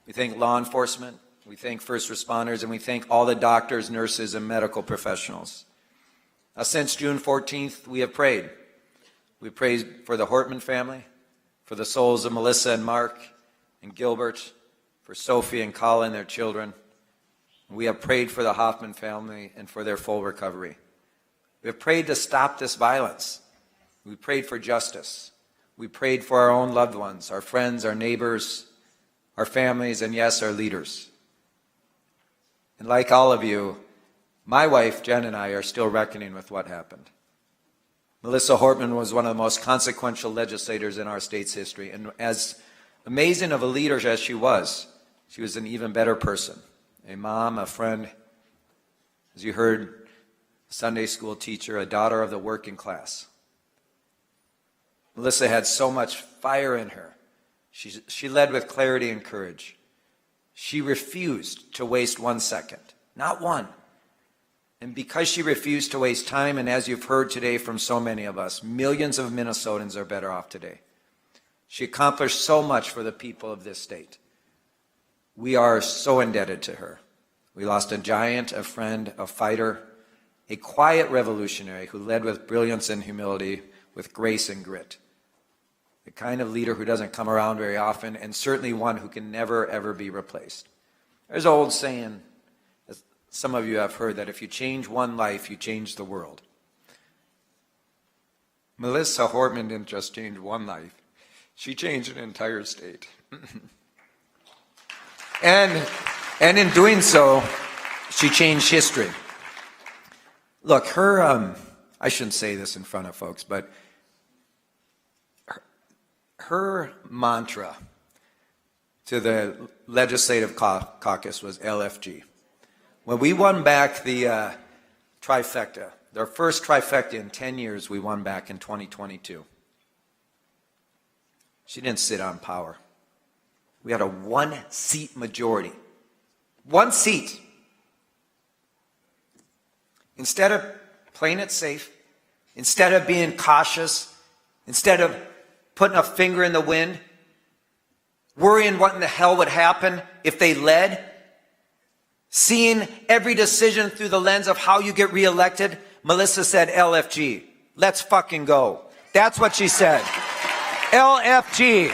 A: We thank law enforcement, we thank first responders, and we thank all the doctors, nurses, and medical professionals. Now, since June 14th, we have prayed. We prayed for the Hortman family, for the souls of Melissa and Mark and Gilbert, for Sophie and Colin, their children. We have prayed for the Hoffman family and for their full recovery. We have prayed to stop this violence. We prayed for justice. We prayed for our own loved ones, our friends, our neighbors, our families, and yes, our leaders. And like all of you, my wife, Jen, and I are still reckoning with what happened. Melissa Hortman was one of the most consequential legislators in our state's history. And as amazing of a leader as she was an even better person. A mom, a friend, as you heard, a Sunday school teacher, a daughter of the working class. Melissa had so much fire in her. She led with clarity and courage. She refused to waste 1 second, not one. And because she refused to waste time, and as you've heard today from so many of us, millions of Minnesotans are better off today. She accomplished so much for the people of this state. We are so indebted to her. We lost a giant, a friend, a fighter, a quiet revolutionary who led with brilliance and humility, with grace and grit. The kind of leader who doesn't come around very often, and certainly one who can never, ever be replaced. There's an old saying, as some of you have heard, that if you change one life, you change the world. Melissa Hortman didn't just change one life. She changed an entire state. And in doing so, she changed history. Look, her, I shouldn't say this in front of folks, but her mantra to the legislative caucus was LFG. When we won back the trifecta, their first trifecta in 10 years, we won back in 2022. She didn't sit on power. We had a 1-seat majority. 1 seat. Instead of playing it safe, instead of being cautious, instead of putting a finger in the wind, worrying what in the hell would happen if they led, seeing every decision through the lens of how you get reelected, Melissa said, LFG, let's fucking go. That's what she said. LFG.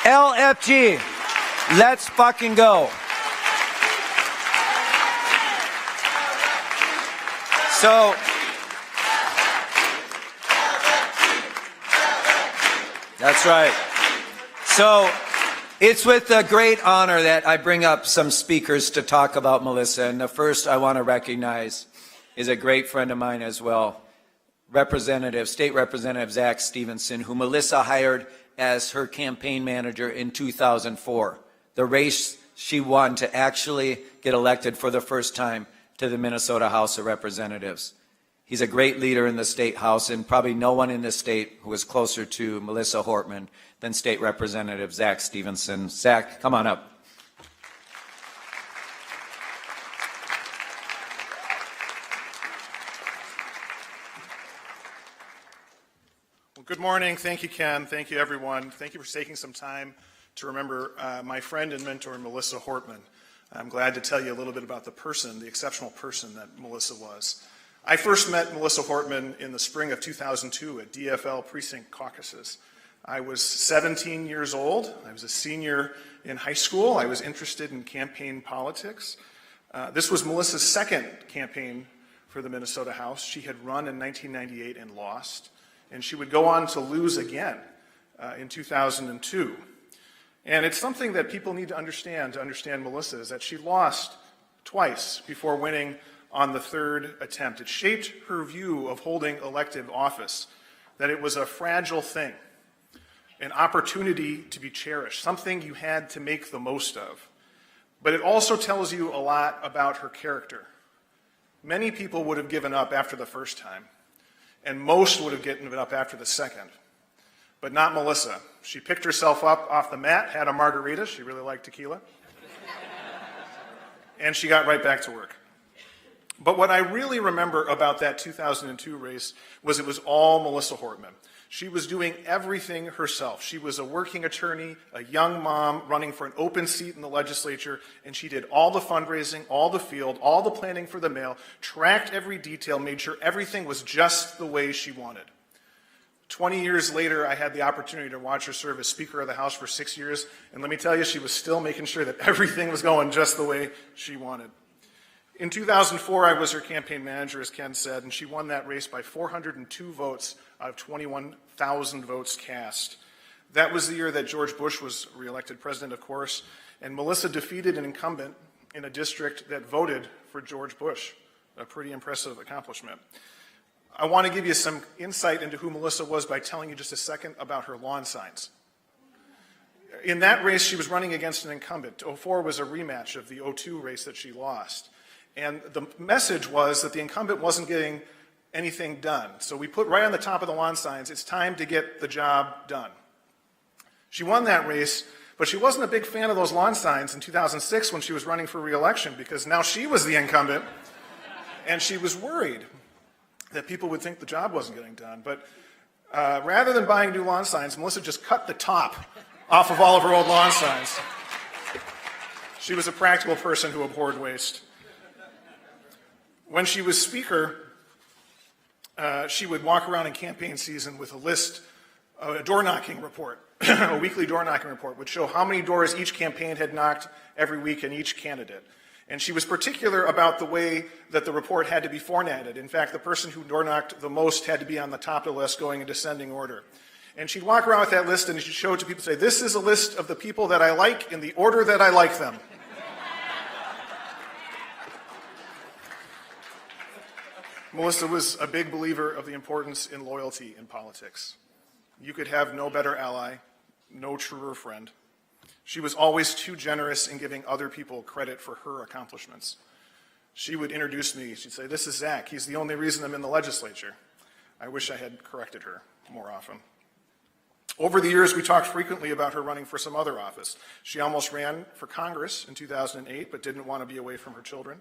A: LFG. Let's fucking go. So, that's right. So, it's with great honor that I bring up some speakers to talk about Melissa. And the first I want to recognize is a great friend of mine as well, State Representative Zach Stevenson, who Melissa hired as her campaign manager in 2004. The race she won to actually get elected for the first time to the Minnesota House of Representatives. He's a great leader in the state house, and probably no one in this state who is closer to Melissa Hortman than State Representative Zach Stevenson. Zach, come on up.
F: Well, good morning. Thank you, Ken. Thank you, everyone. Thank you for taking some time to remember my friend and mentor, Melissa Hortman. I'm glad to tell you a little bit about the person, the exceptional person that Melissa was. I first met Melissa Hortman in the spring of 2002 at DFL precinct caucuses. I was 17 years old. I was a senior in high school. I was interested in campaign politics. This was Melissa's second campaign for the Minnesota House. She had run in 1998 and lost, and she would go on to lose again in 2002. And it's something that people need to understand Melissa, is that she lost twice before winning on the third attempt. It shaped her view of holding elective office, that it was a fragile thing, an opportunity to be cherished, something you had to make the most of. But it also tells you a lot about her character. Many people would have given up after the first time, and most would have given up after the second. But not Melissa. She picked herself up off the mat, had a margarita, she really liked tequila, and she got right back to work. But what I really remember about that 2002 race was it was all Melissa Hortman. She was doing everything herself. She was a working attorney, a young mom running for an open seat in the legislature, and she did all the fundraising, all the field, all the planning for the mail, tracked every detail, made sure everything was just the way she wanted. 20 years later, I had the opportunity to watch her serve as Speaker of the House for 6 years, and let me tell you, she was still making sure that everything was going just the way she wanted. In 2004, I was her campaign manager, as Ken said, and she won that race by 402 votes out of 21,000 votes cast. That was the year that George Bush was reelected president, of course, and Melissa defeated an incumbent in a district that voted for George Bush, a pretty impressive accomplishment. I want to give you some insight into who Melissa was by telling you just a second about her lawn signs. In that race, she was running against an incumbent. 2004 was a rematch of the 2002 race that she lost. And the message was that the incumbent wasn't getting anything done. So we put right on the top of the lawn signs, it's time to get the job done. She won that race, but she wasn't a big fan of those lawn signs in 2006 when she was running for re-election, because now she was the incumbent, and she was worried that people would think the job wasn't getting done. But rather than buying new lawn signs, Melissa just cut the top off of all of her old lawn signs. She was a practical person who abhorred waste. When she was Speaker, she would walk around in campaign season with a list, a door-knocking report, a weekly door-knocking report, would show how many doors each campaign had knocked every week in each candidate. And she was particular about the way that the report had to be formatted. In fact, the person who door-knocked the most had to be on the top of the list going in descending order. And she'd walk around with that list and she'd show it to people and say, this is a list of the people that I like in the order that I like them. Melissa was a big believer of the importance in loyalty in politics. You could have no better ally, no truer friend. She was always too generous in giving other people credit for her accomplishments. She would introduce me. She'd say, this is Zach. He's the only reason I'm in the legislature. I wish I had corrected her more often. Over the years, we talked frequently about her running for some other office. She almost ran for Congress in 2008, but didn't want to be away from her children.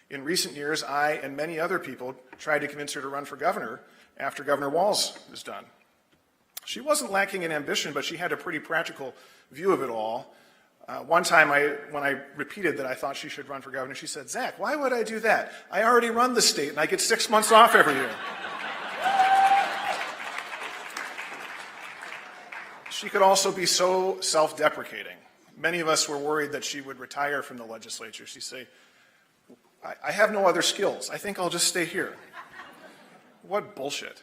F: In recent years, I and many other people tried to convince her to run for governor after Governor Walz is done. She wasn't lacking in ambition, but she had a pretty practical view of it all. One time, when I repeated that I thought she should run for governor, she said, Zach, why would I do that? I already run the state, and I get 6 months off every year. She could also be so self-deprecating. Many of us were worried that she would retire from the legislature. She'd say, I have no other skills. I think I'll just stay here. What bullshit.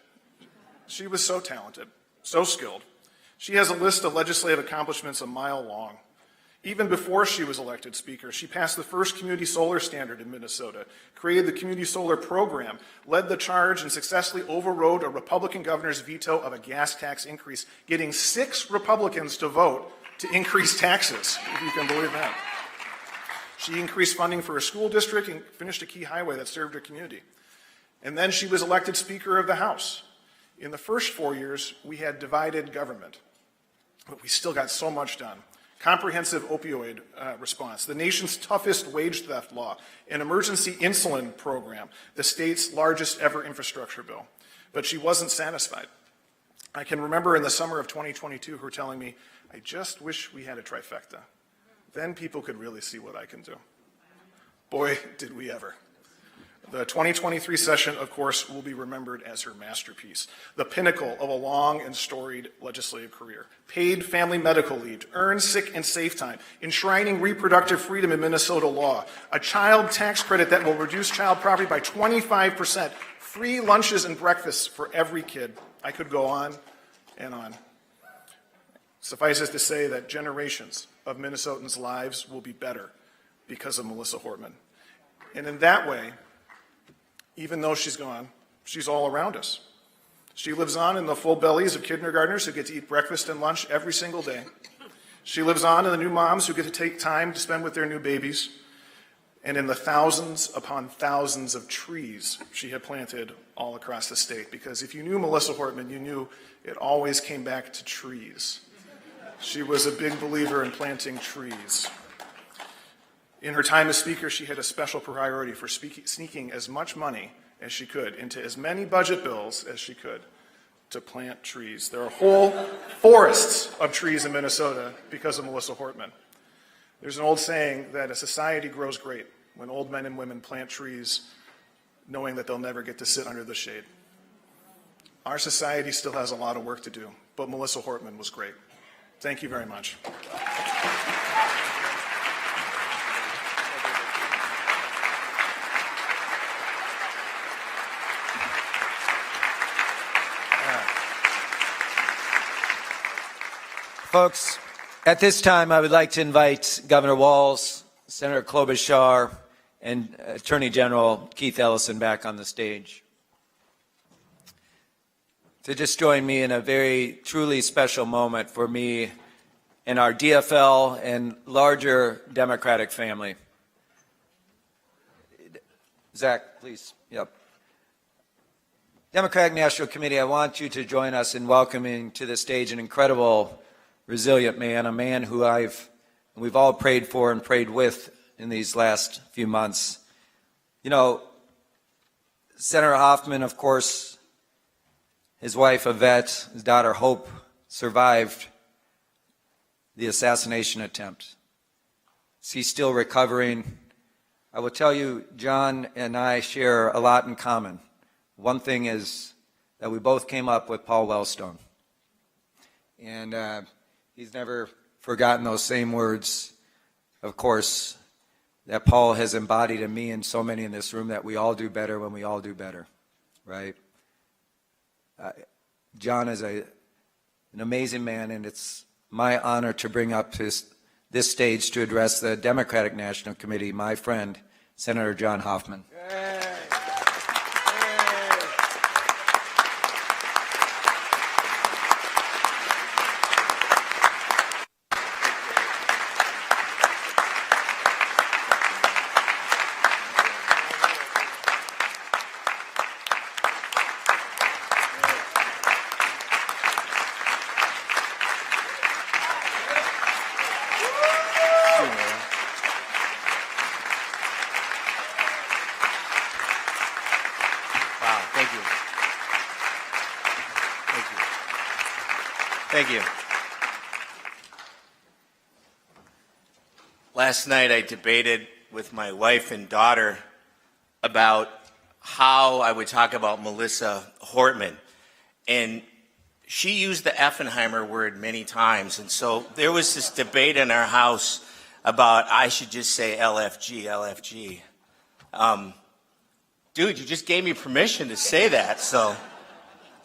F: She was so talented, so skilled. She has a list of legislative accomplishments a mile long. Even before she was elected Speaker, she passed the first community solar standard in Minnesota, created the community solar program, led the charge, and successfully overrode a Republican governor's veto of a gas tax increase, getting 6 Republicans to vote to increase taxes, if you can believe that. She increased funding for a school district and finished a key highway that served her community. And then she was elected Speaker of the House. In the first 4 years, we had divided government, but we still got so much done. Comprehensive opioid response, the nation's toughest wage theft law, an emergency insulin program, the state's largest ever infrastructure bill. But she wasn't satisfied. I can remember in the summer of 2022 her telling me, I just wish we had a trifecta. Then people could really see what I can do. Boy, did we ever. The 2023 session, of course, will be remembered as her masterpiece, the pinnacle of a long and storied legislative career. Paid family medical leave, earned sick and safe time, enshrining reproductive freedom in Minnesota law, a child tax credit that will reduce child poverty by 25%, free lunches and breakfasts for every kid. I could go on and on. Suffice it to say that generations of Minnesotans' lives will be better because of Melissa Hortman. And in that way, even though she's gone, she's all around us. She lives on in the full bellies of kindergartners who get to eat breakfast and lunch every single day. She lives on in the new moms who get to take time to spend with their new babies, and in the thousands upon thousands of trees she had planted all across the state. Because if you knew Melissa Hortman, you knew it always came back to trees. She was a big believer in planting trees. In her time as Speaker, she had a special priority for sneaking as much money as she could into as many budget bills as she could to plant trees. There are whole forests of trees in Minnesota because of Melissa Hortman. There's an old saying that a society grows great when old men and women plant trees knowing that they'll never get to sit under the shade. Our society still has a lot of work to do, but Melissa Hortman was great. Thank you very much.
A: Folks, at this time, I would like to invite Governor Walz, Senator Klobuchar, and Attorney General Keith Ellison back on the stage to just join me in a very truly special moment for me and our DFL and larger Democratic family. Zach, please. Yep. Democratic National Committee, I want you to join us in welcoming to the stage an incredible, resilient man, a man who we've all prayed for and prayed with in these last few months. You know, Senator Hoffman, of course, his wife Yvette, his daughter Hope, survived the assassination attempt. He's still recovering. I will tell you, John and I share a lot in common. One thing is that we both came up with Paul Wellstone. And he's never forgotten those same words, of course, that Paul has embodied in me and so many in this room, that we all do better when we all do better, right? John is an amazing man, and it's my honor to bring up this stage to address the Democratic National Committee, my friend, Senator John Hoffman.
G: Thank you. Last night I debated with my wife and daughter about how I would talk about Melissa Hortman. And she used the Effenheimer word many times. And so there was this debate in our house about I should just say LFG, LFG. Dude, you just gave me permission to say that, so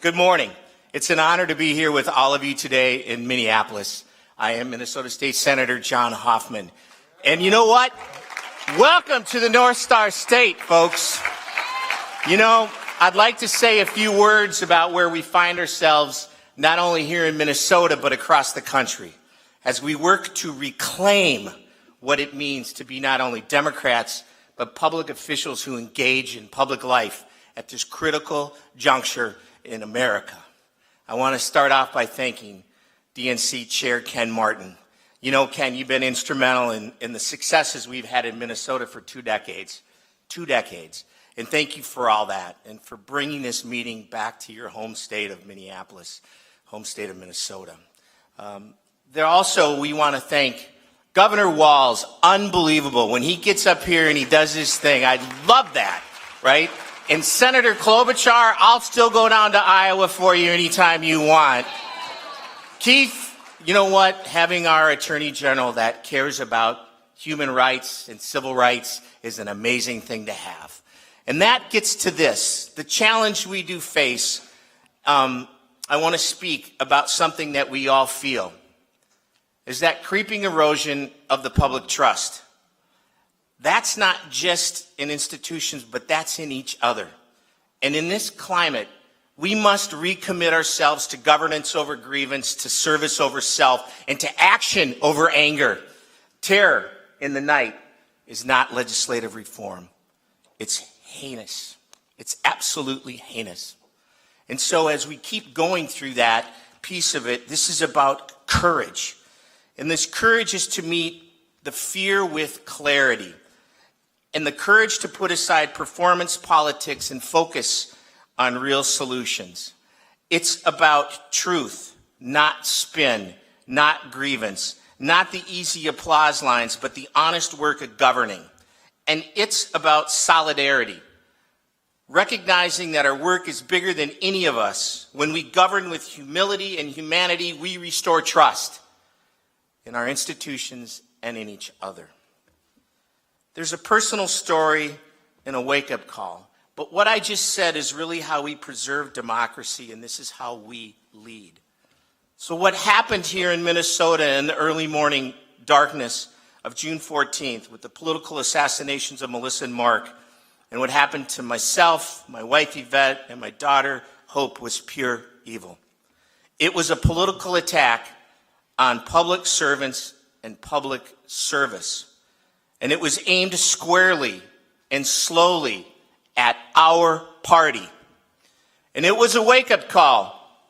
G: good morning. It's an honor to be here with all of you today in Minneapolis. I am Minnesota State Senator John Hoffman. And you know what? Welcome to the North Star State, folks. You know, I'd like to say a few words about where we find ourselves, not only here in Minnesota, but across the country, as we work to reclaim what it means to be not only Democrats, but public officials who engage in public life at this critical juncture in America. I want to start off by thanking DNC Chair Ken Martin. You know, Ken, you've been instrumental in the successes we've had in Minnesota for 2 decades. 2 decades. And thank you for all that and for bringing this meeting back to your home state of Minneapolis, home state of Minnesota. We want to thank Governor Walz. Unbelievable. When he gets up here and he does his thing, I love that, right? And Senator Klobuchar, I'll still go down to Iowa for you anytime you want. Keith, you know what? Having our Attorney General that cares about human rights and civil rights is an amazing thing to have. And that gets to this, the challenge we do face. I want to speak about something that we all feel, is that creeping erosion of the public trust. That's not just in institutions, but that's in each other. And in this climate, we must recommit ourselves to governance over grievance, to service over self, and to action over anger. Terror in the night is not legislative reform. It's heinous. It's absolutely heinous. And so as we keep going through that piece of it, this is about courage. And this courage is to meet the fear with clarity. And the courage to put aside performance politics and focus on real solutions. It's about truth, not spin, not grievance, not the easy applause lines, but the honest work of governing. And it's about solidarity, recognizing that our work is bigger than any of us. When we govern with humility and humanity, we restore trust in our institutions and in each other. There's a personal story and a wake-up call. But what I just said is really how we preserve democracy, and this is how we lead. So what happened here in Minnesota in the early morning darkness of June 14th with the political assassinations of Melissa and Mark, and what happened to myself, my wife Yvette, and my daughter Hope was pure evil. It was a political attack on public servants and public service. And it was aimed squarely and slowly at our party. And it was a wake-up call.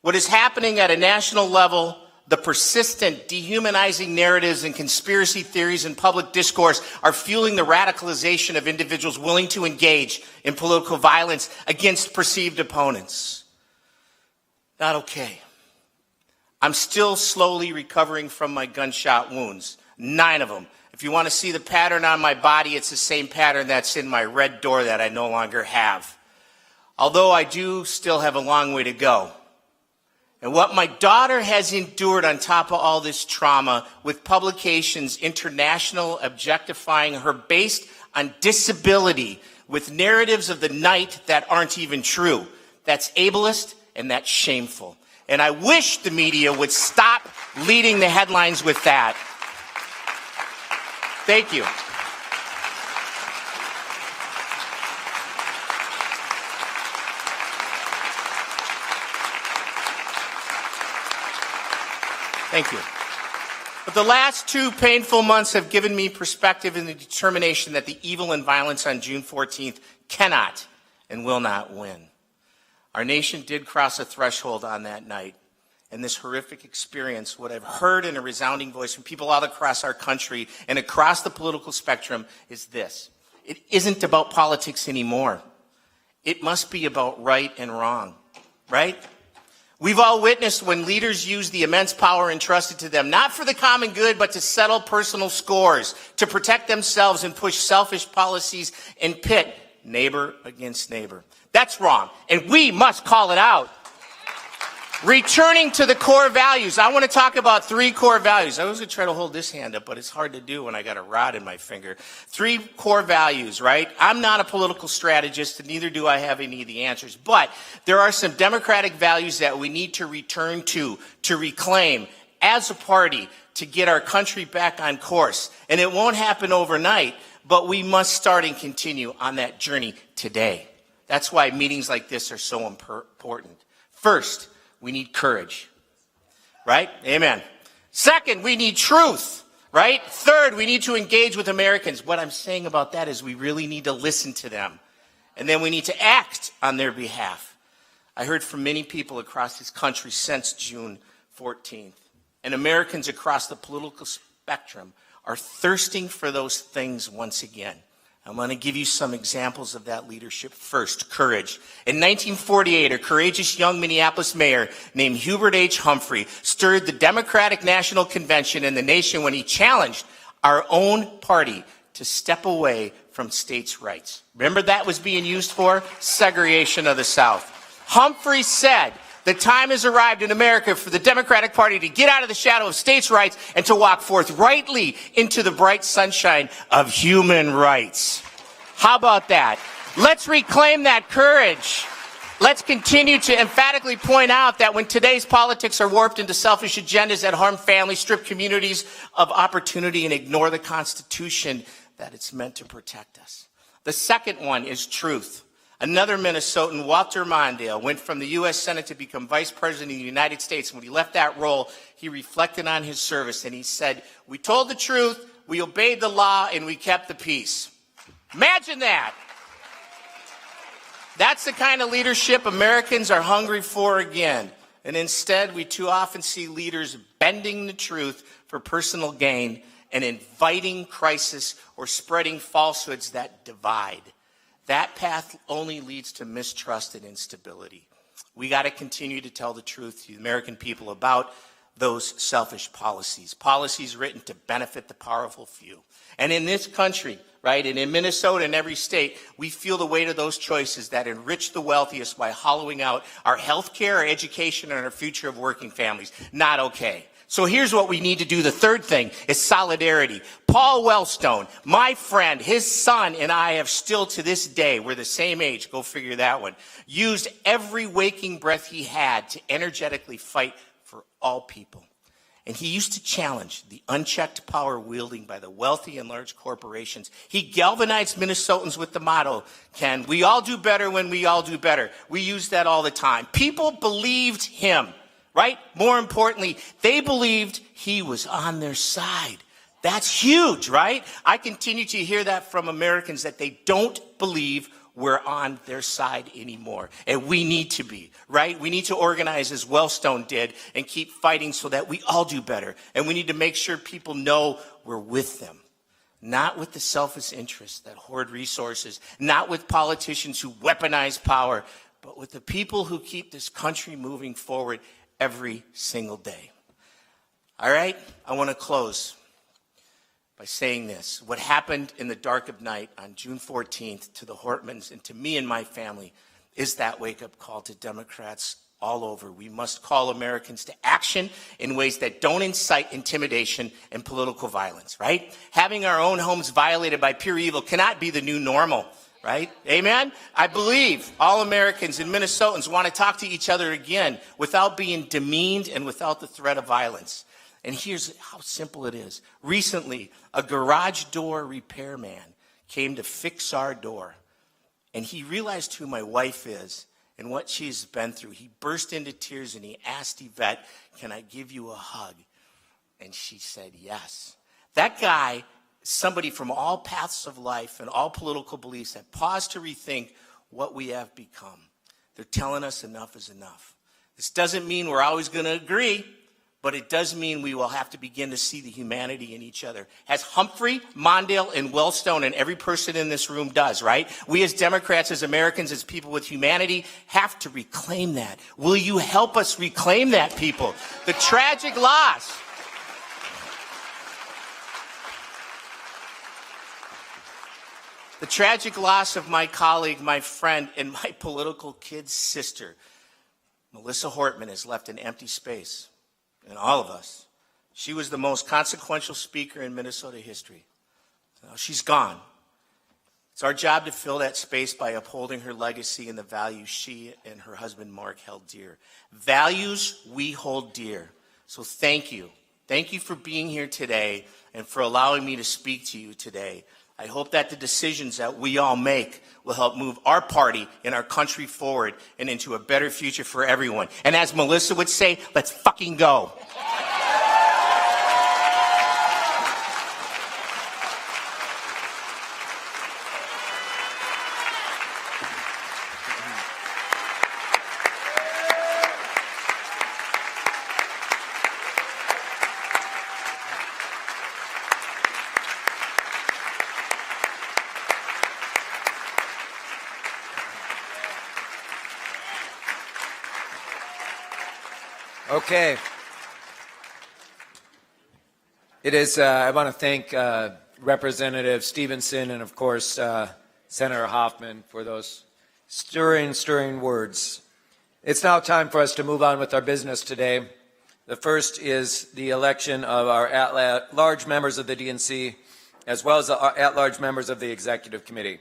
G: What is happening at a national level, the persistent dehumanizing narratives and conspiracy theories in public discourse are fueling the radicalization of individuals willing to engage in political violence against perceived opponents. Not okay. I'm still slowly recovering from my gunshot wounds, 9 of them. If you want to see the pattern on my body, it's the same pattern that's in my red door that I no longer have. Although I do still have a long way to go. And what my daughter has endured on top of all this trauma, with publications international objectifying her based on disability, with narratives of the night that aren't even true, that's ableist and that's shameful. And I wish the media would stop leading the headlines with that. Thank you. Thank you. But the last 2 painful months have given me perspective and the determination that the evil and violence on June 14th cannot and will not win. Our nation did cross a threshold on that night. And this horrific experience, what I've heard in a resounding voice from people all across our country and across the political spectrum, is this. It isn't about politics anymore. It must be about right and wrong, right? We've all witnessed when leaders use the immense power entrusted to them, not for the common good, but to settle personal scores, to protect themselves and push selfish policies and pit neighbor against neighbor. That's wrong, and we must call it out. Returning to the core values. I want to talk about 3 core values. I was going to try to hold this hand up, but it's hard to do when I got a rod in my finger. 3 core values, right? I'm not a political strategist, and neither do I have any of the answers. But there are some democratic values that we need to return to reclaim as a party, to get our country back on course. And it won't happen overnight, but we must start and continue on that journey today. That's why meetings like this are so important. First, we need courage, right? Amen. Second, we need truth, right? Third, we need to engage with Americans. What I'm saying about that is we really need to listen to them. And then we need to act on their behalf. I heard from many people across this country since June 14th. And Americans across the political spectrum are thirsting for those things once again. I'm going to give you some examples of that leadership. First, courage. In 1948, a courageous young Minneapolis mayor named Hubert H. Humphrey stirred the Democratic National Convention in the nation when he challenged our own party to step away from states' rights. Remember that was being used for? Segregation of the South. Humphrey said, the time has arrived in America for the Democratic Party to get out of the shadow of states' rights and to walk forthrightly into the bright sunshine of human rights. How about that? Let's reclaim that courage. Let's continue to emphatically point out that when today's politics are warped into selfish agendas that harm families, strip communities of opportunity, and ignore the Constitution that it's meant to protect us. The second one is truth. Another Minnesotan, Walter Mondale, went from the U.S. Senate to become Vice President of the United States. When he left that role, he reflected on his service and he said, we told the truth, we obeyed the law, and we kept the peace. Imagine that. That's the kind of leadership Americans are hungry for again. And instead, we too often see leaders bending the truth for personal gain and inviting crisis or spreading falsehoods that divide. That path only leads to mistrust and instability. We got to continue to tell the truth to the American people about those selfish policies written to benefit the powerful few. And in this country, right, and in Minnesota and every state, we feel the weight of those choices that enrich the wealthiest by hollowing out our health care, our education, and our future of working families. Not okay. So here's what we need to do. The third thing is solidarity. Paul Wellstone, my friend, his son and I have still to this day, we're the same age, go figure that one, used every waking breath he had to energetically fight for all people. And he used to challenge the unchecked power wielding by the wealthy and large corporations. He galvanized Minnesotans with the motto, Ken, we all do better when we all do better. We use that all the time. People believed him. Right? More importantly, they believed he was on their side. That's huge, right? I continue to hear that from Americans that they don't believe we're on their side anymore. And we need to be, right? We need to organize as Wellstone did and keep fighting so that we all do better. And we need to make sure people know we're with them. Not with the selfish interests that hoard resources, not with politicians who weaponize power, but with the people who keep this country moving forward every single day. All right, I want to close by saying this. What happened in the dark of night on June 14th to the Hortmans and to me and my family is that wake-up call to Democrats all over. We must call Americans to action in ways that don't incite intimidation and political violence, right? Having our own homes violated by pure evil cannot be the new normal. Right? Amen? I believe all Americans and Minnesotans want to talk to each other again without being demeaned and without the threat of violence. And here's how simple it is. Recently, a garage door repairman came to fix our door. And he realized who my wife is and what she's been through. He burst into tears and he asked Yvette, can I give you a hug? And she said yes. That guy, somebody from all paths of life and all political beliefs, have paused to rethink what we have become. They're telling us enough is enough. This doesn't mean we're always going to agree, but it does mean we will have to begin to see the humanity in each other. As Humphrey, Mondale, and Wellstone, and every person in this room does, right? We as Democrats, as Americans, as people with humanity, have to reclaim that. Will you help us reclaim that, people? The tragic loss. The tragic loss of my colleague, my friend, and my political kid's sister. Melissa Hortman has left an empty space in all of us. She was the most consequential speaker in Minnesota history. Now she's gone. It's our job to fill that space by upholding her legacy and the values she and her husband Mark held dear. Values we hold dear. So thank you. Thank you for being here today and for allowing me to speak to you today. I hope that the decisions that we all make will help move our party and our country forward and into a better future for everyone. And as Melissa would say, let's fucking go.
A: Okay. It is, I want to thank Representative Stevenson and, of course, Senator Hoffman for those stirring words. It's now time for us to move on with our business today. The first is the election of our at-large members of the DNC, as well as the at-large members of the Executive Committee.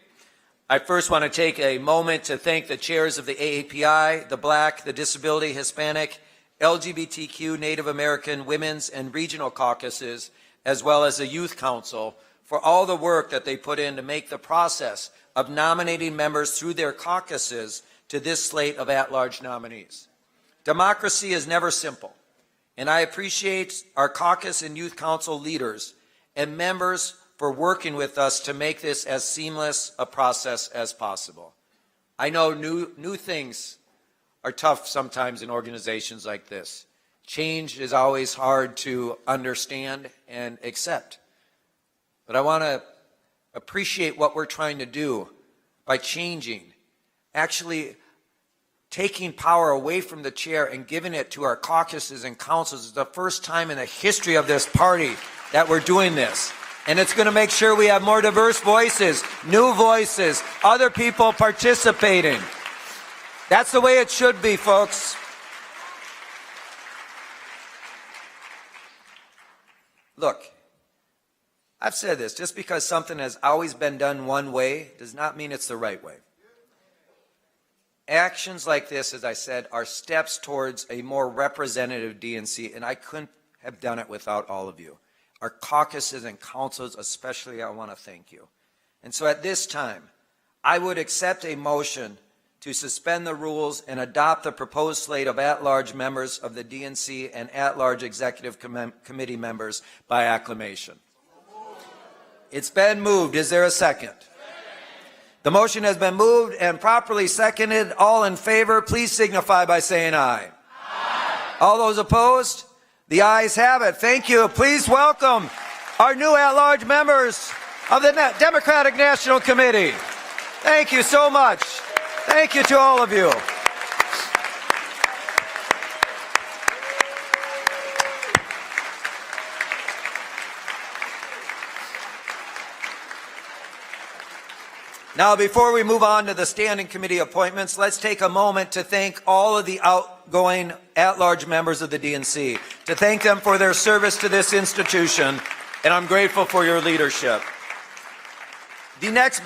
A: I first want to take a moment to thank the chairs of the AAPI, the Black, the Disability, Hispanic, LGBTQ, Native American, Women's, and Regional Caucuses, as well as the Youth Council, for all the work that they put in to make the process of nominating members through their caucuses to this slate of at-large nominees. Democracy is never simple, and I appreciate our caucus and Youth Council leaders and members for working with us to make this as seamless a process as possible. I know new things are tough sometimes in organizations like this. Change is always hard to understand and accept. But I want to appreciate what we're trying to do by changing, actually taking power away from the chair and giving it to our caucuses and councils. It's the first time in the history of this party that we're doing this. And it's going to make sure we have more diverse voices, new voices, other people participating. That's the way it should be, folks. Look, I've said this, just because something has always been done one way does not mean it's the right way. Actions like this, as I said, are steps towards a more representative DNC, and I couldn't have done it without all of you. Our caucuses and councils especially, I want to thank you. And so at this time, I would accept a motion to suspend the rules and adopt the proposed slate of at-large members of the DNC and at-large executive committee members by acclamation. It's been moved. Is there a second? The motion has been moved and properly seconded. All in favor, please signify by saying aye. Aye. All those opposed? The ayes have it. Thank you. Please welcome our new at-large members of the Democratic National Committee. Thank you so much. Thank you to all of you. Now, before we move on to the standing committee appointments, let's take a moment to thank all of the outgoing at-large members of the DNC, to thank them for their service to this institution, and I'm grateful for your leadership. The next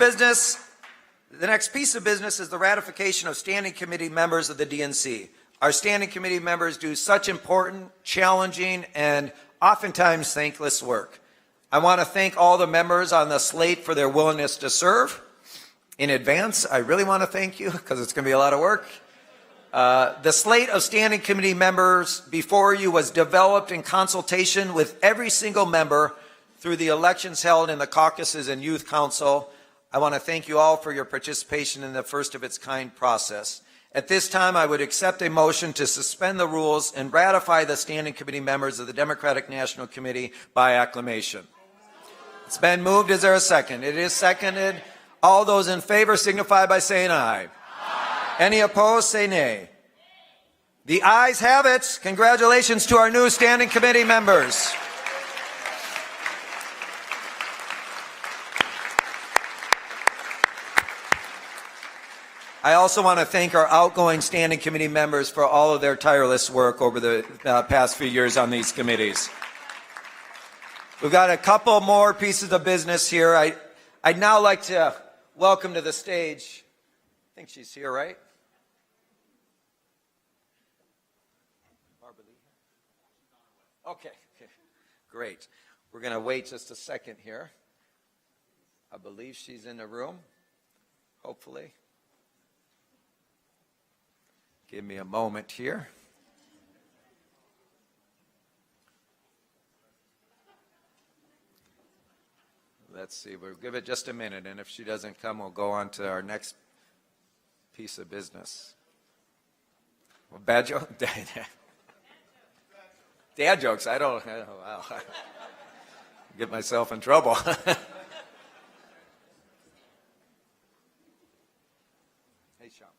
A: piece of business is the ratification of standing committee members of the DNC. Our standing committee members do such important, challenging, and oftentimes thankless work. I want to thank all the members on the slate for their willingness to serve. In advance, I really want to thank you because it's going to be a lot of work. The slate of standing committee members before you was developed in consultation with every single member through the elections held in the caucuses and youth council. I want to thank you all for your participation in the first of its kind process. At this time, I would accept a motion to suspend the rules and ratify the standing committee members of the Democratic National Committee by acclamation. It's been moved. Is there a second? It is seconded. All those in favor signify by saying aye. Aye. Any opposed, say nay. The ayes have it. Congratulations to our new standing committee members. I also want to thank our outgoing standing committee members for all of their tireless work over the past few years on these committees. We've got a couple more pieces of business here. I'd now like to welcome to the stage, I think she's here, right? Okay, great. We're going to wait just a second here. I believe she's in the room, hopefully. Give me a moment here. Let's see, we'll give it just a minute, and if she doesn't come, we'll go on to our next piece of business. Well, bad joke? Dad jokes, I don't wow. Get myself in trouble. Hey, Sean.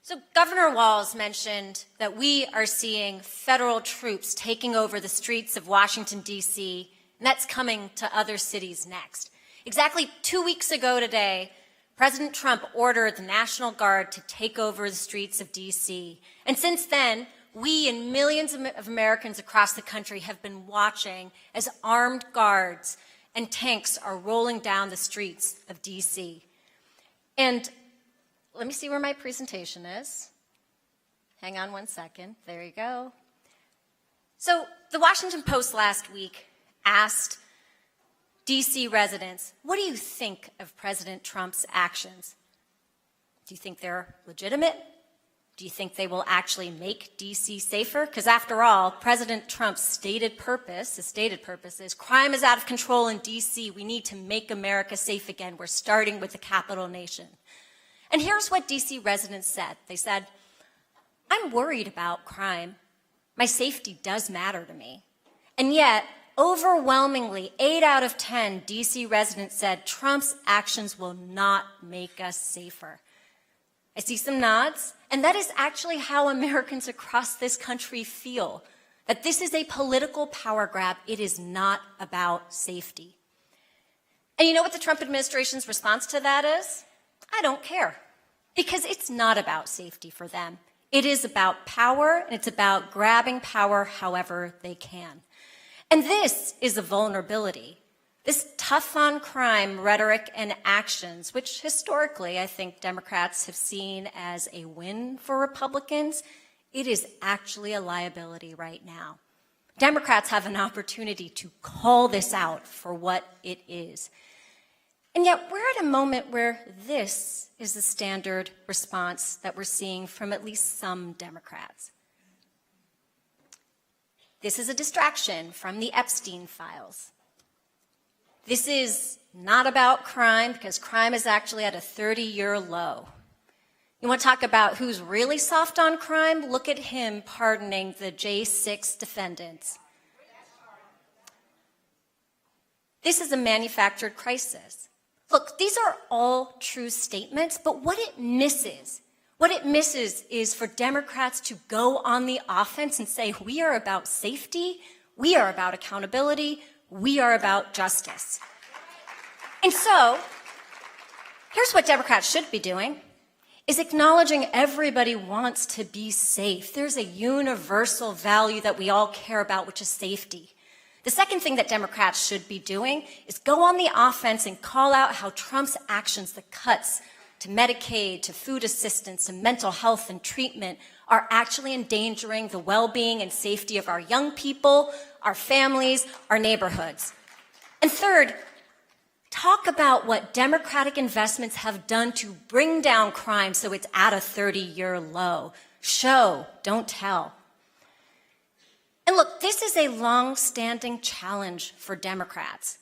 H: So Governor Walz mentioned that we are seeing federal troops taking over the streets of Washington, D.C., and that's coming to other cities next. Exactly 2 weeks ago today, President Trump ordered the National Guard to take over the streets of D.C. And since then, we and millions of Americans across the country have been watching as armed guards and tanks are rolling down the streets of D.C. And let me see where my presentation is. Hang on one second. There you go. So the Washington Post last week asked D.C. residents, what do you think of President Trump's actions? Do you think they're legitimate? Do you think they will actually make D.C. safer? Because after all, President Trump's stated purpose, his stated purpose is crime is out of control in D.C. We need to make America safe again. We're starting with the capital nation. And here's what D.C. residents said. They said, I'm worried about crime. My safety does matter to me. And yet, overwhelmingly, 8 out of 10 D.C. residents said Trump's actions will not make us safer. I see some nods, and that is actually how Americans across this country feel, that this is a political power grab. It is not about safety. And you know what the Trump administration's response to that is? I don't care, because it's not about safety for them. It is about power, and it's about grabbing power however they can. And this is a vulnerability. This tough on crime rhetoric and actions, which historically I think Democrats have seen as a win for Republicans, it is actually a liability right now. Democrats have an opportunity to call this out for what it is. And yet we're at a moment where this is the standard response that we're seeing from at least some Democrats. This is a distraction from the Epstein files. This is not about crime, because crime is actually at a 30-year low. You want to talk about who's really soft on crime? Look at him pardoning the J6 defendants. This is a manufactured crisis. Look, these are all true statements, but what it misses is for Democrats to go on the offense and say, we are about safety, we are about accountability, we are about justice. And so, here's what Democrats should be doing. is acknowledging everybody wants to be safe. There's a universal value that we all care about, which is safety. The second thing that Democrats should be doing is go on the offense and call out how Trump's actions, the cuts to Medicaid, to food assistance, to mental health and treatment, are actually endangering the well-being and safety of our young people, our families, our neighborhoods. And third, talk about what Democratic investments have done to bring down crime so it's at a 30-year low. Show, don't tell. And look, this is a long-standing challenge for Democrats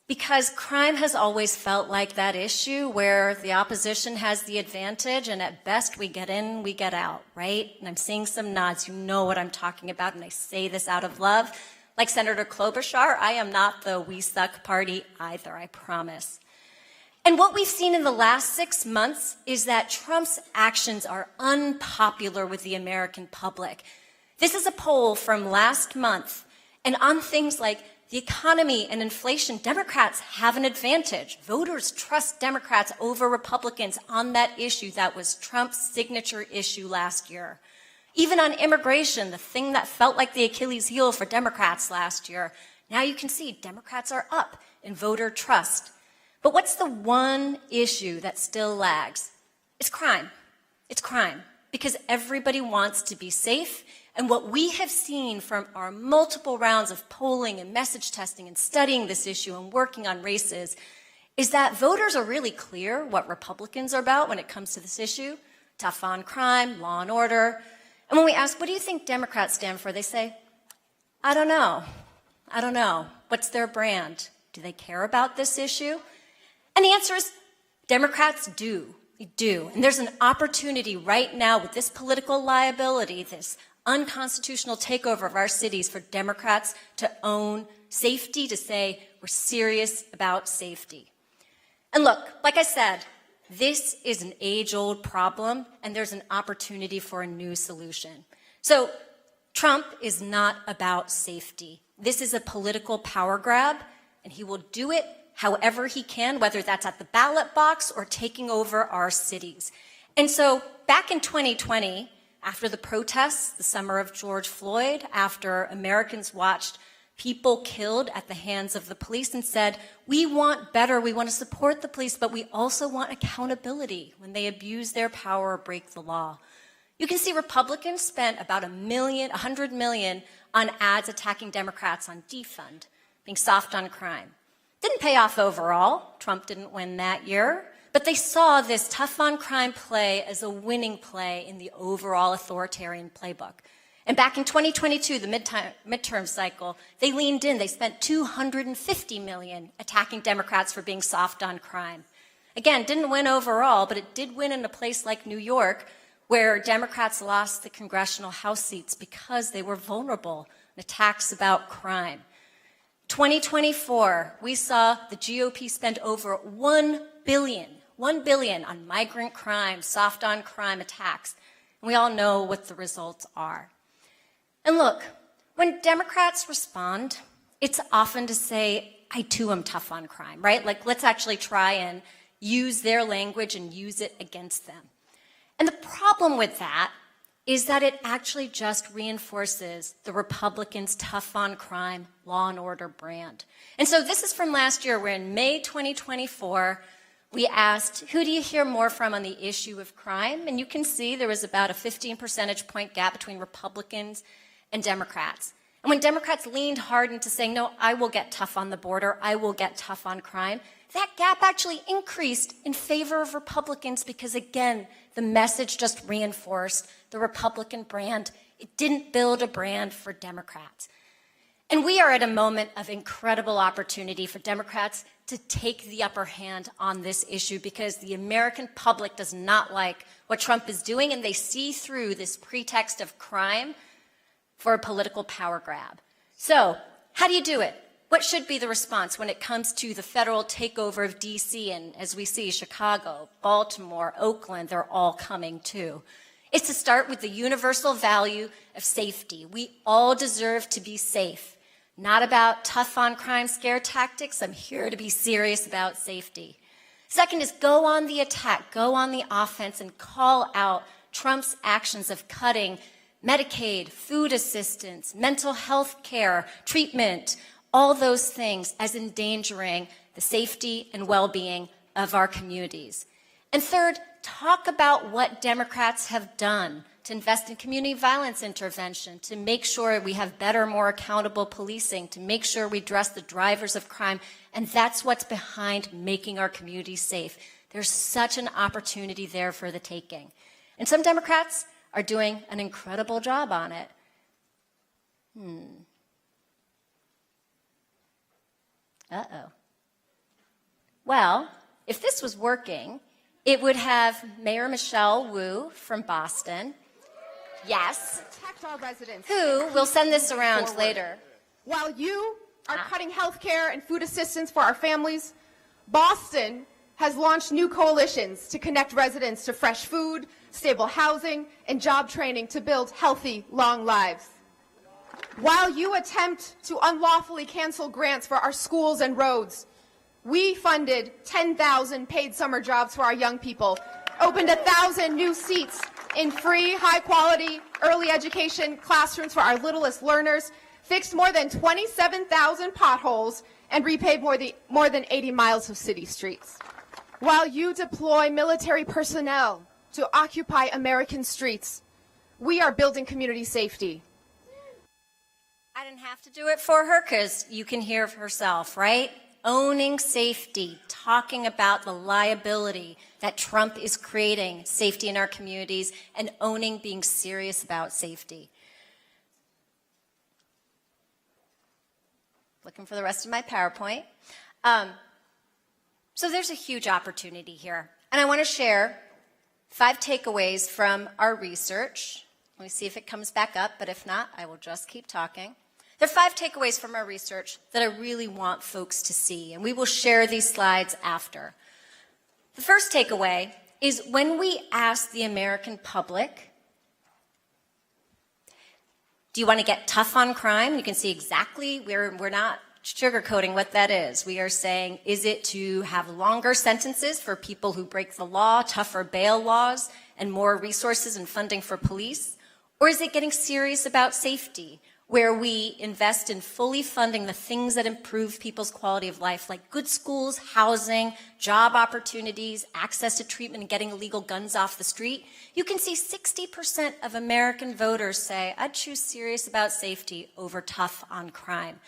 H: because crime has always felt like that issue where the opposition has the advantage and at best we get in, we get out, right? And I'm seeing some nods. You know what I'm talking about, and I say this out of love. Like Senator Klobuchar, I am not the we suck party either, I promise. And what we've seen in the last 6 months is that Trump's actions are unpopular with the American public. This is a poll from last month, and on things like the economy and inflation, Democrats have an advantage. Voters trust Democrats over Republicans on that issue that was Trump's signature issue last year. Even on immigration, the thing that felt like the Achilles heel for Democrats last year, now you can see Democrats are up in voter trust. But what's the one issue that still lags? It's crime. It's crime. Because everybody wants to be safe. And what we have seen from our multiple rounds of polling and message testing and studying this issue and working on races is that voters are really clear what Republicans are about when it comes to this issue. Tough on crime, law and order. And when we ask, what do you think Democrats stand for? They say, I don't know. I don't know. What's their brand? Do they care about this issue? And the answer is Democrats do. They do. And there's an opportunity right now with this political liability, this unconstitutional takeover of our cities for Democrats to own safety, to say we're serious about safety. And look, like I said, this is an age-old problem, and there's an opportunity for a new solution. So Trump is not about safety. This is a political power grab, and he will do it however he can, whether that's at the ballot box or taking over our cities. And so back in 2020, after the protests, the summer of George Floyd, after Americans watched people killed at the hands of the police and said, we want better, we want to support the police, but we also want accountability when they abuse their power or break the law. You can see Republicans spent about $100 million on ads attacking Democrats on defund, being soft on crime. Didn't pay off overall. Trump didn't win that year. But they saw this tough on crime play as a winning play in the overall authoritarian playbook. And back in 2022, the midterm cycle, they leaned in. They spent $250 million attacking Democrats for being soft on crime. Again, didn't win overall, but it did win in a place like New York, where Democrats lost the congressional House seats because they were vulnerable in attacks about crime. 2024, we saw the GOP spend over $1 billion on migrant crime, soft on crime attacks. And we all know what the results are. And look, when Democrats respond, it's often to say, I too am tough on crime, right? Like, let's actually try and use their language and use it against them. And the problem with that is that it actually just reinforces the Republicans' tough on crime, law and order brand. And so this is from last year, where in May 2024, we asked, who do you hear more from on the issue of crime? And you can see there was about a 15 percentage point gap between Republicans and Democrats. And when Democrats leaned hard into saying, no, I will get tough on the border, I will get tough on crime, that gap actually increased in favor of Republicans because, again, the message just reinforced the Republican brand. It didn't build a brand for Democrats. And we are at a moment of incredible opportunity for Democrats to take the upper hand on this issue because the American public does not like what Trump is doing, and they see through this pretext of crime for a political power grab. So, how do you do it? What should be the response when it comes to the federal takeover of D.C. and, as we see, Chicago, Baltimore, Oakland, they're all coming too? It's to start with the universal value of safety. We all deserve to be safe. Not about tough on crime scare tactics. I'm here to be serious about safety. Second is go on the attack, go on the offense, and call out Trump's actions of cutting Medicaid, food assistance, mental health care, treatment, all those things as endangering the safety and well-being of our communities. And third, talk about what Democrats have done to invest in community violence intervention, to make sure we have better, more accountable policing, to make sure we address the drivers of crime. And that's what's behind making our communities safe. There's such an opportunity there for the taking. And some Democrats are doing an incredible job on it. Uh-oh. Well, if this was working, it would have Mayor Michelle Wu from Boston, yes,
I: protect our residents.
H: who will send this around later.
I: While you are cutting health care and food assistance for our families, Boston has launched new coalitions to connect residents to fresh food, stable housing, and job training to build healthy, long lives. While you attempt to unlawfully cancel grants for our schools and roads, we funded 10,000 paid summer jobs for our young people, opened 1,000 new seats in free, high-quality early education classrooms for our littlest learners, fixed more than 27,000 potholes, and repaved more than 80 miles of city streets. While you deploy military personnel to occupy American streets, we are building community safety.
H: I didn't have to do it for her because you can hear for herself, right? Owning safety, talking about the liability that Trump is creating, safety in our communities, and owning being serious about safety. Looking for the rest of my PowerPoint. So there's a huge opportunity here. And I want to share 5 takeaways from our research. Let me see if it comes back up, but if not, I will just keep talking. There are 5 takeaways from our research that I really want folks to see, and we will share these slides after. The first takeaway is when we ask the American public, do you want to get tough on crime? You can see exactly we're not sugarcoating what that is. We are saying, is it to have longer sentences for people who break the law, tougher bail laws, and more resources and funding for police? Or is it getting serious about safety, where we invest in fully funding the things that improve people's quality of life, like good schools, housing, job opportunities, access to treatment, and getting illegal guns off the street? You can see 60% of American voters say, I'd choose serious about safety over tough on crime.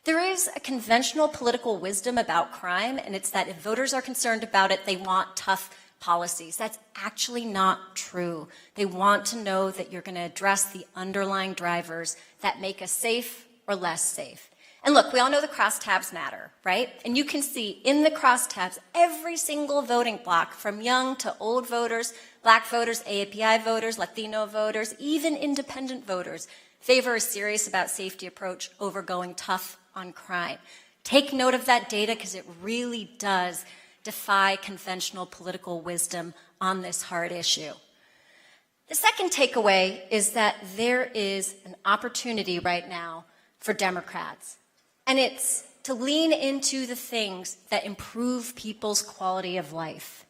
H: There is a conventional political wisdom about crime, and it's that if voters are concerned about it, they want tough policies. That's actually not true. They want to know that you're going to address the underlying drivers that make us safe or less safe. And look, we all know the crosstabs matter, right? And you can see in the crosstabs every single voting block, from young to old voters, black voters, AAPI voters, Latino voters, even independent voters, favor a serious about safety approach over going tough on crime. Take note of that data because it really does defy conventional political wisdom on this hard issue. The second takeaway is that there is an opportunity right now for Democrats, and it's to lean into the things that improve people's quality of life.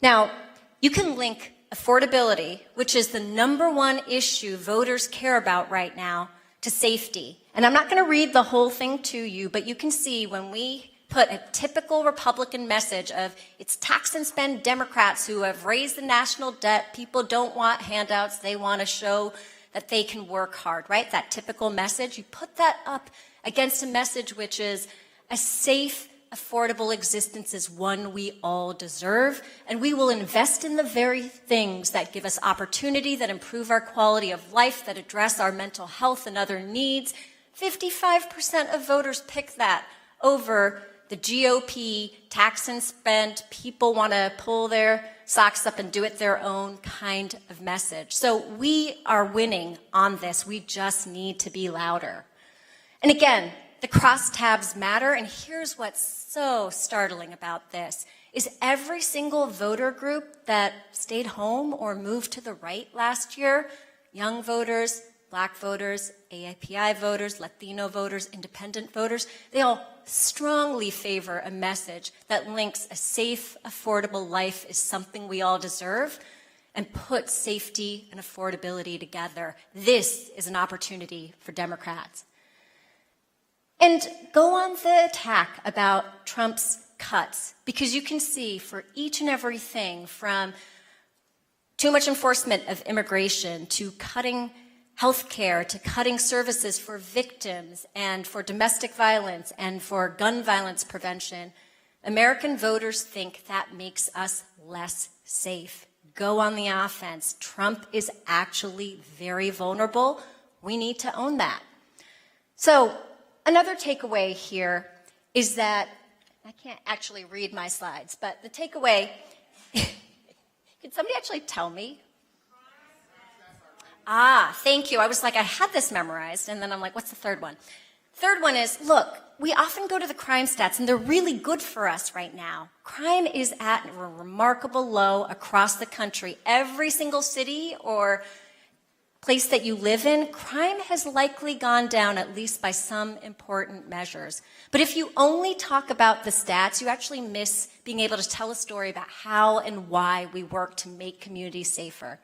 H: Now, you can link affordability, which is the #1 issue voters care about right now, to safety. And I'm not going to read the whole thing to you, but you can see when we put a typical Republican message of it's tax and spend Democrats who have raised the national debt, people don't want handouts, they want to show that they can work hard, right? That typical message, you put that up against a message which is a safe, affordable existence is one we all deserve, and we will invest in the very things that give us opportunity, that improve our quality of life, that address our mental health and other needs. 55% of voters pick that over the GOP tax and spend, people want to pull their socks up and do it their own kind of message. So we are winning on this. We just need to be louder. And again, the crosstabs matter, and here's what's so startling about this, is every single voter group that stayed home or moved to the right last year, young voters, Black voters, AIPI voters, Latino voters, independent voters, they all strongly favor a message that links a safe, affordable life is something we all deserve and puts safety and affordability together. This is an opportunity for Democrats. And go on the attack about Trump's cuts, because you can see for each and everything from too much enforcement of immigration to cutting health care to cutting services for victims and for domestic violence and for gun violence prevention, American voters think that makes us less safe. Go on the offense. Trump is actually very vulnerable. We need to own that. So another takeaway here is that, I can't actually read my slides, but the takeaway, can somebody actually tell me? Thank you. I was like, I had this memorized, and then I'm like, what's the third one? Third one is, look, we often go to the crime stats, and they're really good for us right now. Crime is at a remarkable low across the country. Every single city or place that you live in, crime has likely gone down, at least by some important measures. But if you only talk about the stats, you actually miss being able to tell a story about how and why we work to make communities safer.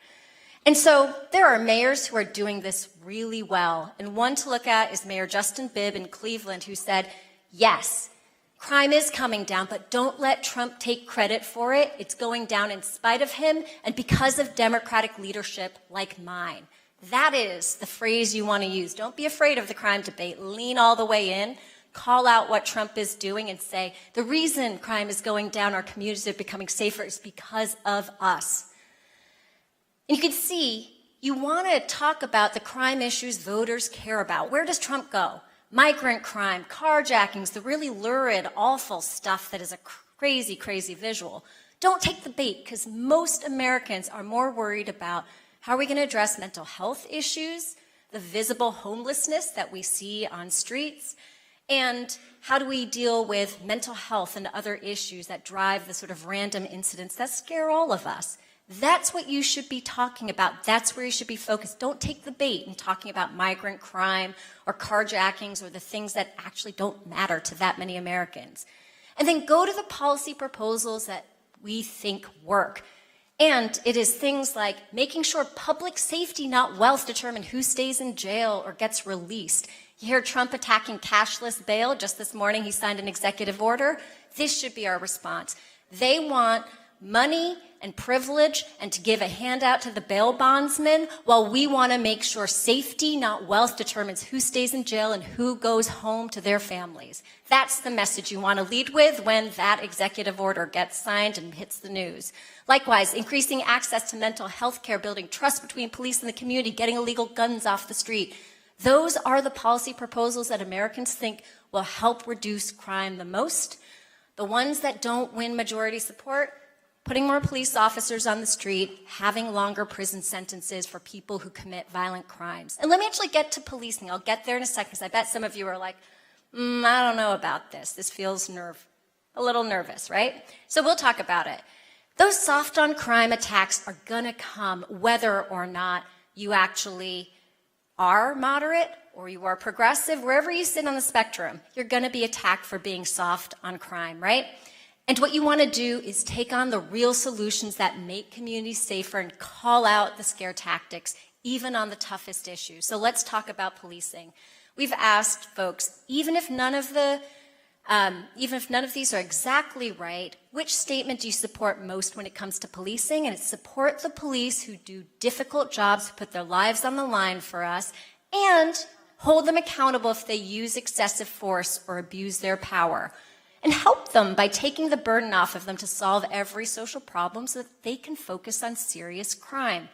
H: And so there are mayors who are doing this really well. And one to look at is Mayor Justin Bibb in Cleveland, who said, yes, crime is coming down, but don't let Trump take credit for it. It's going down in spite of him and because of Democratic leadership like mine. That is the phrase you want to use. Don't be afraid of the crime debate. Lean all the way in. Call out what Trump is doing and say, the reason crime is going down, our communities are becoming safer, is because of us. And you can see, you want to talk about the crime issues voters care about. Where does Trump go? Migrant crime, carjackings, the really lurid, awful stuff that is a crazy, crazy visual. Don't take the bait, because most Americans are more worried about how are we going to address mental health issues, the visible homelessness that we see on streets, and how do we deal with mental health and other issues that drive the sort of random incidents that scare all of us. That's what you should be talking about. That's where you should be focused. Don't take the bait in talking about migrant crime or carjackings or the things that actually don't matter to that many Americans. And then go to the policy proposals that we think work. And it is things like making sure public safety, not wealth, determine who stays in jail or gets released. You hear Trump attacking cashless bail. Just this morning, he signed an executive order. This should be our response. They want money and privilege and to give a handout to the bail bondsman, while we want to make sure safety, not wealth, determines who stays in jail and who goes home to their families. That's the message you want to lead with when that executive order gets signed and hits the news. Likewise, increasing access to mental health care, building trust between police and the community, getting illegal guns off the street. Those are the policy proposals that Americans think will help reduce crime the most. The ones that don't win majority support, putting more police officers on the street, having longer prison sentences for people who commit violent crimes. And let me actually get to policing. I'll get there in a second, because I bet some of you are like, I don't know about this. This feels a little nervous, right? So we'll talk about it. Those soft on crime attacks are gonna come whether or not you actually are moderate or you are progressive. Wherever you sit on the spectrum, you're gonna be attacked for being soft on crime, right? And what you want to do is take on the real solutions that make communities safer and call out the scare tactics, even on the toughest issues. So let's talk about policing. We've asked folks, even if none of these are exactly right, which statement do you support most when it comes to policing? And it's support the police who do difficult jobs, who put their lives on the line for us, and hold them accountable if they use excessive force or abuse their power. And help them by taking the burden off of them to solve every social problem so that they can focus on serious crime.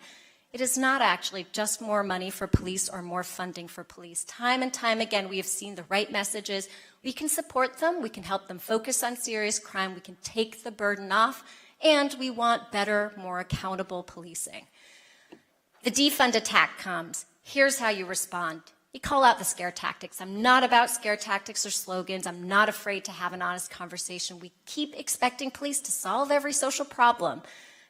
H: It is not actually just more money for police or more funding for police. Time and time again, we have seen the right messages. We can support them, we can help them focus on serious crime, we can take the burden off, and we want better, more accountable policing. The defund attack comes. Here's how you respond. You call out the scare tactics. I'm not about scare tactics or slogans. I'm not afraid to have an honest conversation. We keep expecting police to solve every social problem.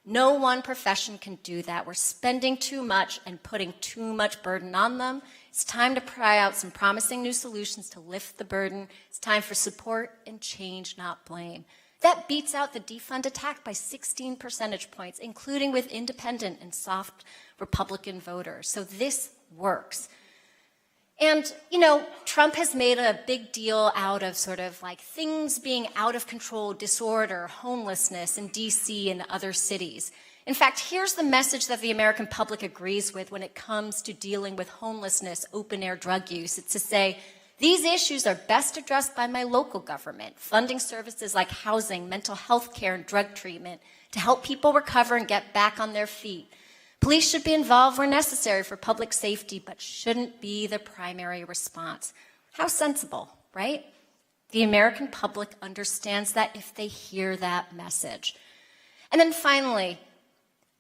H: No one profession can do that. We're spending too much and putting too much burden on them. It's time to try out some promising new solutions to lift the burden. It's time for support and change, not blame. That beats out the defund attack by 16 percentage points, including with independent and soft Republican voters. So this works. And, you know, Trump has made a big deal out of sort of like things being out of control, disorder, homelessness in DC and other cities. In fact, here's the message that the American public agrees with when it comes to dealing with homelessness, open-air drug use. It's to say, these issues are best addressed by my local government, funding services like housing, mental health care, and drug treatment to help people recover and get back on their feet. Police should be involved where necessary for public safety, but shouldn't be the primary response. How sensible, right? The American public understands that if they hear that message. And then finally,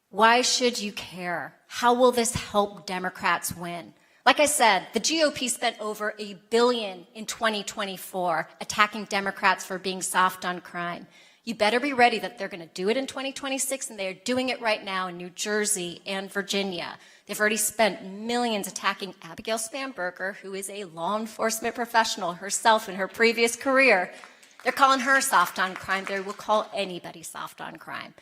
H: why should you care? How will this help Democrats win? Like I said, the GOP spent over $1 billion in 2024 attacking Democrats for being soft on crime. You better be ready that they're going to do it in 2026, and they are doing it right now in New Jersey and Virginia. They've already spent millions attacking Abigail Spanberger, who is a law enforcement professional herself in her previous career. They're calling her soft on crime. They will call anybody soft on crime.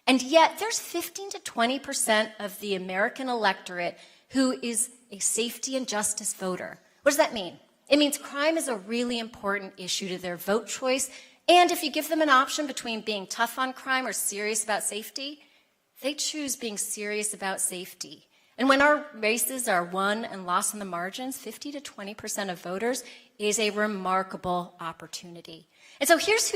H: And yet there's 15 to 20% of the American electorate who is a safety and justice voter. What does that mean? It means crime is a really important issue to their vote choice. And if you give them an option between being tough on crime or serious about safety, they choose being serious about safety. And when our races are won and lost in the margins, 50 to 20% of voters is a remarkable opportunity. And so here's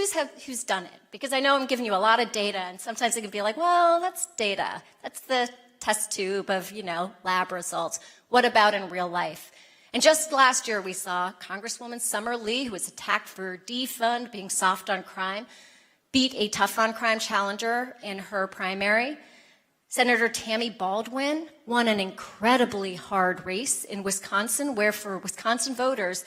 H: who's done it, because I know I'm giving you a lot of data, and sometimes it can be like, well, that's data. That's the test tube of, lab results. What about in real life? And just last year, we saw Congresswoman Summer Lee, who was attacked for defund, being soft on crime, beat a tough on crime challenger in her primary. Senator Tammy Baldwin won an incredibly hard race in Wisconsin, where for Wisconsin voters,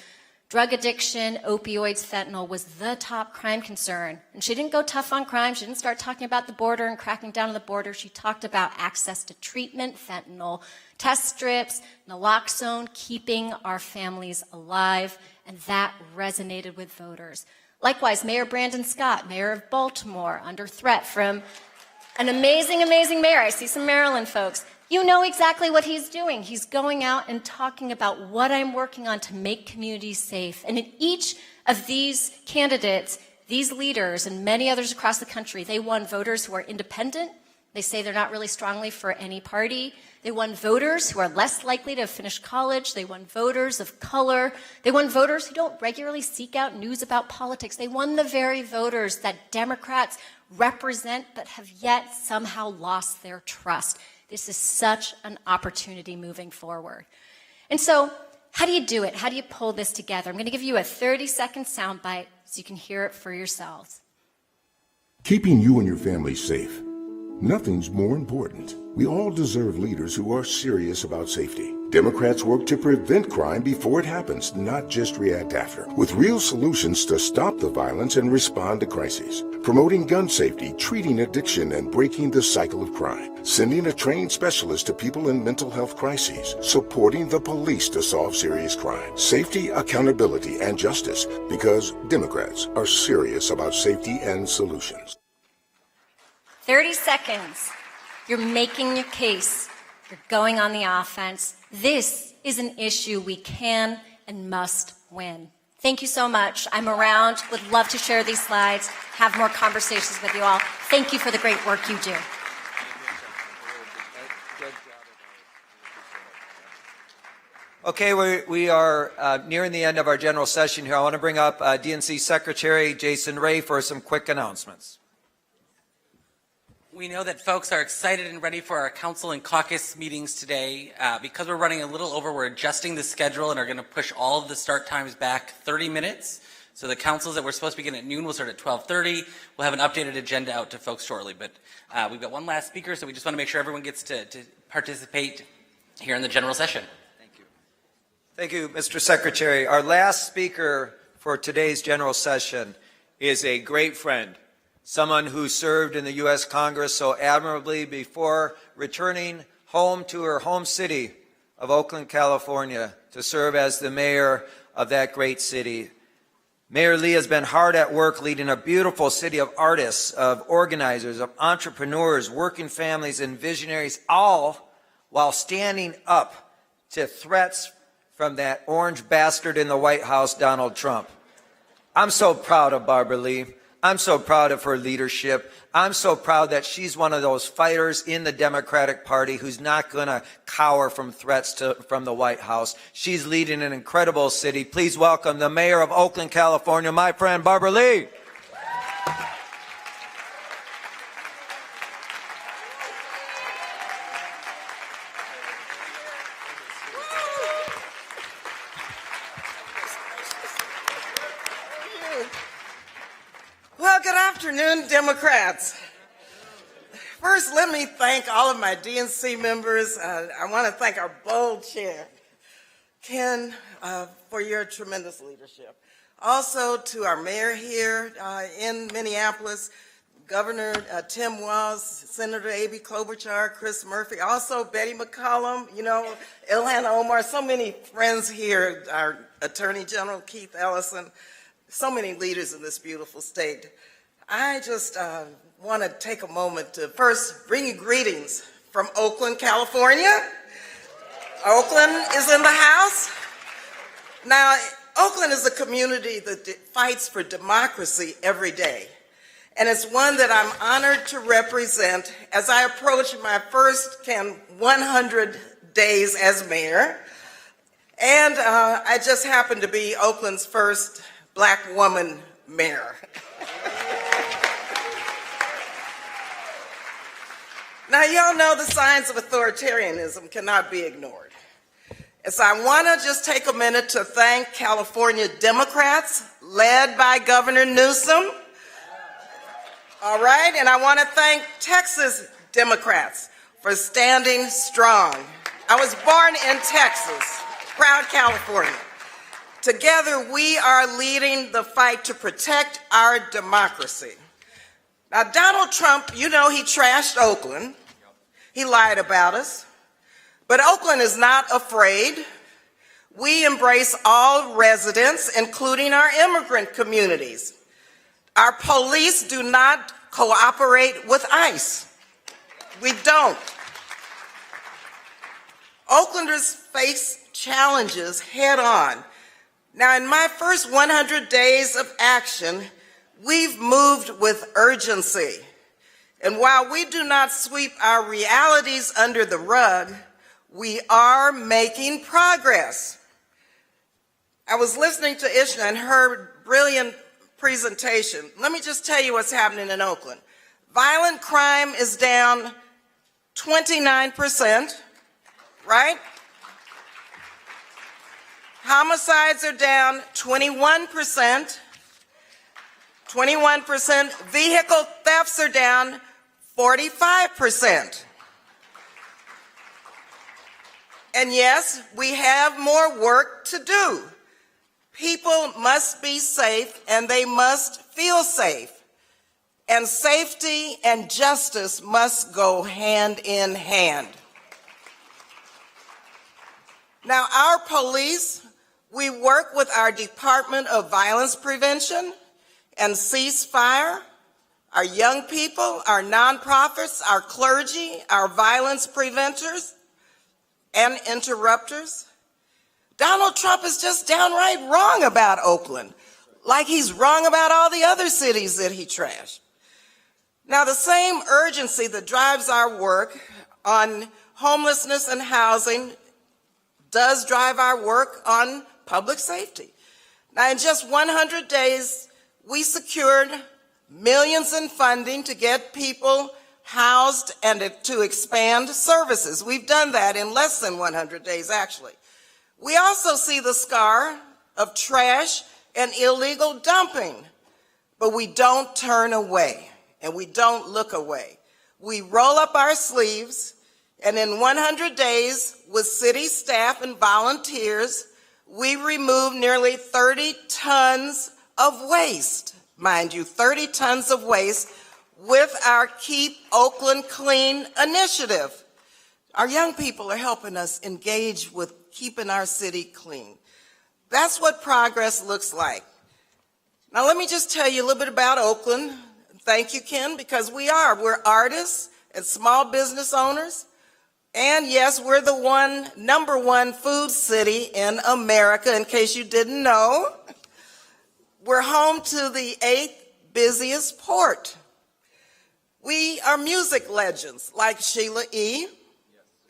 H: drug addiction, opioids, fentanyl was the top crime concern. And she didn't go tough on crime. She didn't start talking about the border and cracking down on the border. She talked about access to treatment, fentanyl, test strips, naloxone, keeping our families alive. And that resonated with voters. Likewise, Mayor Brandon Scott, mayor of Baltimore, under threat from an amazing, amazing mayor. I see some Maryland folks. You know exactly what he's doing. He's going out and talking about what I'm working on to make communities safe. And in each of these candidates, these leaders, and many others across the country, they won voters who are independent. They say they're not really strongly for any party. They won voters who are less likely to have finished college. They won voters of color. They won voters who don't regularly seek out news about politics. They won the very voters that Democrats represent but have yet somehow lost their trust. This is such an opportunity moving forward. And so, how do you do it? How do you pull this together? I'm going to give you a 30-second soundbite so you can hear it for yourselves.
J: Keeping you and your family safe. Nothing's more important. We all deserve leaders who are serious about safety. Democrats work to prevent crime before it happens, not just react after, with real solutions to stop the violence and respond to crises. Promoting gun safety, treating addiction, and breaking the cycle of crime. Sending a trained specialist to people in mental health crises. Supporting the police to solve serious crime. Safety, accountability, and justice, because Democrats are serious about safety and solutions.
H: 30 seconds. You're making your case. You're going on the offense. This is an issue we can and must win. Thank you so much. I'm around, would love to share these slides, have more conversations with you all. Thank you for the great work you do.
A: Okay, we are nearing the end of our general session here. I want to bring up DNC Secretary Jason Ray for some quick announcements.
K: We know that folks are excited and ready for our council and caucus meetings today. Because we're running a little over, we're adjusting the schedule and are going to push all of the start times back 30 minutes. So the councils that we're supposed to begin at noon will start at 12:30. We'll have an updated agenda out to folks shortly. But we've got one last speaker, so we just want to make sure everyone gets to participate here in the general session.
A: Thank you. Thank you, Mr. Secretary. Our last speaker for today's general session is a great friend, someone who served in the U.S. Congress so admirably before returning home to her home city of Oakland, California, to serve as the mayor of that great city. Mayor Lee has been hard at work leading a beautiful city of artists, of organizers, of entrepreneurs, working families, and visionaries, all while standing up to threats from that orange bastard in the White House, Donald Trump. I'm so proud of Barbara Lee. I'm so proud of her leadership. I'm so proud that she's one of those fighters in the Democratic Party who's not going to cower from threats from the White House. She's leading an incredible city. Please welcome the mayor of Oakland, California, my friend Barbara Lee.
L: Well, good afternoon, Democrats. First, let me thank all of my DNC members. I want to thank our bold chair, Ken, for your tremendous leadership. Also to our mayor here in Minneapolis, Governor Tim Walz, Senator Amy Klobuchar, Chris Murphy, also Betty McCollum, Ilhan Omar, so many friends here, our Attorney General Keith Ellison, so many leaders in this beautiful state. I just want to take a moment to first bring you greetings from Oakland, California. Oakland is in the house. Now, Oakland is a community that fights for democracy every day. And it's one that I'm honored to represent as I approach my first 100 days as mayor. And I just happen to be Oakland's first Black woman mayor. Now, y'all know the signs of authoritarianism cannot be ignored. And so I want to just take a minute to thank California Democrats, led by Governor Newsom. All right, and I want to thank Texas Democrats for standing strong. I was born in Texas, proud California. Together, we are leading the fight to protect our democracy. Now, Donald Trump, he trashed Oakland. He lied about us. But Oakland is not afraid. We embrace all residents, including our immigrant communities. Our police do not cooperate with ICE. We don't. Oaklanders face challenges head on. Now, in my first 100 days of action, we've moved with urgency. And while we do not sweep our realities under the rug, we are making progress. I was listening to Ishna and her brilliant presentation. Let me just tell you what's happening in Oakland. Violent crime is down 29%, right? Homicides are down 21%. 21%. Vehicle thefts are down 45%. And yes, we have more work to do. People must be safe and they must feel safe. And safety and justice must go hand in hand. Now, our police, we work with our Department of Violence Prevention and Ceasefire, our young people, our nonprofits, our clergy, our violence preventers and interrupters. Donald Trump is just downright wrong about Oakland, like he's wrong about all the other cities that he trashed. Now, the same urgency that drives our work on homelessness and housing does drive our work on public safety. Now, in just 100 days, we secured millions in funding to get people housed and to expand services. We've done that in less than 100 days, actually. We also see the scar of trash and illegal dumping, but we don't turn away and we don't look away. We roll up our sleeves, and in 100 days, with city staff and volunteers, we remove nearly 30 tons of waste mind you, 30 tons of waste with our Keep Oakland Clean initiative. Our young people are helping us engage with keeping our city clean. That's what progress looks like. Now let me just tell you a little bit about Oakland. Thank you, Ken, because we're artists and small business owners. And yes, we're the number one food city in America, in case you didn't know. We're home to the 8th busiest port. We are music legends like Sheila E.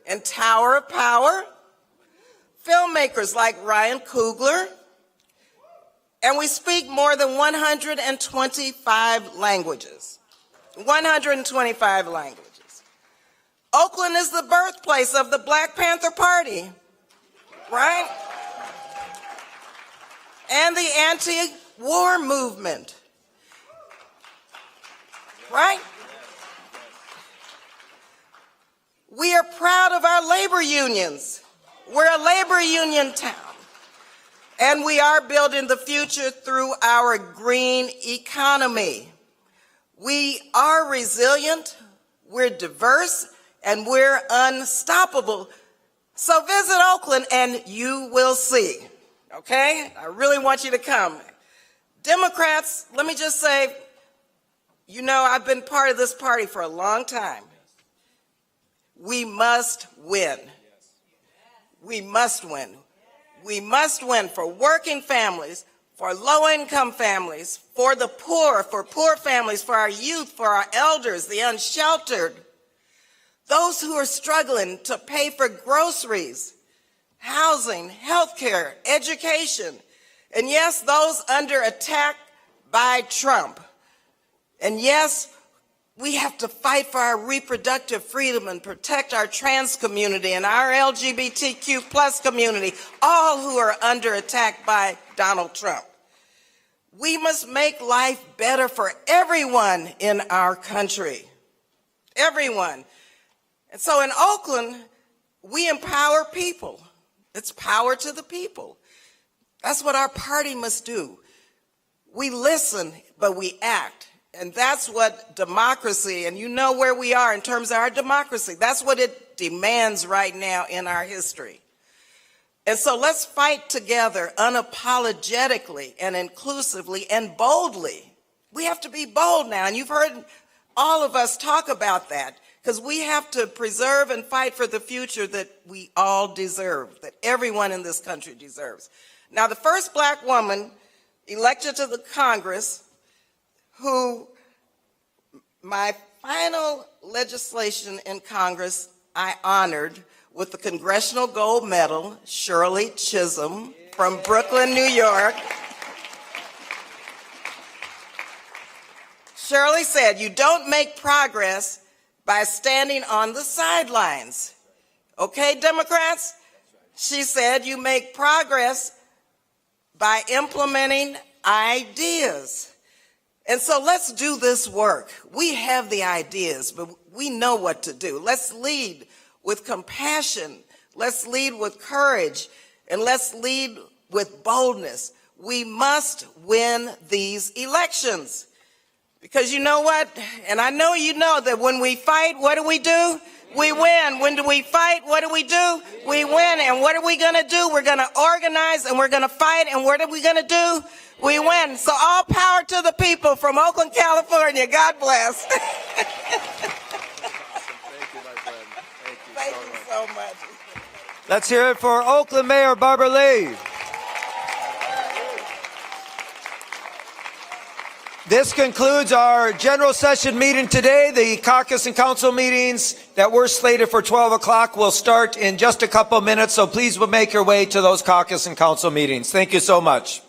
L: and Tower of Power, filmmakers like Ryan Coogler, and we speak more than 125 languages. 125 languages. Oakland is the birthplace of the Black Panther Party, right? And the anti-war movement, right? We are proud of our labor unions. We're a labor union town. And we are building the future through our green economy. We are resilient, we're diverse, and we're unstoppable. So visit Oakland and you will see, okay? I really want you to come. Democrats, let me just say, you know, I've been part of this party for a long time. We must win. We must win. We must win for working families, for low-income families, for the poor, for poor families, for our youth, for our elders, the unsheltered, those who are struggling to pay for groceries, housing, healthcare, education, and yes, those under attack by Trump. And yes, we have to fight for our reproductive freedom and protect our trans community and our LGBTQ plus community, all who are under attack by Donald Trump. We must make life better for everyone in our country. Everyone. And so in Oakland, we empower people. It's power to the people. That's what our party must do. We listen, but we act. And that's what democracy, and you know where we are in terms of our democracy, that's what it demands right now in our history. And so let's fight together unapologetically and inclusively and boldly. We have to be bold now, and you've heard all of us talk about that, because we have to preserve and fight for the future that we all deserve, that everyone in this country deserves. Now, the first Black woman elected to the Congress, who my final legislation in Congress I honored with the Congressional Gold Medal, Shirley Chisholm from Brooklyn, New York. Shirley said, "You don't make progress by standing on the sidelines." Okay, Democrats? She said, "You make progress by implementing ideas." And so let's do this work. We have the ideas, but we know what to do. Let's lead with compassion. Let's lead with courage. And let's lead with boldness. We must win these elections. Because you know what? And I know you know that when we fight, what do? We win. When do we fight? What do? We win. And what are we going to do? We're going to organize and we're going to fight. And what are we going to do? We win. So all power to the people from Oakland, California. God bless. Thank
E: you, my friend.
L: Thank you so much.
A: Let's hear it for Oakland Mayor Barbara Lee. This concludes our general session meeting today. The caucus and council meetings that were slated for 12 o'clock will start in just a couple minutes, so please make your way to those caucus and council meetings. Thank you so much.